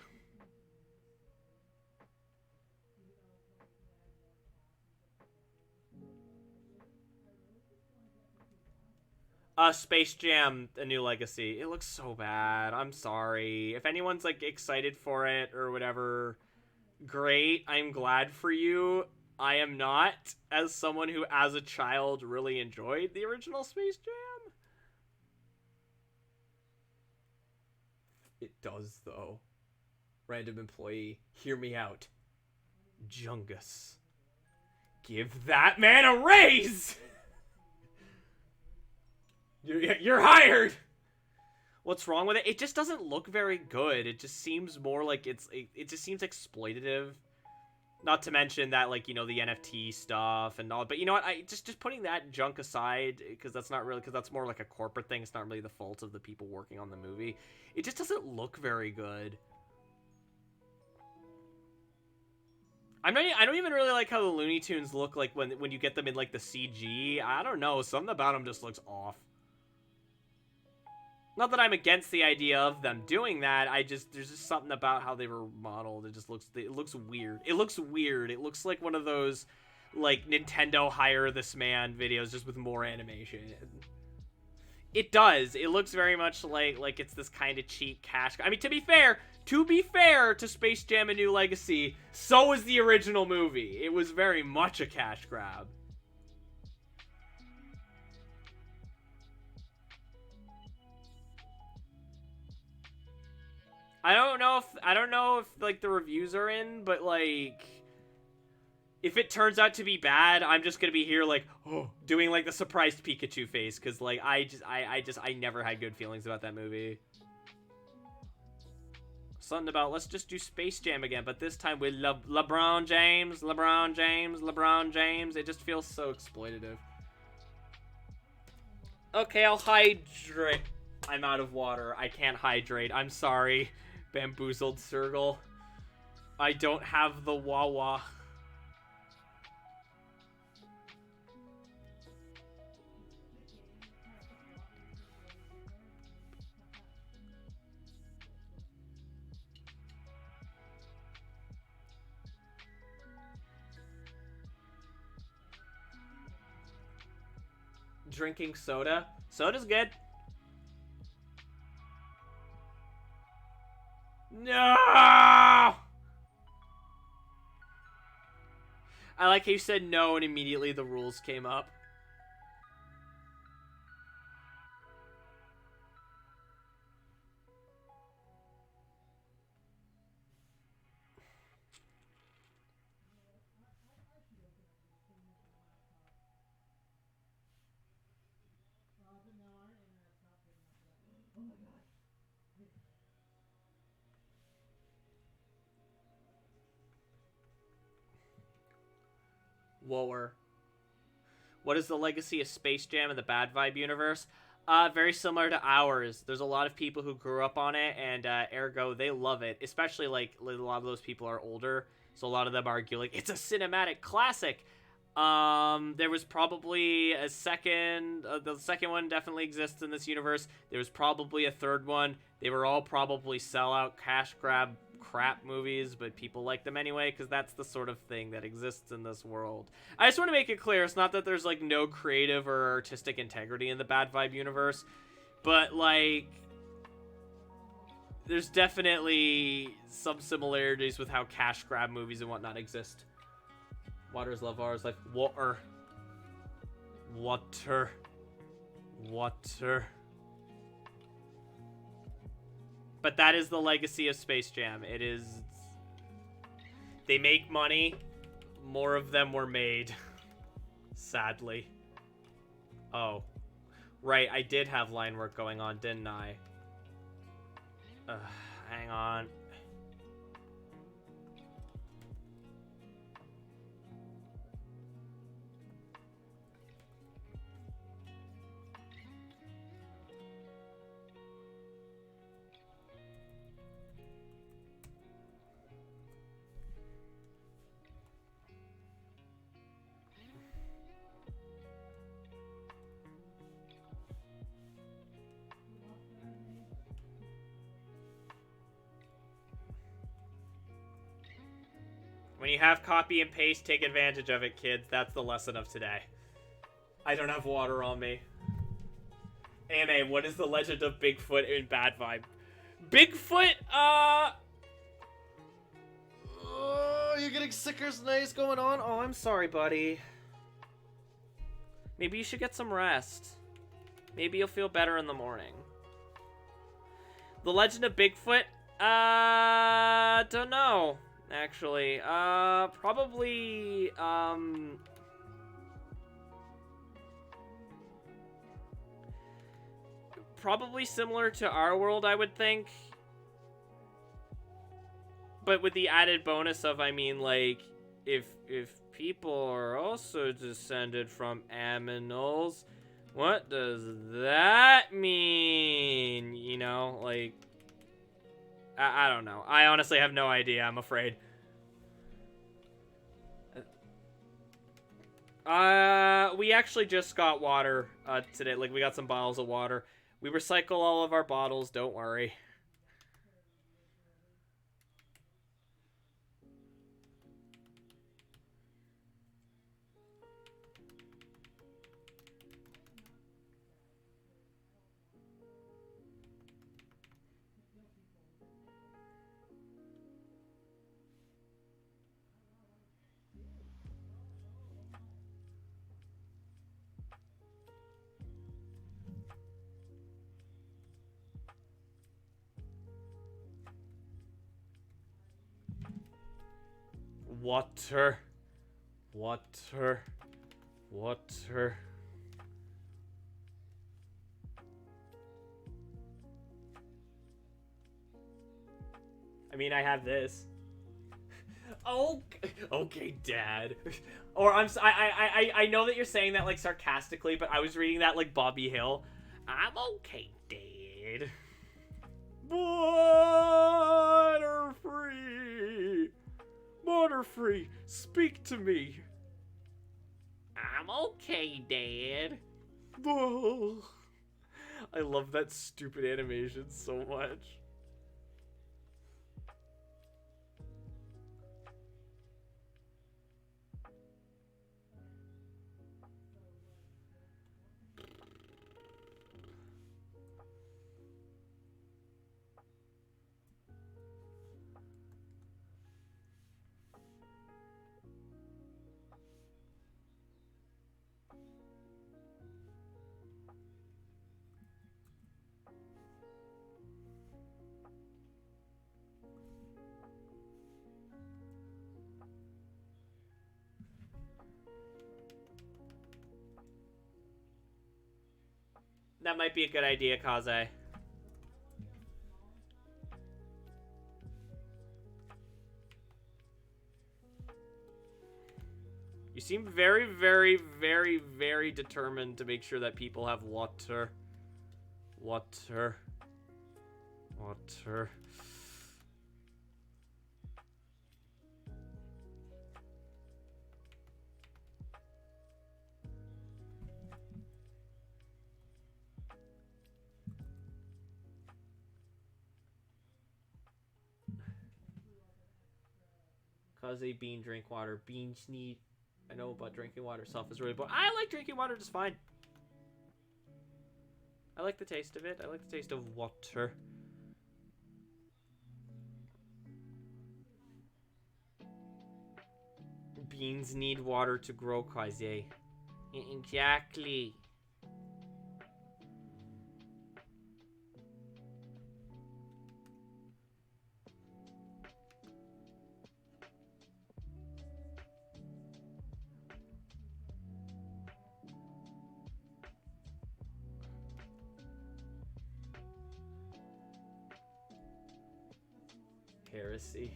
Space Jam: A New Legacy. It looks so bad. I'm sorry. If anyone's like excited for it or whatever, great. I'm glad for you. I am not, as someone who as a child really enjoyed the original Space Jam. It does though. Random employee, hear me out. Jungus. Give that man a raise! You're hired! What's wrong with it? It just doesn't look very good. It just seems more like it just seems exploitative. Not to mention that, like, you know, the NFT stuff and all. But you know what? I just putting that junk aside, because that's not really, because that's more like a corporate thing. It's not really the fault of the people working on the movie. It just doesn't look very good. I don't even really like how the Looney Tunes look like when you get them in like the CG. I don't know. Something about them just looks off. Not that I'm against the idea of them doing that. There's just something about how they were modeled. It looks weird. It looks weird. It looks like one of those, like, Nintendo hire this man videos just with more animation. It does. It looks very much like it's this kind of cheap cash. I mean, to be fair to Space Jam: A New Legacy, so was the original movie. It was very much a cash grab. I don't know if like the reviews are in, but like if it turns out to be bad, I'm just gonna be here like, oh, doing like the surprised Pikachu face, because like I never had good feelings about that movie. Something about let's just do Space Jam again, but this time with LeBron James. It just feels so exploitative. Okay, I'll hydrate. I'm out of water. I can't hydrate. I'm sorry, Bamboozled Circle. I don't have the Wawa. Drinking soda. Soda's good. No! I like how you said no and immediately the rules came up. Whoa. What is the legacy of Space Jam in the Bad Vibe universe? Very similar to ours. There's a lot of people who grew up on it, and ergo, they love it. Especially, like, a lot of those people are older, so a lot of them argue, like, it's a cinematic classic. There was probably a second... the second one definitely exists in this universe. There was probably a third one. They were all probably sellout, cash grab crap movies, but people like them anyway, because that's the sort of thing that exists in this world. I just want to make it clear, it's not that there's, like, no creative or artistic integrity in the Bad Vibe universe, but, like, there's definitely some similarities with how cash grab movies and whatnot exist. Water's love, ours life. Water. Water. Water. But that is the legacy of Space Jam. It is... They make money. More of them were made. Sadly. Oh. Right, I did have line work going on, didn't I? Hang on. When you have copy and paste, take advantage of it, kids. That's the lesson of today. I don't have water on me. AMA, what is the legend of Bigfoot in Bad Vibe? Bigfoot, oh, you're getting sicker's nice going on? Oh, I'm sorry, buddy. Maybe you should get some rest. Maybe you'll feel better in the morning. The legend of Bigfoot? Don't know. Actually, probably, probably similar to our world, I would think. But with the added bonus of, I mean, like, if people are also descended from aminals, what does that mean? You know, like... I don't know. I honestly have no idea, I'm afraid. We actually just got water today. Like, we got some bottles of water. We recycle all of our bottles, don't worry. Water. Water. Water. I mean, I have this. Oh, okay, Dad. Or I know that you're saying that like sarcastically, but I was reading that like Bobby Hill. I'm okay, Dad. Butterfree. Butterfree, speak to me. I'm okay, Dad. Oh, I love that stupid animation so much. That might be a good idea, Kaze. You seem very, very, very, very determined to make sure that people have water. Water. Water. Kaze, bean, drink water. Beans need... I know about drinking water itself is really boring. I like drinking water just fine. I like the taste of it. I like the taste of water. Beans need water to grow, Kaze. Exactly. Heresy.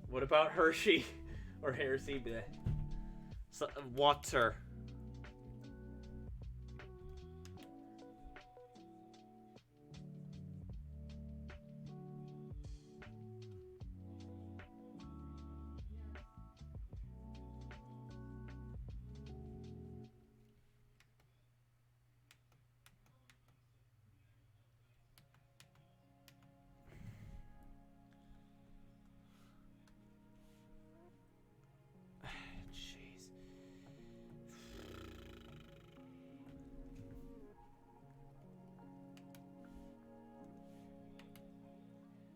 What about Hershey? Or Heresy? Bleh. So, water. Jeez.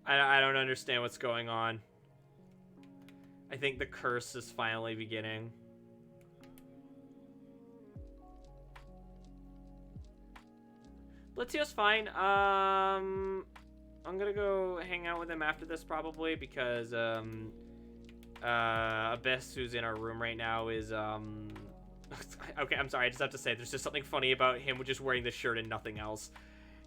I don't understand what's going on. I think the curse is finally beginning. Blitzio's fine. I'm gonna go hang out with him after this probably because Abyss, who's in our room right now, is okay, I'm sorry, I just have to say there's just something funny about him just wearing this shirt and nothing else.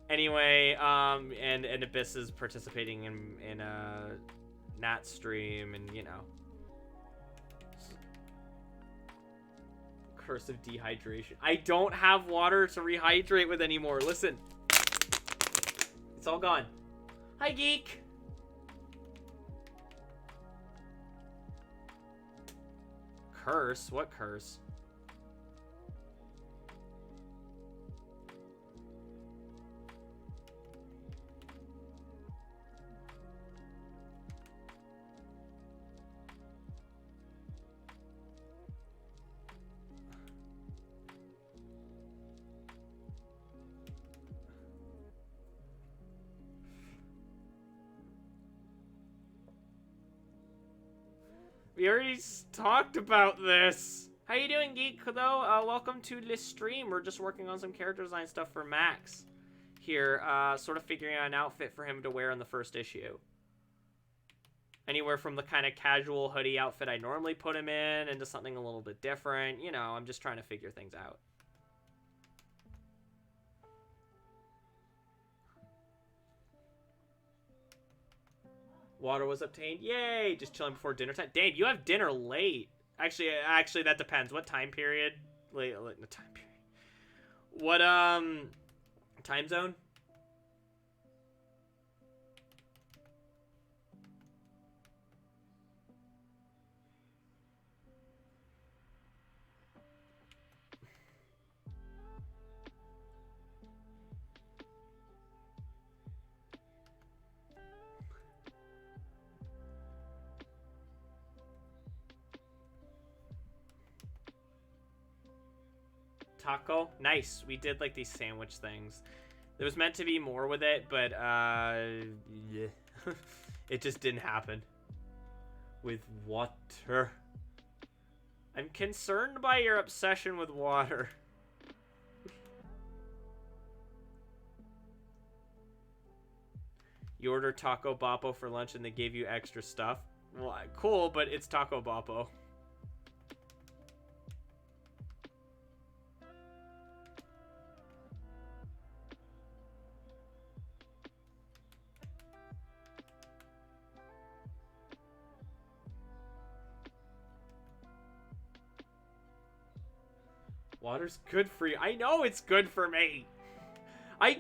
Anyway, and Abyss is participating in a Nat stream, and you know, curse of dehydration. I don't have water to rehydrate with anymore. Listen, it's all gone. Hi, Geek. Curse? What curse? We already talked about this. How you doing, Geek? Though, welcome to this stream. We're just working on some character design stuff for Max here, sort of figuring out an outfit for him to wear in the first issue. Anywhere from the kind of casual hoodie outfit I normally put him in into something a little bit different. You know, I'm just trying to figure things out. Water was obtained. Yay! Just chilling before dinner time. Dang, you have dinner late. Actually, that depends. What time period? Late in the time period. What, time zone? Taco? Nice. We did like these sandwich things. There was meant to be more with it, but yeah. It just didn't happen. With water. I'm concerned by your obsession with water. You ordered Taco Boppo for lunch and they gave you extra stuff. Well, cool, but it's Taco Boppo. Water's good for you. I know it's good for me. I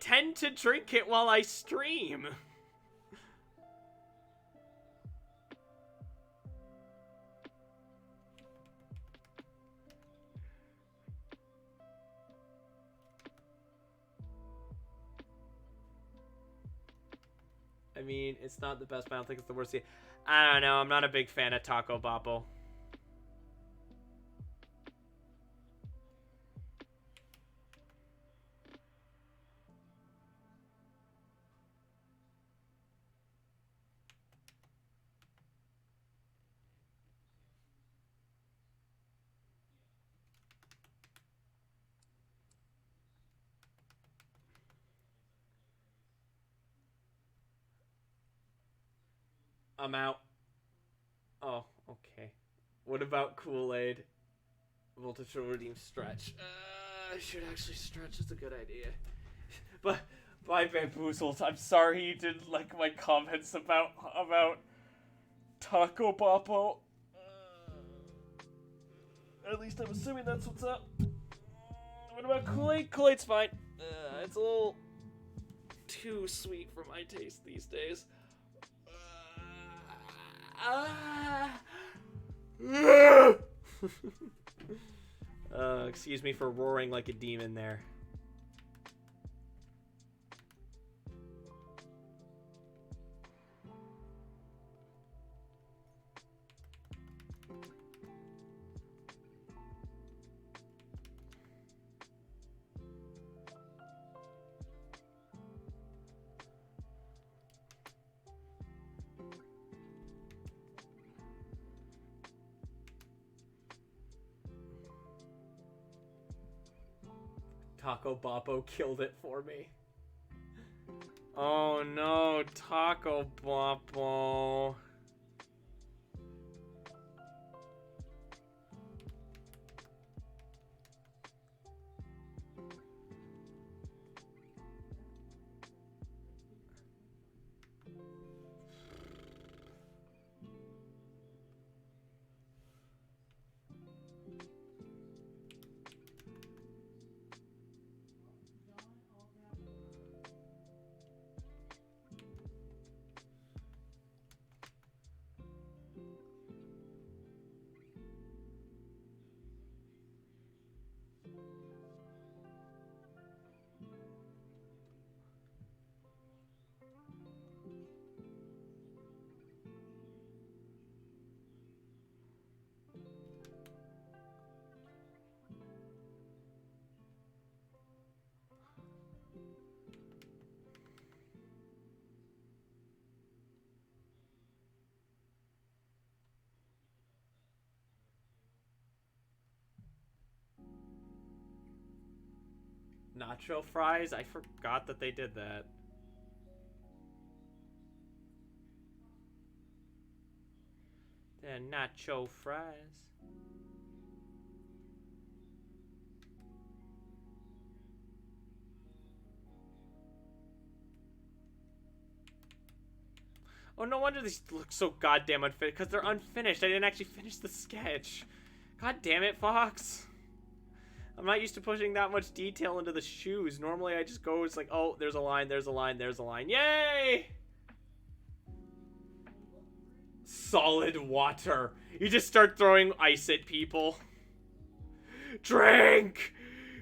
tend to drink it while I stream. I mean, it's not the best, but I don't think it's the worst. I don't know. I'm not a big fan of Taco Boppo. I'm out. Oh, okay. What about Kool-Aid? Voltage will redeem stretch. I should actually stretch. It's a good idea. But by Bamboozled, I'm sorry you didn't like my comments about Taco Boppo. At least I'm assuming that's what's up. What about Kool-Aid? Kool-Aid's fine. It's a little too sweet for my taste these days. Excuse me for roaring like a demon there. Taco Boppo killed it for me. Oh no, Taco Boppo. Nacho fries? I forgot that they did that. They're nacho fries. Oh, no wonder these look so goddamn unfinished. Because they're unfinished. I didn't actually finish the sketch. God damn it, Fox. I'm not used to pushing that much detail into the shoes. Normally I just go, it's like, oh, there's a line, there's a line, there's a line. Yay! Solid water. You just start throwing ice at people. Drink!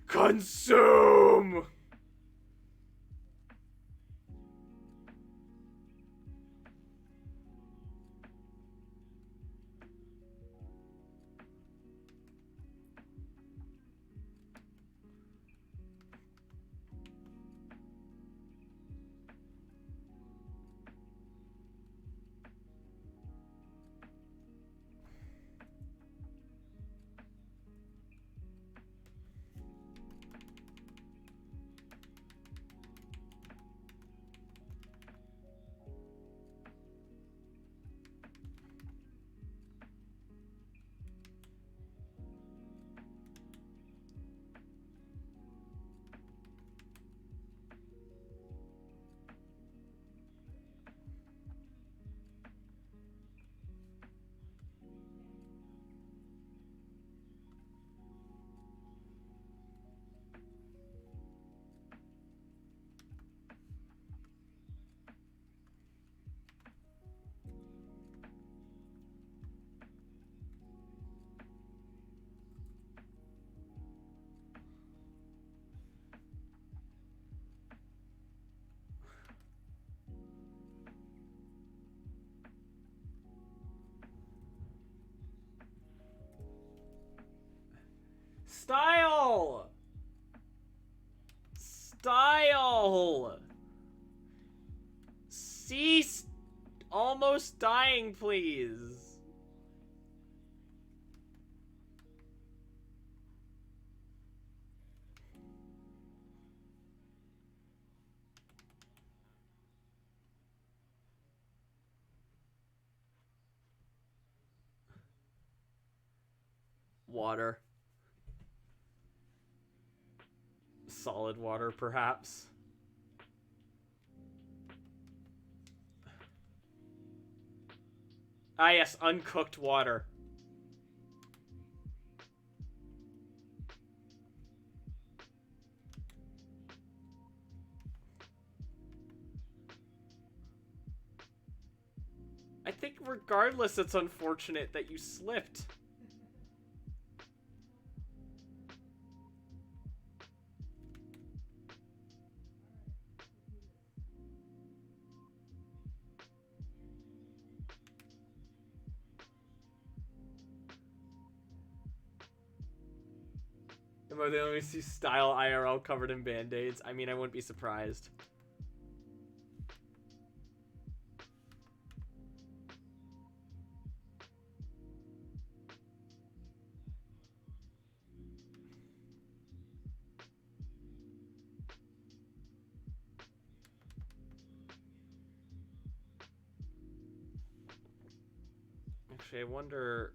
Consume! Style! Style! Cease almost dying, please. Water. Solid water, perhaps. Ah, yes, uncooked water. I think regardless, it's unfortunate that you slipped. Am I the only see Style IRL covered in band-aids? I mean, I wouldn't be surprised. Actually, I wonder...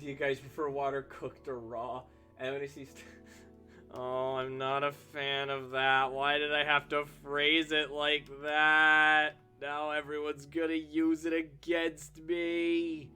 Do you guys prefer water cooked or raw? And when he sees... Oh, I'm not a fan of that. Why did I have to phrase it like that? Now everyone's gonna use it against me.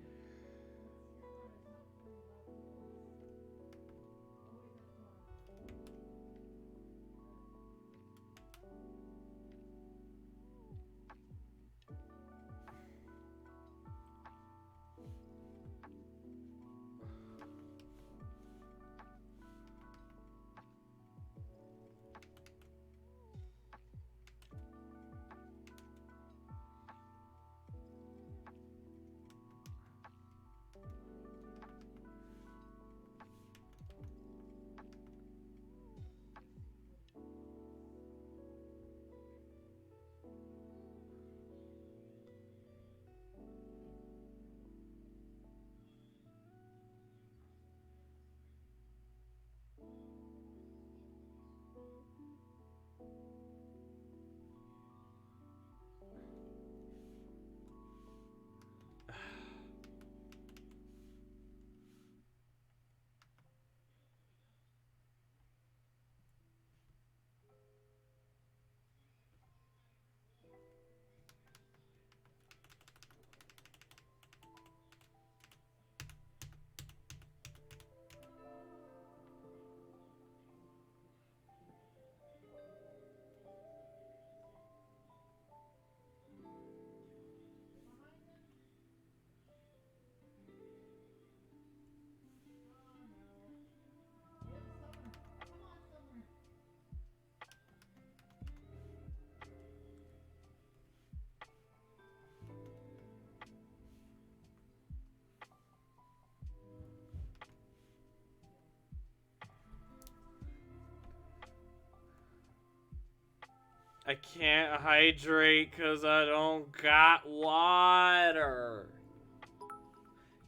I can't hydrate because I don't got water.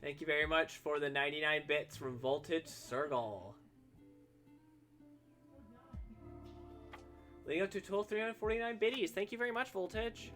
Thank you very much for the 99 bits from Voltage Circle. Leading up to a total of 349 biddies. Thank you very much, Voltage.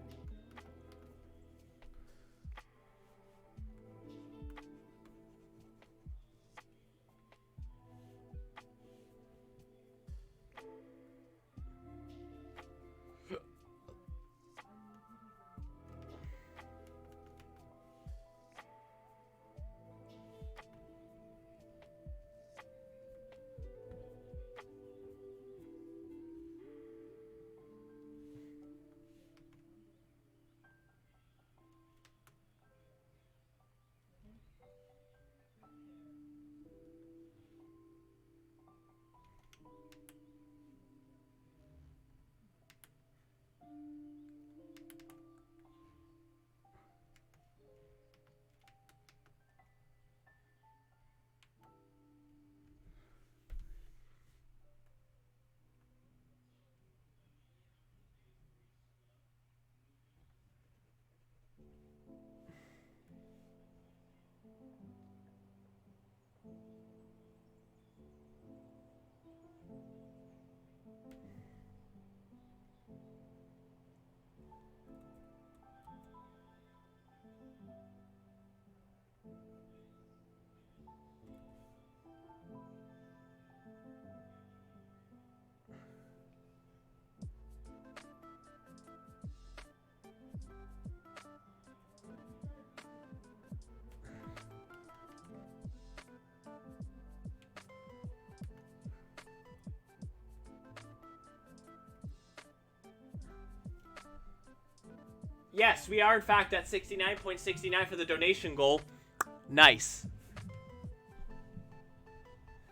Yes, we are in fact at 69.69 for the donation goal. Nice.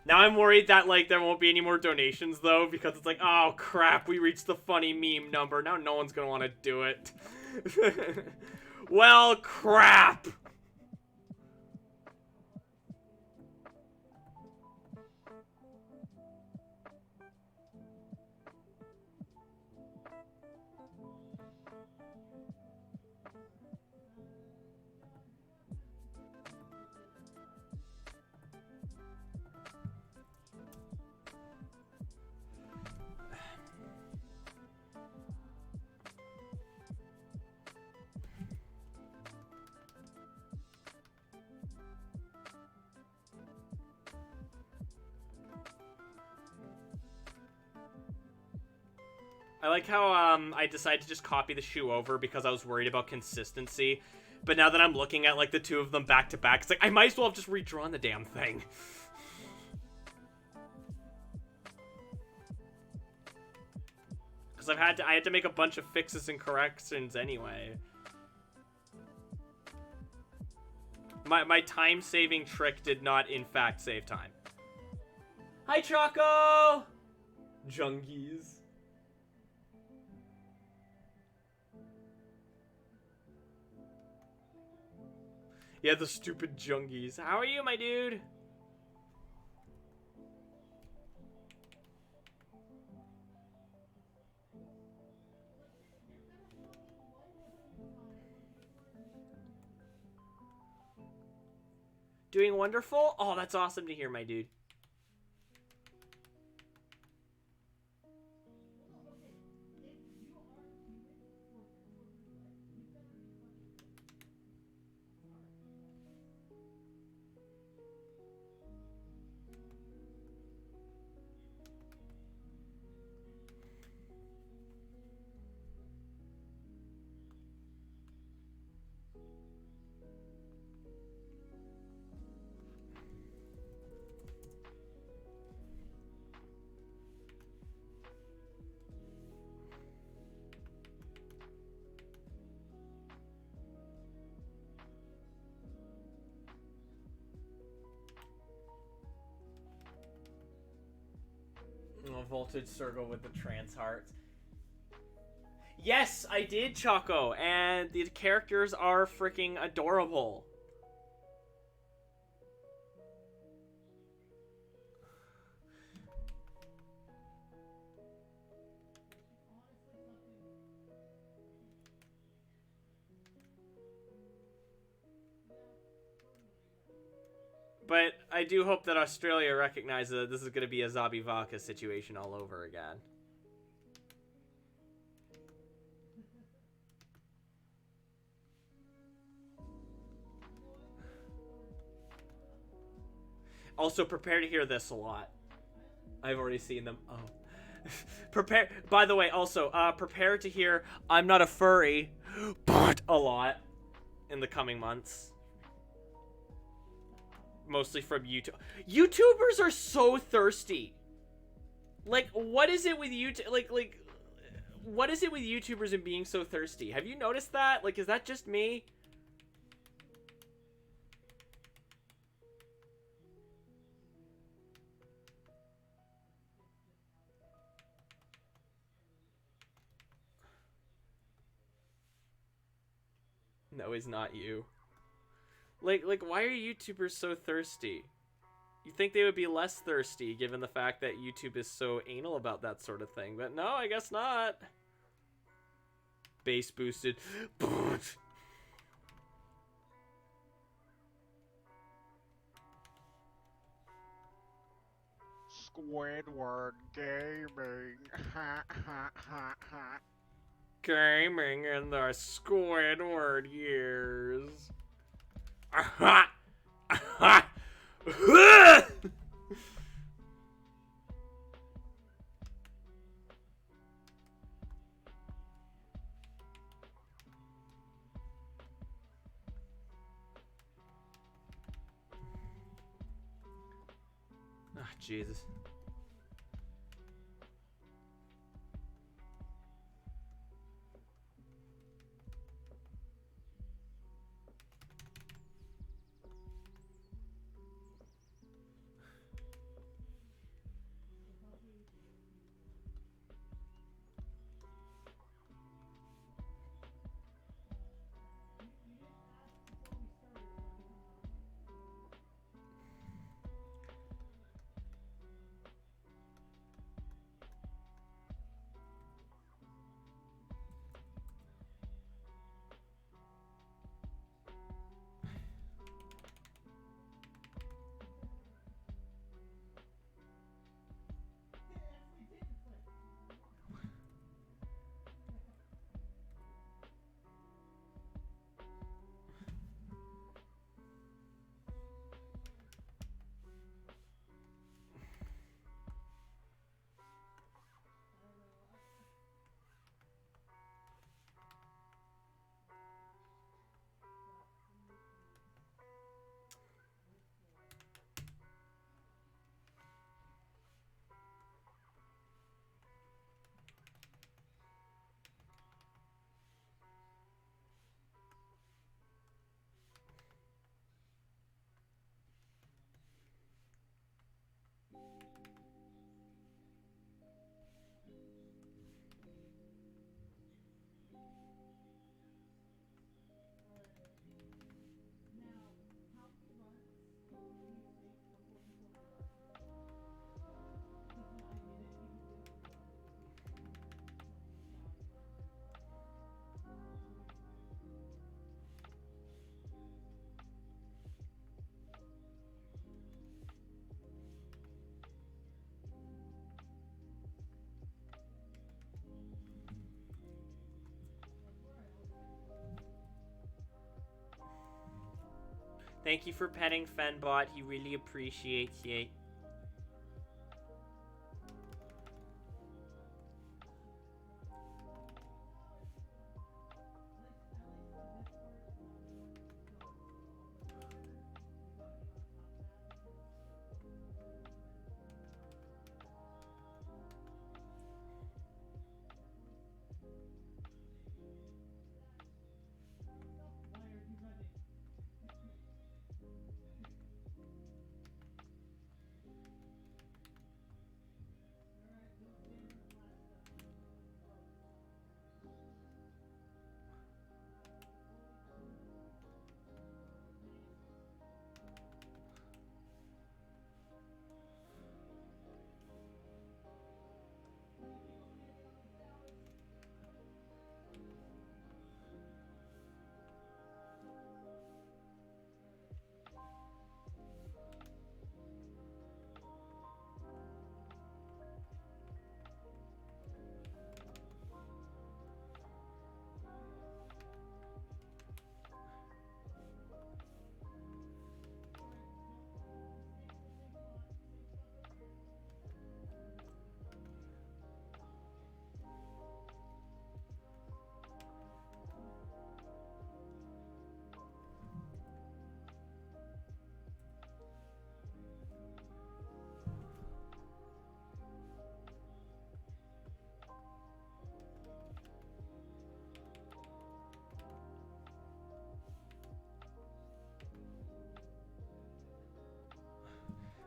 Now I'm worried that, like, there won't be any more donations, though, because it's like, oh, crap, we reached the funny meme number. Now no one's gonna want to do it. Well, crap. I like how I decided to just copy the shoe over because I was worried about consistency. But now that I'm looking at like the two of them back to back, it's like I might as well have just redrawn the damn thing. Because I had to make a bunch of fixes and corrections anyway. My time-saving trick did not, in fact, save time. Hi, Choco! Jungies. Yeah, the stupid jungies. How are you, my dude? Doing wonderful? Oh, that's awesome to hear, my dude. Oh, Voltage Circle with the trans hearts. Yes, I did, Choco, and the characters are freaking adorable. But I do hope that Australia recognizes that this is going to be a Zabi Vodka situation all over again. Also, prepare to hear this a lot. I've already seen them. Oh. Prepare. By the way, also, prepare to hear I'm not a furry, but a lot in the coming months. Mostly from YouTube. YouTubers are so thirsty. Like, what is it with YouTube? Like, what is it with YouTubers and being so thirsty? Have you noticed that? Like, is that just me? No, it's not you. Like, why are YouTubers so thirsty? You think they would be less thirsty given the fact that YouTube is so anal about that sort of thing, but no, I guess not. Bass boosted. Squidward gaming. Ha ha ha ha. Gaming in the Squidward years. Aha! Aha! Ah, Jesus. Thank you for petting Fenbot. He really appreciates it.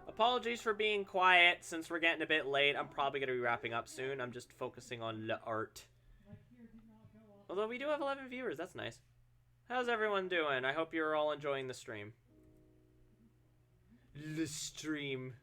Apologies for being quiet since we're getting a bit late. I'm probably going to be wrapping up soon. I'm just focusing on the art. Although we do have 11 viewers, that's nice. How's everyone doing? I hope you're all enjoying the stream. The stream.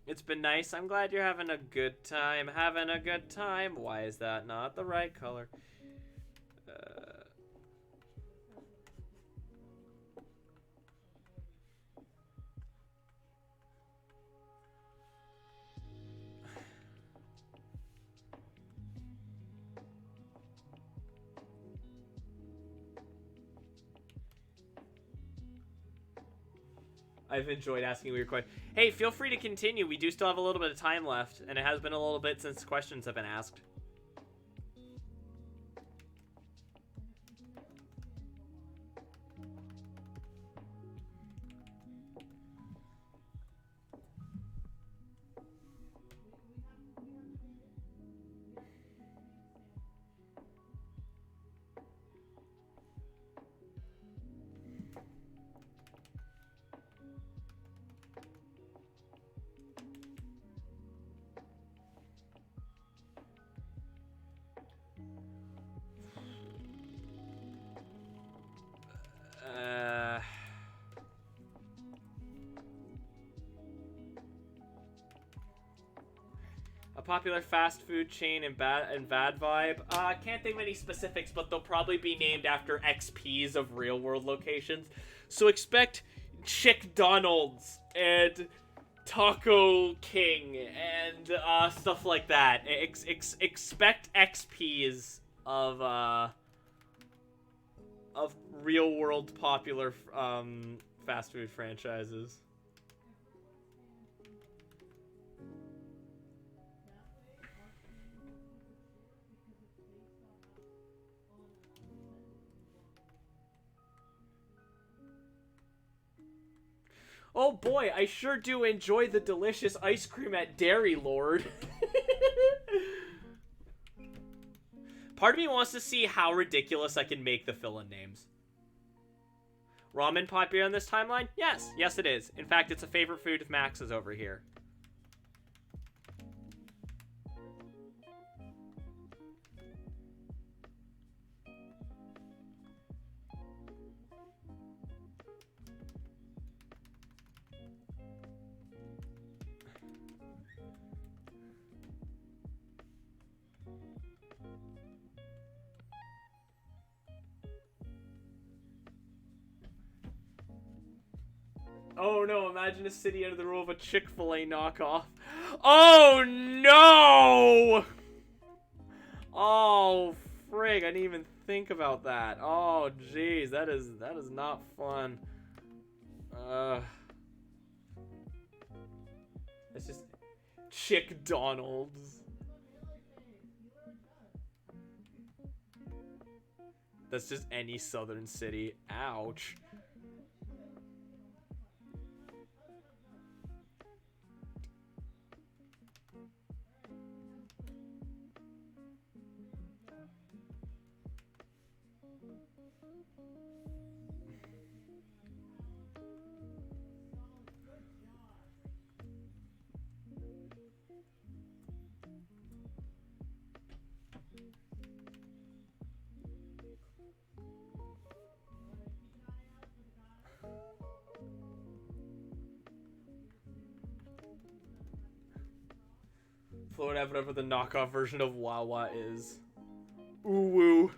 It's been nice. I'm glad you're having a good time. Having a good time. Why is that not the right color? I've enjoyed asking weird questions. Hey, feel free to continue. We do still have a little bit of time left, and it has been a little bit since questions have been asked. A popular fast food chain in BADVIBE. Can't think of any specifics, but they'll probably be named after XPs of real-world locations. So expect Chick-Donald's and Taco King and stuff like that. Expect XPs of real-world popular fast food franchises. Oh boy, I sure do enjoy the delicious ice cream at Dairy Lord. Part of me wants to see how ridiculous I can make the fill-in names. Ramen popular on this timeline? Yes. Yes, it is. In fact, it's a favorite food of Max's over here. Oh no, imagine a city under the rule of a Chick-fil-A knockoff. Oh no! Oh frig, I didn't even think about that. Oh jeez, that is not fun. It's just Chick Donald's. That's just any southern city. Ouch. Whatever the knockoff version of Wawa is. Ooh woo.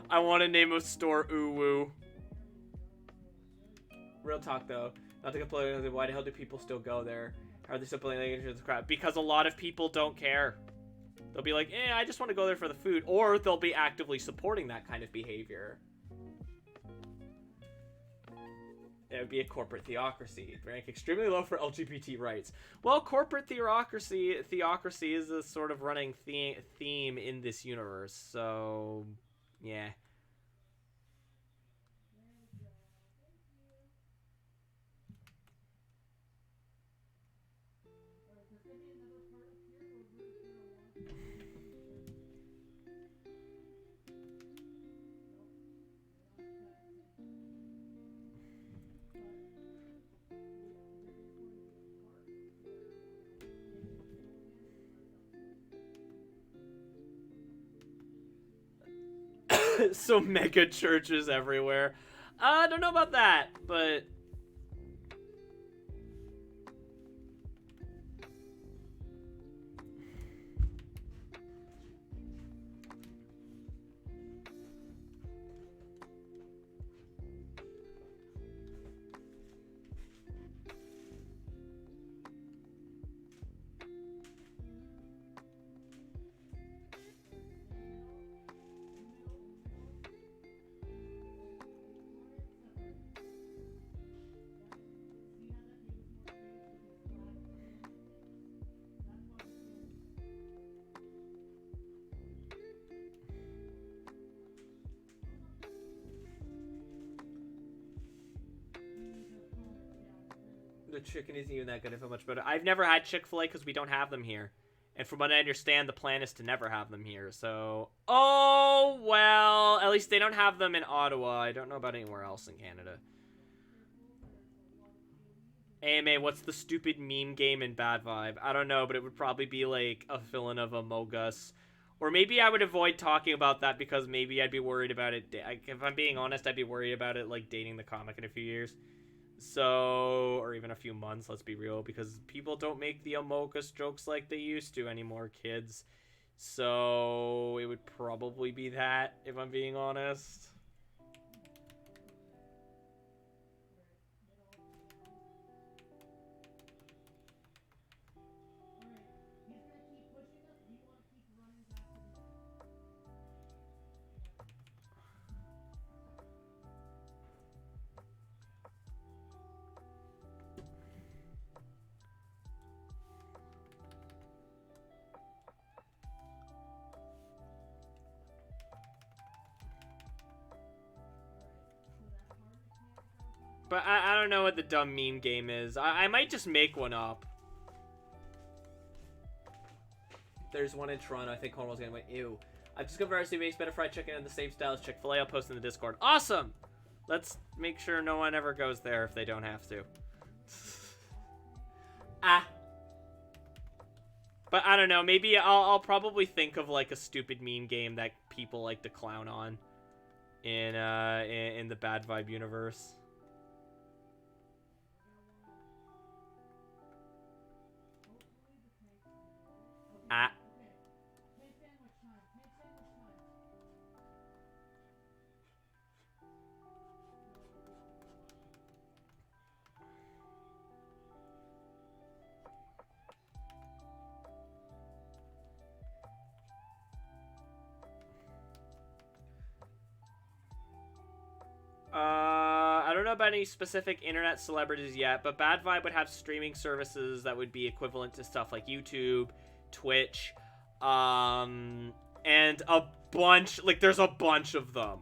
I want to name a store Ooh woo. Real talk though, not to complain. Why the hell do people still go there? How are they still playing the crap? Because a lot of people don't care. They'll be like, I just want to go there for the food, or they'll be actively supporting that kind of behavior. It would be a corporate theocracy. Rank extremely low for LGBT rights. Well, corporate theocracy is a sort of running theme in this universe. So, yeah. So mega churches everywhere. I don't know about that, but the chicken isn't even that good if I'm much better. I've never had Chick-fil-A because we don't have them here. And from what I understand, the plan is to never have them here. So, oh, well, at least they don't have them in Ottawa. I don't know about anywhere else in Canada. AMA, what's the stupid meme game in Bad Vibe? I don't know, but it would probably be like a villain of Among Us. Or maybe I would avoid talking about that because maybe I'd be worried about it. If I'm being honest, I'd be worried about it like dating the comic in a few years. So, or even a few months, let's be real, because people don't make the Among Us jokes like they used to anymore, kids. So, it would probably be that, if I'm being honest. But I don't know what the dumb meme game is. I might just make one up. There's one in Toronto. I think Cornwall's gonna win. Ew. I've discovered RC makes better fried chicken in the same style as Chick-fil-A. I'll post in the Discord. Awesome! Let's make sure no one ever goes there if they don't have to. But I don't know. Maybe I'll probably think of like a stupid meme game that people like to clown on in the Bad Vibe universe. know about any specific internet celebrities yet, but Bad Vibe would have streaming services that would be equivalent to stuff like YouTube, Twitch, and a bunch, like, there's a bunch of them.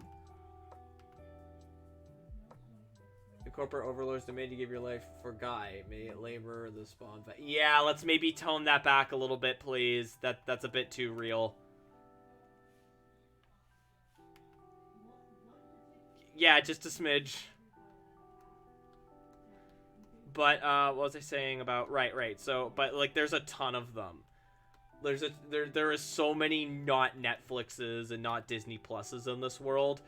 The corporate overlords demand you give your life for Guy. May it labor the spawn. Yeah, let's maybe tone that back a little bit, please. That's a bit too real. Yeah, just a smidge. But what was I saying about right? So, but like, there's a ton of them. There is so many not Netflixes and not Disney Pluses in this world,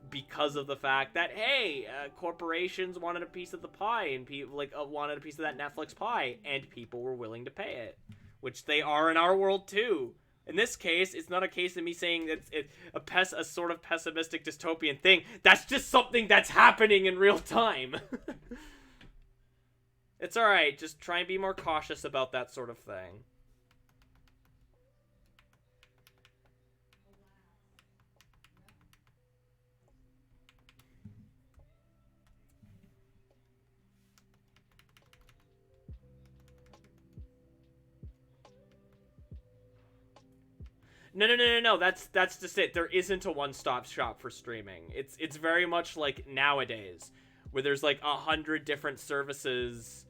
because of the fact that, hey, corporations wanted a piece of the pie, and people wanted a piece of that Netflix pie, and people were willing to pay it, which they are in our world too. In this case, it's not a case of me saying it's a sort of pessimistic dystopian thing. That's just something that's happening in real time. It's all right. Just try and be more cautious about that sort of thing. No. That's just it. There isn't a one-stop shop for streaming. It's very much like nowadays, where there's like 100 different services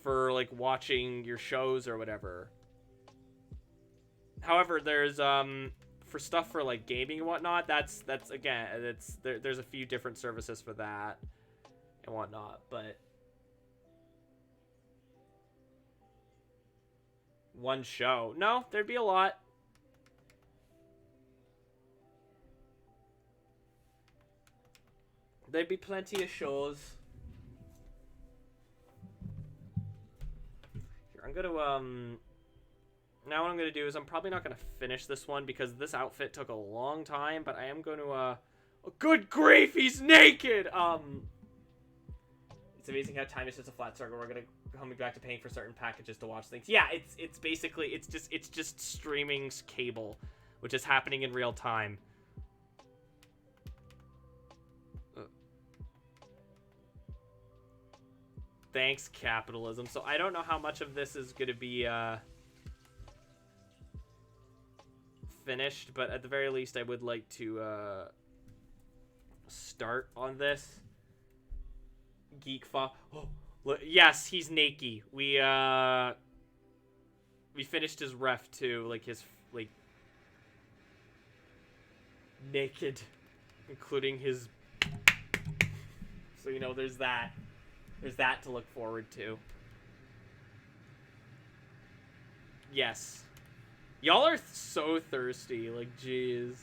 for like watching your shows or whatever. However, there's for stuff for like gaming and whatnot, that's again, there's a few different services for that and whatnot, but one show, no, there'd be a lot. There'd be plenty of shows. Here, I'm gonna now what I'm gonna do is I'm probably not gonna finish this one because this outfit took a long time, but I am going to oh, good grief, he's naked. It's amazing how time is just a flat circle. We're gonna coming back to paying for certain packages to watch things. Yeah, it's basically it's just streaming cable, which is happening in real time. Thanks, capitalism. So I don't know how much of this is going to be finished, but at the very least I would like to start on this. Geek fa. Oh, yes, he's naked. We finished his ref too, like his naked, including his. So you know, there's that. There's that to look forward to. Yes. Y'all are so thirsty. Like, jeez.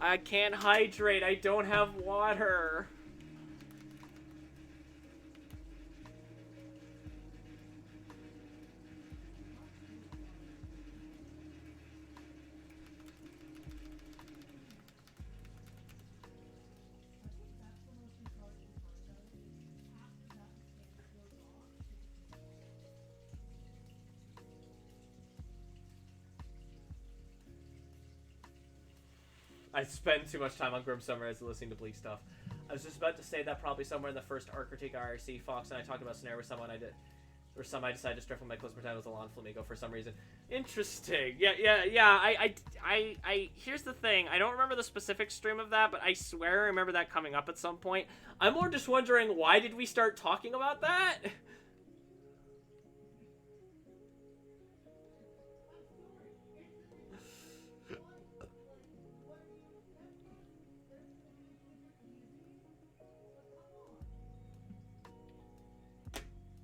I can't hydrate. I don't have water. I spend too much time on Grim Summer as listening to Bleak stuff. I was just about to say that probably somewhere in the first Art Critique IRC, Fox and I talked about Snare with someone I did. Or some I decided to strip from my close pretend was a lawn flamingo for some reason. Interesting. Yeah. I here's the thing. I don't remember the specific stream of that, but I swear I remember that coming up at some point. I'm more just wondering, why did we start talking about that?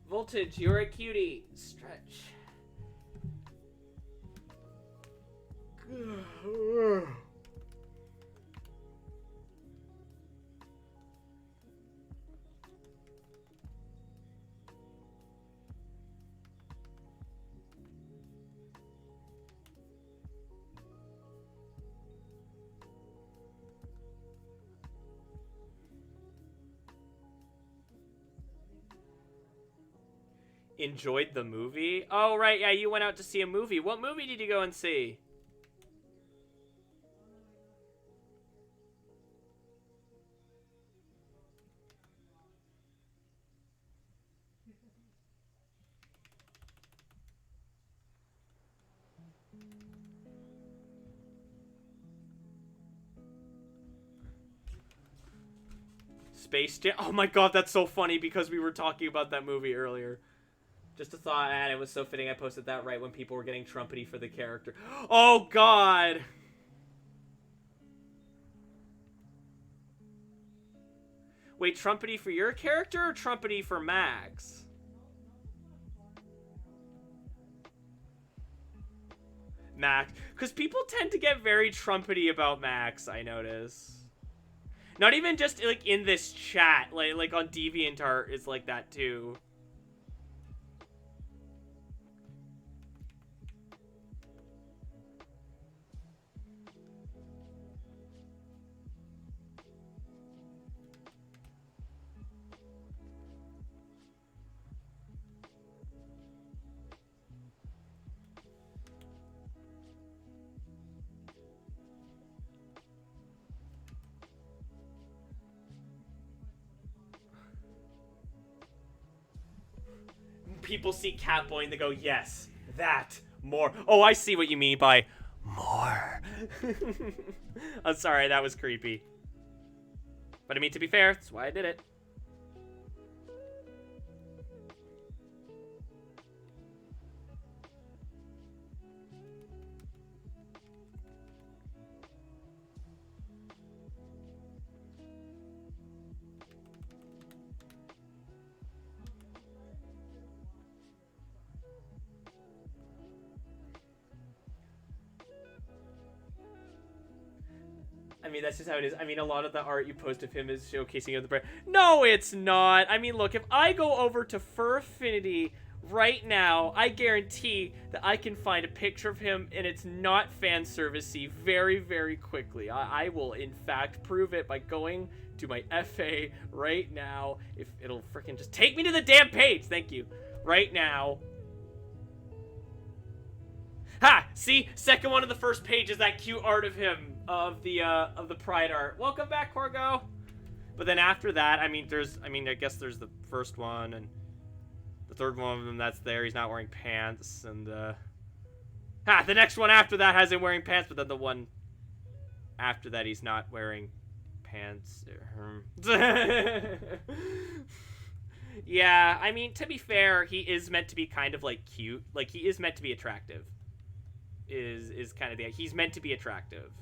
Voltage, you're a cutie. Stretch. enjoyed the movie. Oh, right, yeah, you went out to see a movie. What movie did you go and see? Space Jam. Oh my god, that's so funny because we were talking about that movie earlier. Just a thought, and it was so fitting I posted that right when people were getting trumpety for the character. Oh god! Wait, trumpety for your character or trumpety for Max? Max. Because people tend to get very trumpety about Max, I notice. Not even just, like, in this chat. Like on DeviantArt is like that, too. People see Catboy and they go, yes, that, more. Oh, I see what you mean by more. I'm sorry, that was creepy. But I mean, to be fair, that's why I did it. I mean, that's just how it is. I mean, a lot of the art you post of him is showcasing of the brand. No, it's not. I mean, look, if I go over to Furfinity right now, I guarantee that I can find a picture of him and it's not fan servicey very, very quickly. I will, in fact, prove it by going to my FA right now. If it'll freaking just take me to the damn page. Thank you. Right now. Ha! See? Second one of the first page is that cute art of him, of the Pride art. Welcome back, Corgo! But then after that, I mean, I guess there's the first one, and the third one of them that's there, he's not wearing pants, and, ha! The next one after that has him wearing pants, but then the one after that he's not wearing pants. Yeah, I mean, to be fair, he is meant to be kind of, like, cute. Like, he is meant to be attractive. Is kind of the... He's meant to be attractive.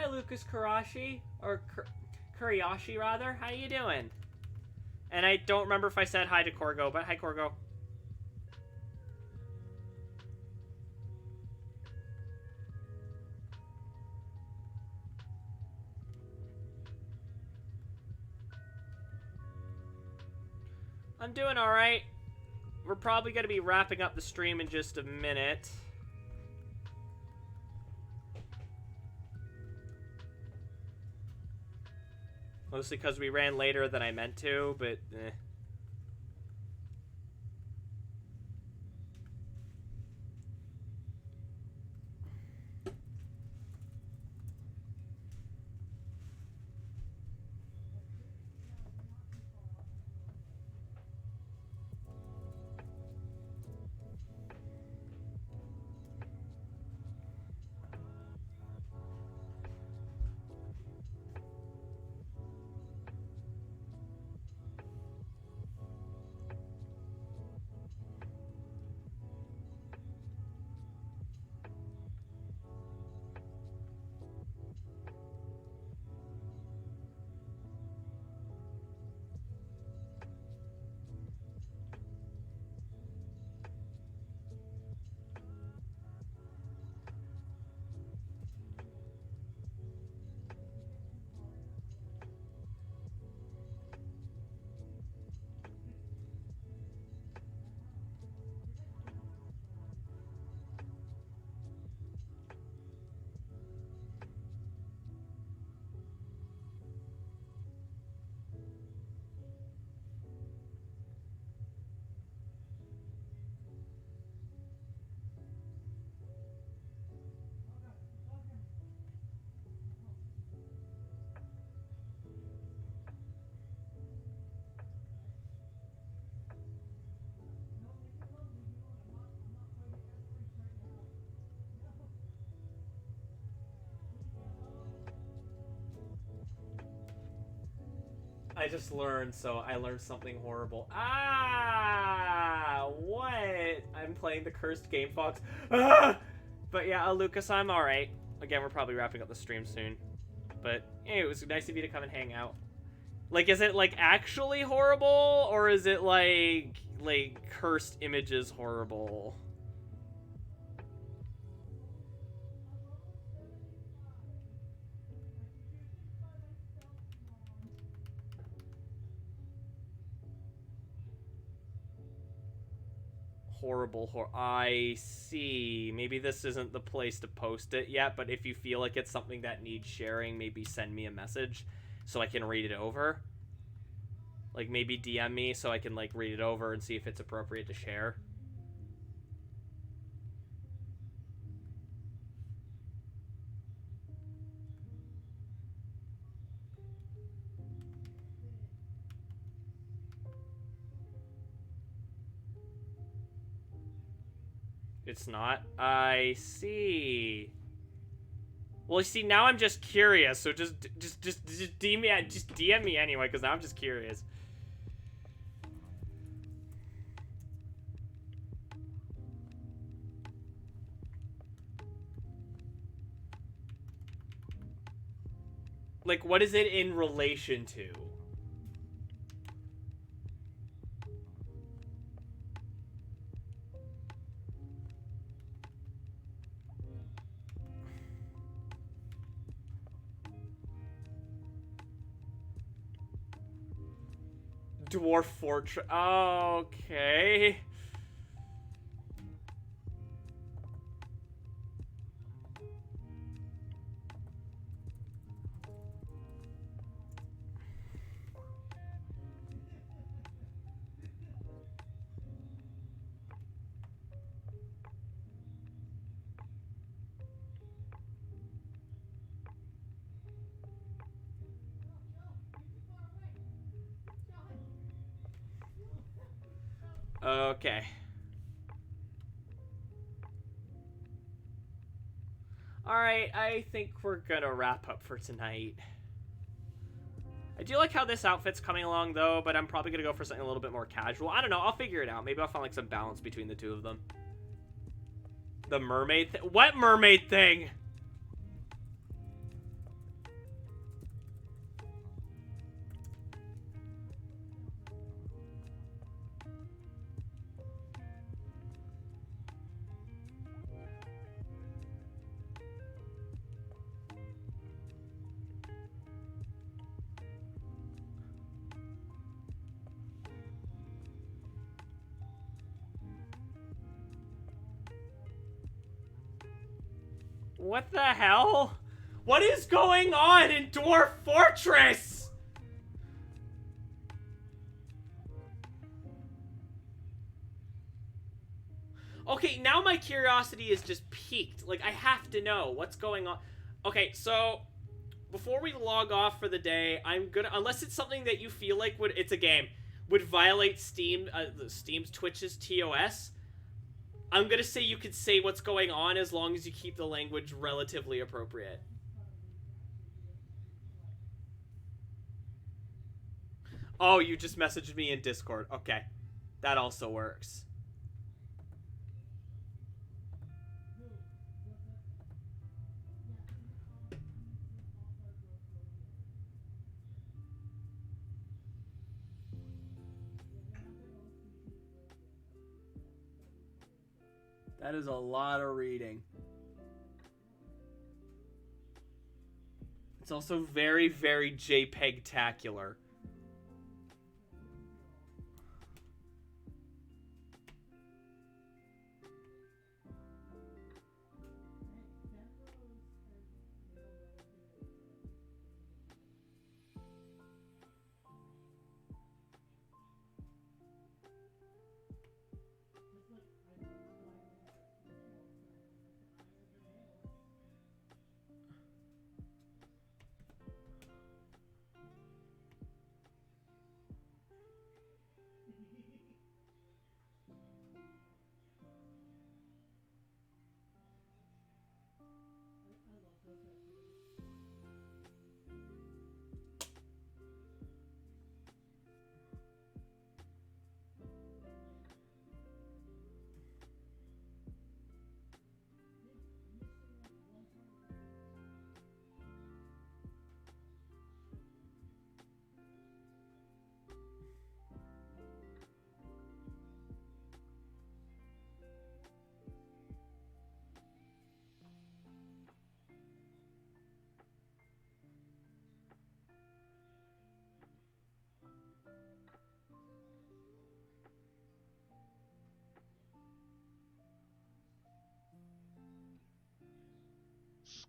Lucas Kurashi, or Kuriyashi rather. How you doing? And I don't remember if I said hi to Corgo, but hi Corgo. I'm doing alright. We're probably going to be wrapping up the stream in just a minute. Mostly because we ran later than I meant to, but eh. I just learned, so I learned something horrible. Ah, what? I'm playing the cursed Game Fox. Ah! But yeah, Lucas, I'm alright. Again, we're probably wrapping up the stream soon. But hey, it was nice of you to come and hang out. Like, is it like actually horrible, or is it like cursed images horrible? Horrible. I see. Maybe this isn't the place to post it yet, but if you feel like it's something that needs sharing, maybe send me a message so I can read it over. Like, maybe DM me so I can, like, read it over and see if it's appropriate to share. It's not? I see. Well, you see, now I'm just curious, so just DM me anyway, because now I'm just curious. Like, what is it in relation to? Dwarf Fortress. Okay. Okay. Alright, I think we're gonna wrap up for tonight. I do like how this outfit's coming along, though, but I'm probably gonna go for something a little bit more casual. I don't know, I'll figure it out. Maybe I'll find, like, some balance between the two of them. The mermaid thing? What mermaid thing? What the hell? What is going on in Dwarf Fortress? Okay, now my curiosity is just piqued. Like, I have to know what's going on. Okay, so before we log off for the day, I'm gonna, unless it's something that you feel like would, it's a game, would violate Steam's Twitch's TOS, I'm gonna say you could say what's going on as long as you keep the language relatively appropriate. Oh, you just messaged me in Discord. Okay. That also works. That is a lot of reading. It's also very, very JPEG-tacular.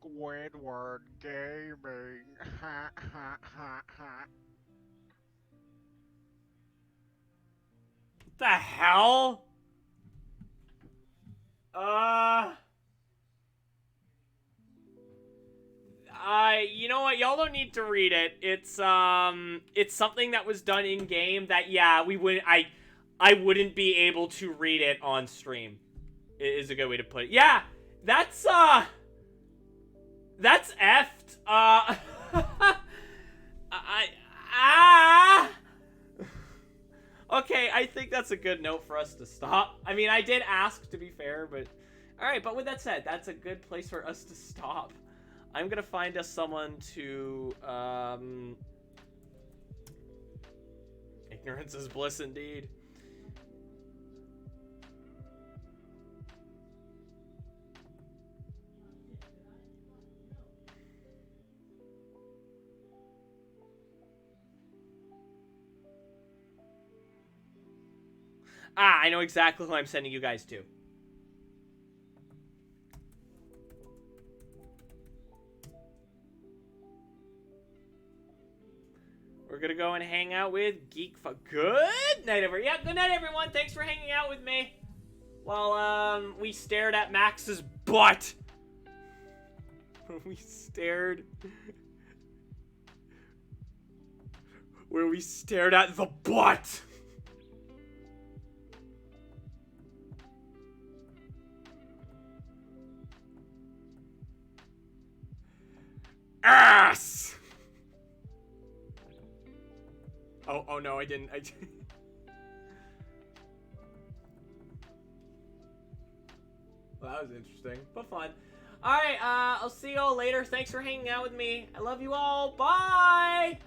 Squidward Gaming. Ha ha ha ha. What the hell? You know what? Y'all don't need to read it. It's something that was done in game that, yeah, I wouldn't be able to read it on stream. Is a good way to put it. Yeah, that's effed. Okay, I think that's a good note for us to stop. I mean, I did ask, to be fair, but... Alright, but with that said, that's a good place for us to stop. I'm gonna find us someone to, Ignorance is bliss indeed. Ah, I know exactly who I'm sending you guys to. We're gonna go and hang out with Good night, everyone. Yeah, good night, everyone. Thanks for hanging out with me while we stared at Max's butt. we stared at the butt. Ass. Oh no, I didn't. Well, that was interesting, but fun. Alright, I'll see y'all later. Thanks for hanging out with me. I love you all. Bye!